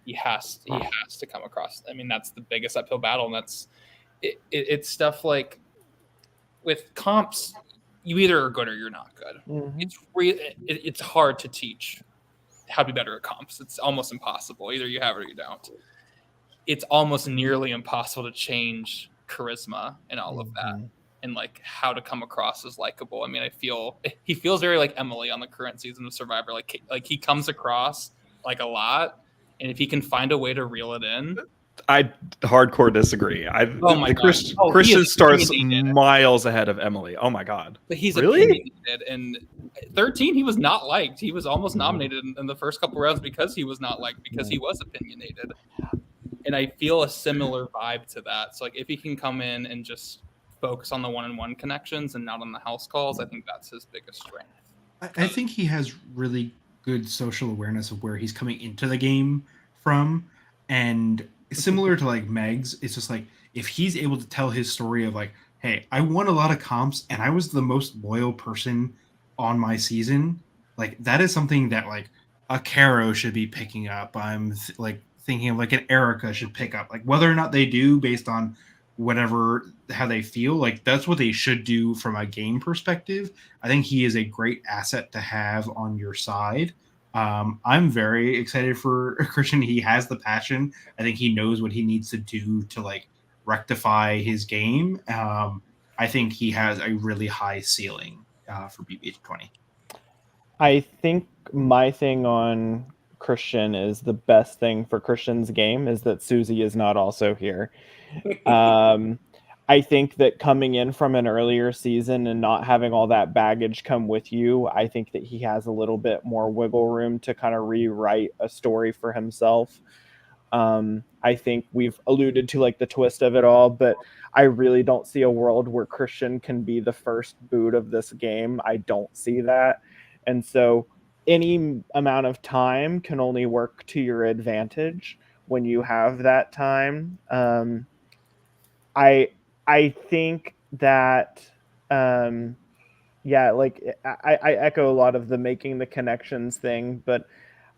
He has to come across. I mean, that's the biggest uphill battle, and that's it's stuff like with comps. You either are good or you're not good. It's hard to teach how to be better at comps. It's almost impossible. Either you have it or you don't. It's almost nearly impossible to change charisma and all of that, and like how to come across as likable. I mean, he feels very like Emily on the current season of Survivor. Like he comes across like a lot, and if he can find a way to reel it in. I hardcore disagree. Christian starts miles ahead of Emily. Oh my god! But he's really opinionated. And 13, he was not liked. He was almost nominated in the first couple rounds because he was not liked because he was opinionated. And I feel a similar vibe to that. So like if he can come in and just focus on the one-on-one connections and not on the house calls, I think that's his biggest strength. I think he has really good social awareness of where he's coming into the game from, and similar to like Meg's, it's just like if he's able to tell his story of like, hey, I won a lot of comps and I was the most loyal person on my season, like that is something that like a Caro should be picking up. I'm like thinking of like an Erica should pick up, like whether or not they do based on how they feel, like that's what they should do from a game perspective. I think he is a great asset to have on your side. I'm very excited for Christian. He has the passion. I think he knows what he needs to do to like rectify his game. I think he has a really high ceiling for BBH20. I think my thing on Christian is the best thing for Christian's game is that Susie is not also here. I think that coming in from an earlier season and not having all that baggage come with you, I think that he has a little bit more wiggle room to kind of rewrite a story for himself. I think we've alluded to like the twist of it all, but I really don't see a world where Christian can be the first boot of this game. I don't see that. And so any amount of time can only work to your advantage when you have that time. I think that like I echo a lot of the making the connections thing, but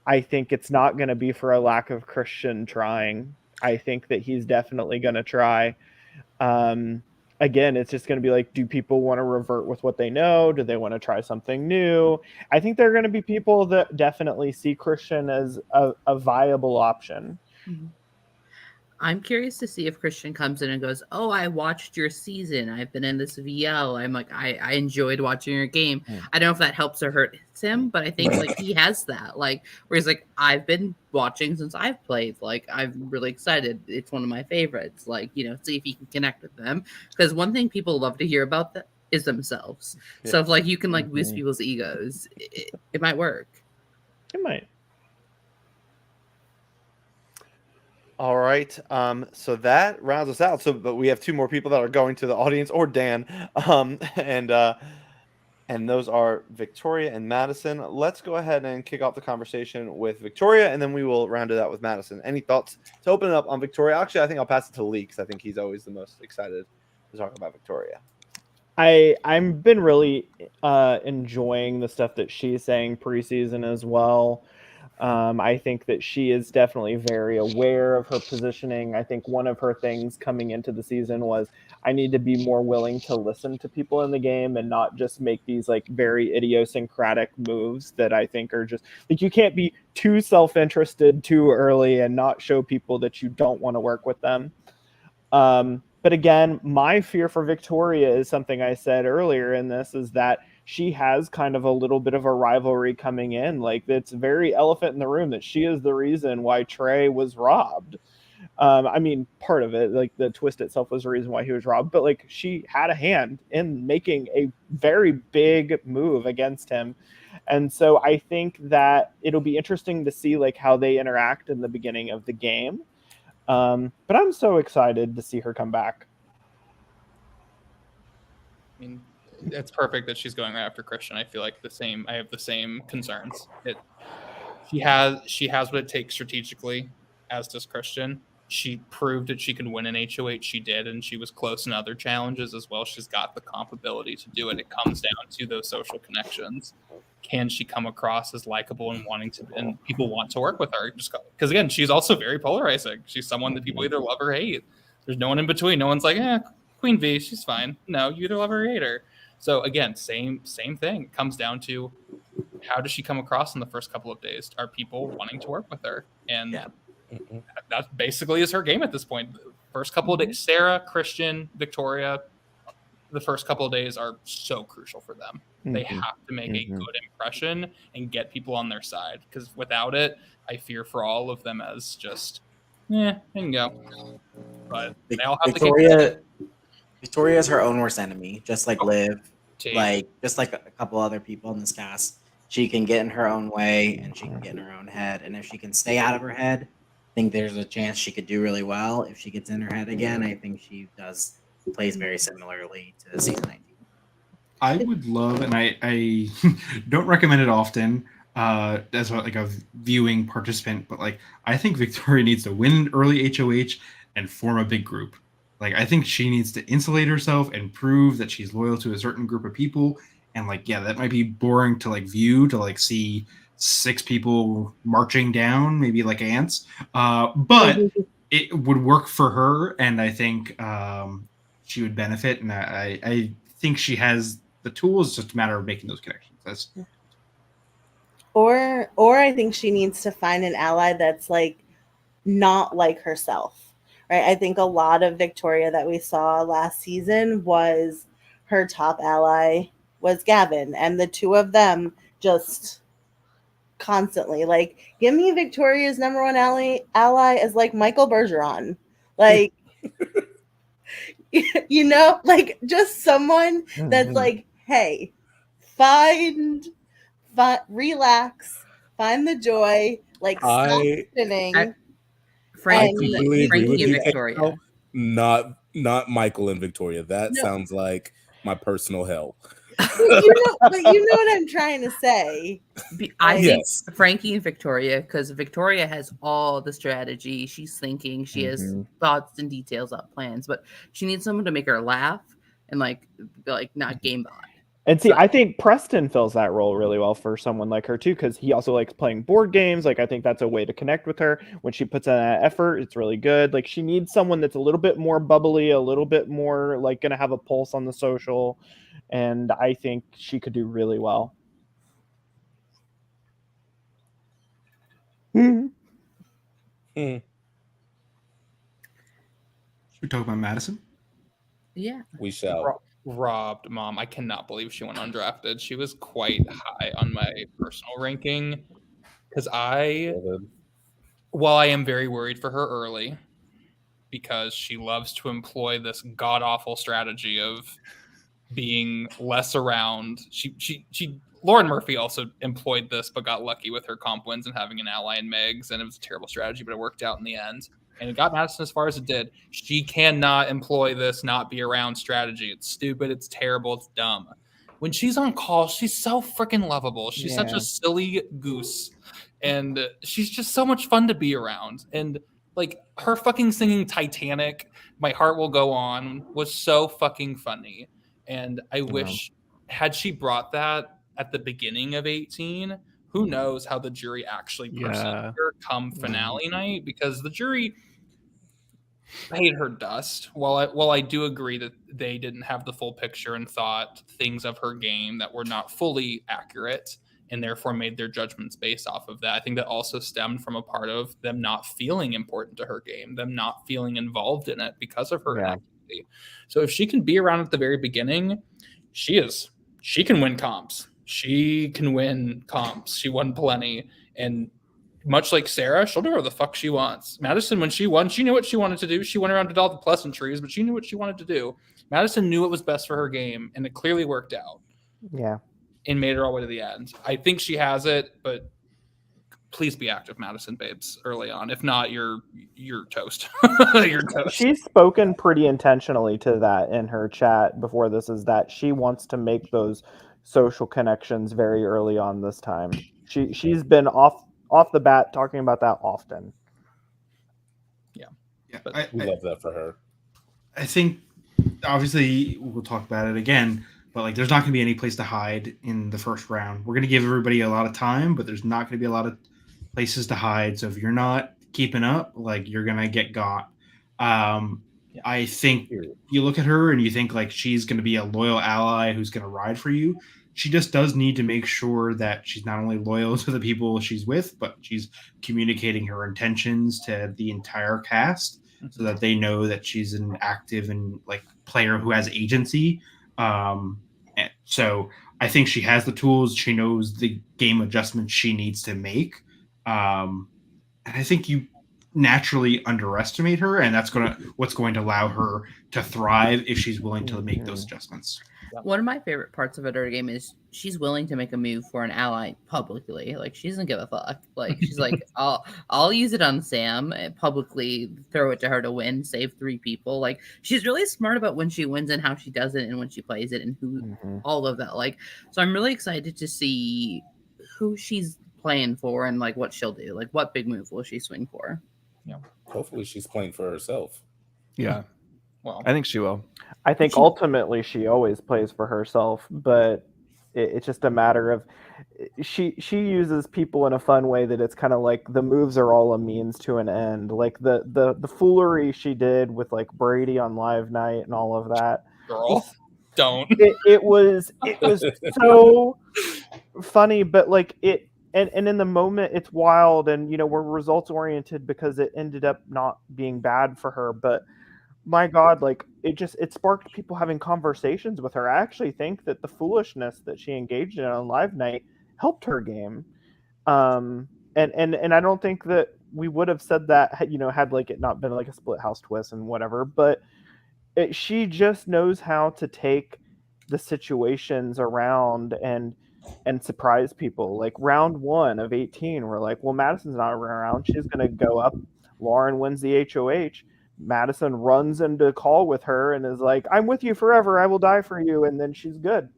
I think it's not going to be for a lack of Christian trying. I think that he's definitely going to try. Again, it's just going to be like, do people want to revert with what they know? Do they want to try something new? I think there are going to be people that definitely see Christian as a viable option. Mm-hmm. I'm curious to see if Christian comes in and goes, "Oh, I watched your season. I've been in this VL. I'm like, I enjoyed watching your game." I don't know if that helps or hurts him, but I think like he has that, like, where he's like, "I've been watching since I've played. Like, I'm really excited. It's one of my favorites. Like, see if he can connect with them." Because one thing people love to hear about that is themselves. Yeah. So if like you can like boost people's egos, it might work. It might. All right. So that rounds us out. But we have two more people that are going to the audience, or Dan. And those are Victoria and Madison. Let's go ahead and kick off the conversation with Victoria, and then we will round it out with Madison. Any thoughts to open it up on Victoria? Actually, I think I'll pass it to Lee because I think he's always the most excited to talk about Victoria. I've been really enjoying the stuff that she's saying preseason as well. I think that she is definitely very aware of her positioning. I think one of her things coming into the season was I need to be more willing to listen to people in the game and not just make these like very idiosyncratic moves that I think are just like, you can't be too self-interested too early and not show people that you don't want to work with them. But again, my fear for Victoria is something I said earlier in this, is that she has kind of a little bit of a rivalry coming in. Like, it's very elephant in the room that she is the reason why Trey was robbed. I mean, part of it, like the twist itself was the reason why he was robbed, but like she had a hand in making a very big move against him. And so I think that it'll be interesting to see like how they interact in the beginning of the game. But I'm so excited to see her come back. I mean, it's perfect that she's going right after Christian. I feel like I have the same concerns. She has what it takes strategically, as does Christian. She proved that she can win an HOH. She did, and she was close in other challenges as well. She's got the comp ability to do it. It comes down to those social connections. can she come across as likable and people want to work with her? Just because again, she's also very polarizing. She's someone that people either love or hate. There's no one in between. No one's like, Queen V, she's fine. No, you either love her or hate her. So again, same thing. It comes down to how does she come across in the first couple of days? Are people wanting to work with her? And that basically is her game at this point. First couple of days, Sarah, Christian, Victoria, the first couple of days are so crucial for them. They have to make a good impression and get people on their side, because without it, I fear for all of them as just, there you go. But they all have Victoria is her own worst enemy, just like Liv, just like a couple other people in this cast. She can get in her own way and she can get in her own head. And if she can stay out of her head, I think there's a chance she could do really well. If she gets in her head again, I think she plays very similarly to season 19. I would love, and I don't recommend it often as a viewing participant, but like I think Victoria needs to win early HOH and form a big group. Like I think she needs to insulate herself and prove that she's loyal to a certain group of people. And like, yeah, that might be boring to like view, to like see 6 people marching down, maybe like ants. But it would work for her, and I think she would benefit. And I think she has the tools. It's just a matter of making those connections. Or I think she needs to find an ally that's like not like herself, right? I think a lot of Victoria that we saw last season was her top ally was Gavin, and the two of them just constantly like, give me Victoria's number one ally as like Michael Bergeron, like you know, like just someone that's like, hey, relax, find the joy, like stop spinning. Frankie and Victoria. Not Michael and Victoria. That sounds like my personal hell. But you know what I'm trying to say. I think Frankie and Victoria, because Victoria has all the strategy. She's thinking. She has thoughts and details up plans, but she needs someone to make her laugh and like not game bot. And see, I think Preston fills that role really well for someone like her too, because he also likes playing board games. Like I think that's a way to connect with her. When she puts in that effort, it's really good. Like she needs someone that's a little bit more bubbly, a little bit more like going to have a pulse on the social. And I think she could do really well. Should we talk about Madison? Yeah. We shall. Robbed, Mom. I cannot believe she went undrafted. She was quite high on my personal ranking because while I am very worried for her early, because she loves to employ this god-awful strategy of being less around. Lauren Murphy also employed this, but got lucky with her comp wins and having an ally in Megs, and it was a terrible strategy, but it worked out in the end. And it got Madison as far as it did. She cannot employ this not be around strategy. It's stupid. It's terrible. It's dumb. When she's on call, she's so freaking lovable. She's such a silly goose. And she's just so much fun to be around. And like her fucking singing Titanic, My Heart Will Go On, was so fucking funny. And I wish had she brought that at the beginning of 18, who knows how the jury actually perceived her come finale night, because the jury paid her dust. While I do agree that they didn't have the full picture and thought things of her game that were not fully accurate and therefore made their judgments based off of that, I think that also stemmed from a part of them not feeling important to her game, them not feeling involved in it because of her inactivity. So if she can be around at the very beginning, she can win comps. She can win comps. She won plenty. And much like Sarah, she'll do whatever the fuck she wants. Madison, when she won, she knew what she wanted to do. She went around, did all the pleasantries, but she knew what she wanted to do. Madison knew what was best for her game, and it clearly worked out. Yeah. And made her all the way to the end. I think she has it, but please be active, Madison babes, early on. If not, you're toast. You're toast. She's spoken pretty intentionally to that in her chat before this, is that she wants to make those social connections very early on this time. She's been off the bat talking about that often. Yeah, we love that for her. I think obviously we'll talk about it again, but like there's not going to be any place to hide in the first round. We're going to give everybody a lot of time, but there's not going to be a lot of places to hide. So if you're not keeping up, like you're going to get got. I think you look at her and you think like she's going to be a loyal ally who's going to ride for you. She just does need to make sure that she's not only loyal to the people she's with, but she's communicating her intentions to the entire cast so that they know that she's an active and like player who has agency. And so I think she has the tools. She knows the game adjustments she needs to make. And I think you naturally underestimate her, and that's what's going to allow her to thrive if she's willing to make those adjustments. One of my favorite parts of her game is she's willing to make a move for an ally publicly. Like she doesn't give a fuck. Like she's like, I'll use it on Sam and publicly throw it to her to win, save 3 people. Like she's really smart about when she wins and how she does it and when she plays it and who all of that. Like so I'm really excited to see who she's playing for and like what she'll do. Like what big move will she swing for? Yeah. Hopefully she's playing for herself. Yeah. Well, I think she will. I think ultimately she always plays for herself, but it's just a matter of she uses people in a fun way that it's kind of like the moves are all a means to an end. Like the foolery she did with like Brady on Live Night and all of that. Girl, don't. It was so funny, but like it. And in the moment, it's wild, and we're results oriented because it ended up not being bad for her. But my God, like it sparked people having conversations with her. I actually think that the foolishness that she engaged in on Live Night helped her game. And I don't think that we would have said that had like it not been like a split house twist and whatever. But she just knows how to take the situations around and surprise people. Like round 1 of 18, we're like, well, Madison's not around. She's going to go up. Lauren wins the HOH. Madison runs into call with her and is like, I'm with you forever. I will die for you. And then she's good.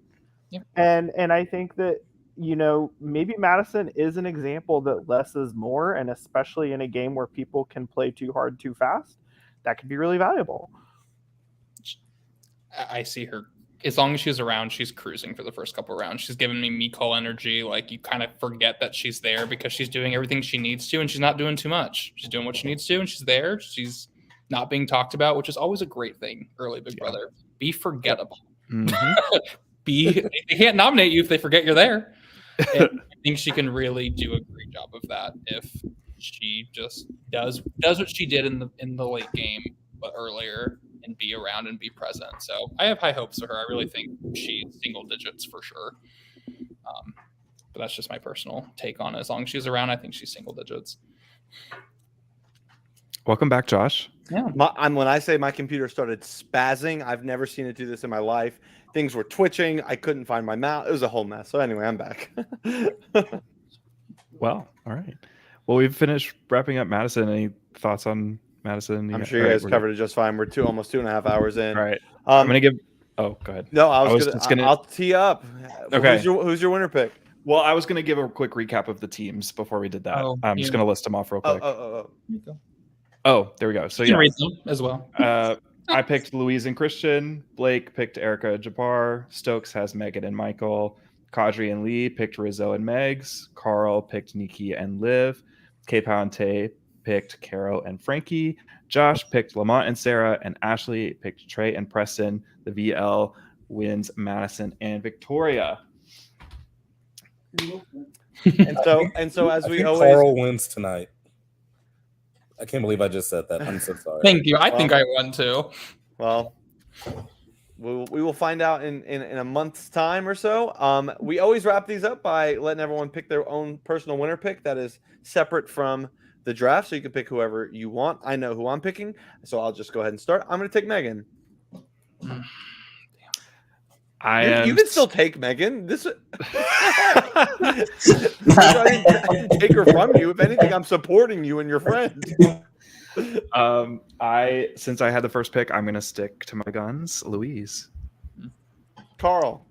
Yep. And I think that, maybe Madison is an example that less is more. And especially in a game where people can play too hard, too fast, that could be really valuable. I see her. As long as she's around, she's cruising for the first couple of rounds. She's giving me Mikol energy. Like you kind of forget that she's there because she's doing everything she needs to, and she's not doing too much. She's doing what she needs to, and she's there. She's not being talked about, which is always a great thing. Early Big Brother, be forgettable. They can't nominate you if they forget you're there. And I think she can really do a great job of that if she just does what she did in the late game, but earlier. And be around and be present. So I have high hopes for her. I really think she's single digits for sure. But that's just my personal take on it. As long as she's around, I think she's single digits. Welcome back, Josh. Yeah. When I say my computer started spazzing, I've never seen it do this in my life. Things were twitching. I couldn't find my mouse. It was a whole mess. So anyway, I'm back. Well, all right. Well, we've finished wrapping up Madison. Any thoughts on Madison? I'm sure you guys covered it just fine. We're almost 2.5 hours in. All right. I'm gonna give. Oh, go ahead. No, I was gonna. I'll tee up. Okay. Who's your winner pick? Well, I was gonna give a quick recap of the teams before we did that. I'm just gonna list them off real quick. Oh, there we go. So you can read them as well. I picked Louise and Christian. Blake picked Erica and Jabbar. Stokes has Megan and Michael. Kadri and Lee picked Rizzo and Megs. Carl picked Nikki and Liv. K-Pow and Tay picked Caro and Frankie. Josh picked Lamont and Sarah, and Ashley picked Trey and Preston. The VL wins Madison and Victoria. And so as we always, Carl wins tonight. I can't believe I just said that. I'm so sorry. Thank you. I think I won too. Well, we will find out in a month's time or so. We always wrap these up by letting everyone pick their own personal winner pick that is separate from the draft, so you can pick whoever you want. I know who I'm picking, so I'll just go ahead and start. I'm going to take Megan. You can still take Megan. I didn't take her from you. If anything, I'm supporting you and your friend. Since I had the first pick, I'm going to stick to my guns. Louise. Carl.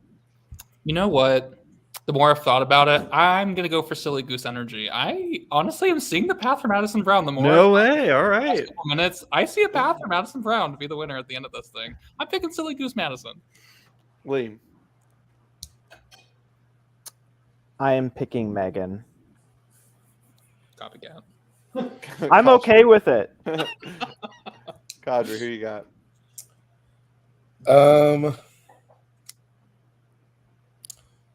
You know what? The more I've thought about it, I'm going to go for Silly Goose Energy. I honestly am seeing the path for Madison Brown. The more no way. All right. Minutes, I see a path for Madison Brown to be the winner at the end of this thing. I'm picking Silly Goose Madison. Lee. I am picking Megan. Copycat. I'm okay with it. Kadri, who you got?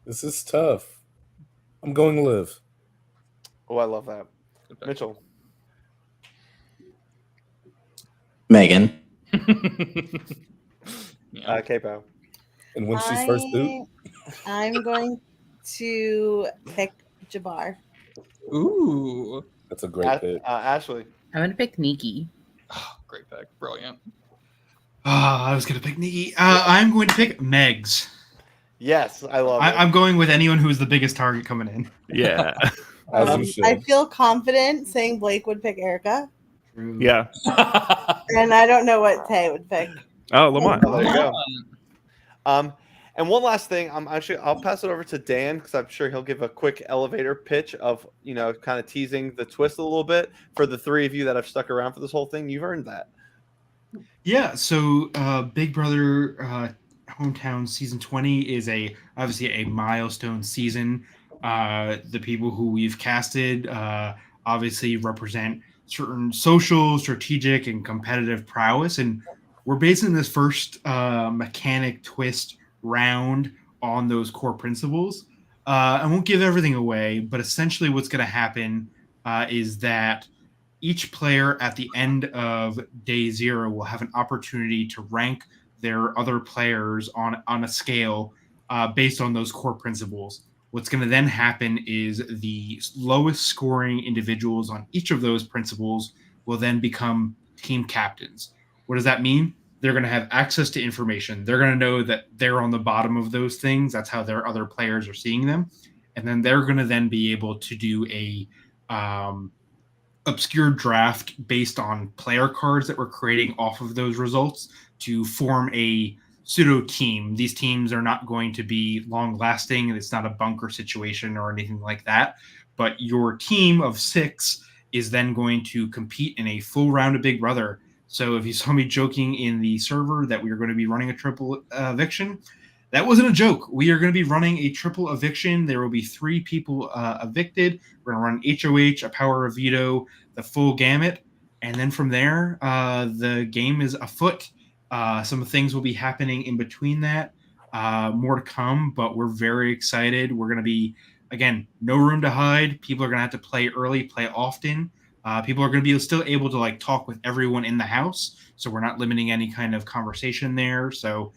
This is tough. I'm going to live. Oh, I love that. Mitchell. Megan. Capo. And when she's first boot? I'm going to pick Jabbar. Ooh. That's a great pick. Ashley. I'm gonna pick Nikki. Oh, great pick. Brilliant. I was going to pick Nikki. I'm going to pick Megs. Yes, I love it. I'm going with anyone who's the biggest target coming in. Yeah. I feel confident saying Blake would pick Erica, Yeah. and I don't know what Tay would pick. Oh, Lamont. Oh, there you go. And one last thing, I'll pass it over to Dan because I'm sure he'll give a quick elevator pitch of, kind of teasing the twist a little bit for the three of you that have stuck around for this whole thing. You've earned that. Yeah, so Big Brother Hometown Season 20 is obviously a milestone season. The people who we've casted obviously represent certain social, strategic, and competitive prowess, and we're basing this first mechanic twist round on those core principles. I won't give everything away, but essentially what's going to happen is that each player at the end of day 0 will have an opportunity to rank their other players on a scale based on those core principles. What's going to then happen is the lowest scoring individuals on each of those principles will then become team captains. What does that mean? They're going to have access to information. They're going to know that they're on the bottom of those things. That's how their other players are seeing them. And then they're going to then be able to do a obscure draft based on player cards that we're creating off of those results to form a pseudo team. These teams are not going to be long lasting. It's not a bunker situation or anything like that. But your team of 6 is then going to compete in a full round of Big Brother. So if you saw me joking in the server that we are going to be running a triple eviction, that wasn't a joke. We are going to be running a triple eviction. There will be 3 people evicted. We're going to run HOH, a power of veto, the full gamut. And then from there, the game is afoot. Some things will be happening in between that. More to come, but we're very excited. We're going to be, again, no room to hide. People are going to have to play early, play often. People are going to be still able to talk with everyone in the house. So we're not limiting any kind of conversation there. So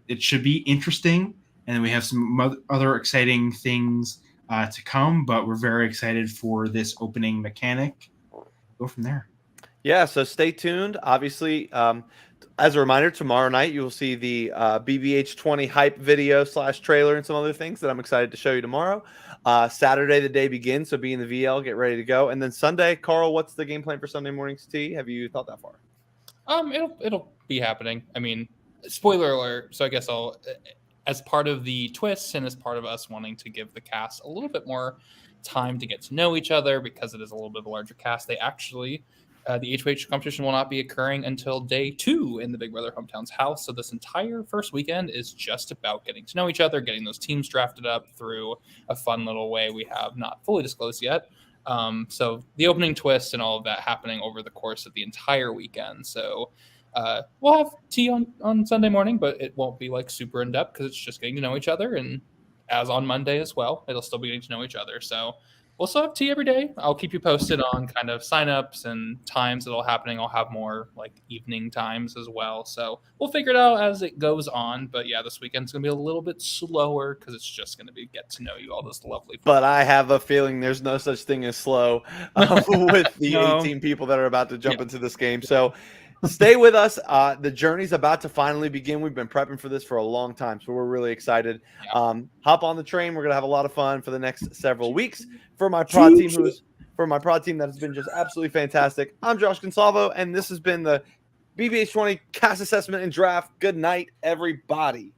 it should be interesting. And then we have some other exciting things to come, but we're very excited for this opening mechanic. Go from there. Yeah, so stay tuned. Obviously, as a reminder, tomorrow night you will see the BBH20 hype video / trailer and some other things that I'm excited to show you tomorrow. Saturday, the day begins, so be in the VL, get ready to go. And then Sunday, Carl, what's the game plan for Sunday morning's tea? Have you thought that far? It'll be happening. I mean, spoiler alert. So I guess I'll, as part of the twists and as part of us wanting to give the cast a little bit more time to get to know each other because it is a little bit of a larger cast, they actually the HOH competition will not be occurring until day 2 in the Big Brother Hometowns house. So this entire first weekend is just about getting to know each other, getting those teams drafted up through a fun little way we have not fully disclosed yet. So the opening twist and all of that happening over the course of the entire weekend. So we'll have tea on Sunday morning, but it won't be super in depth because it's just getting to know each other. And as on Monday as well, it'll still be getting to know each other. So we'll still have tea every day. I'll keep you posted on kind of signups and times that'll happening. I'll have more evening times as well. So we'll figure it out as it goes on. But yeah, this weekend's going to be a little bit slower because it's just going to be get to know you all this lovely. But I have a feeling there's no such thing as slow with the 18 people that are about to jump into this game. So stay with us. The journey's about to finally begin. We've been prepping for this for a long time, so we're really excited. Hop on the train. We're gonna have a lot of fun for the next several weeks. For my prod team, that has been just absolutely fantastic. I'm Josh Gonsalvo, and this has been the BBH20 Cast Assessment and Draft. Good night, everybody.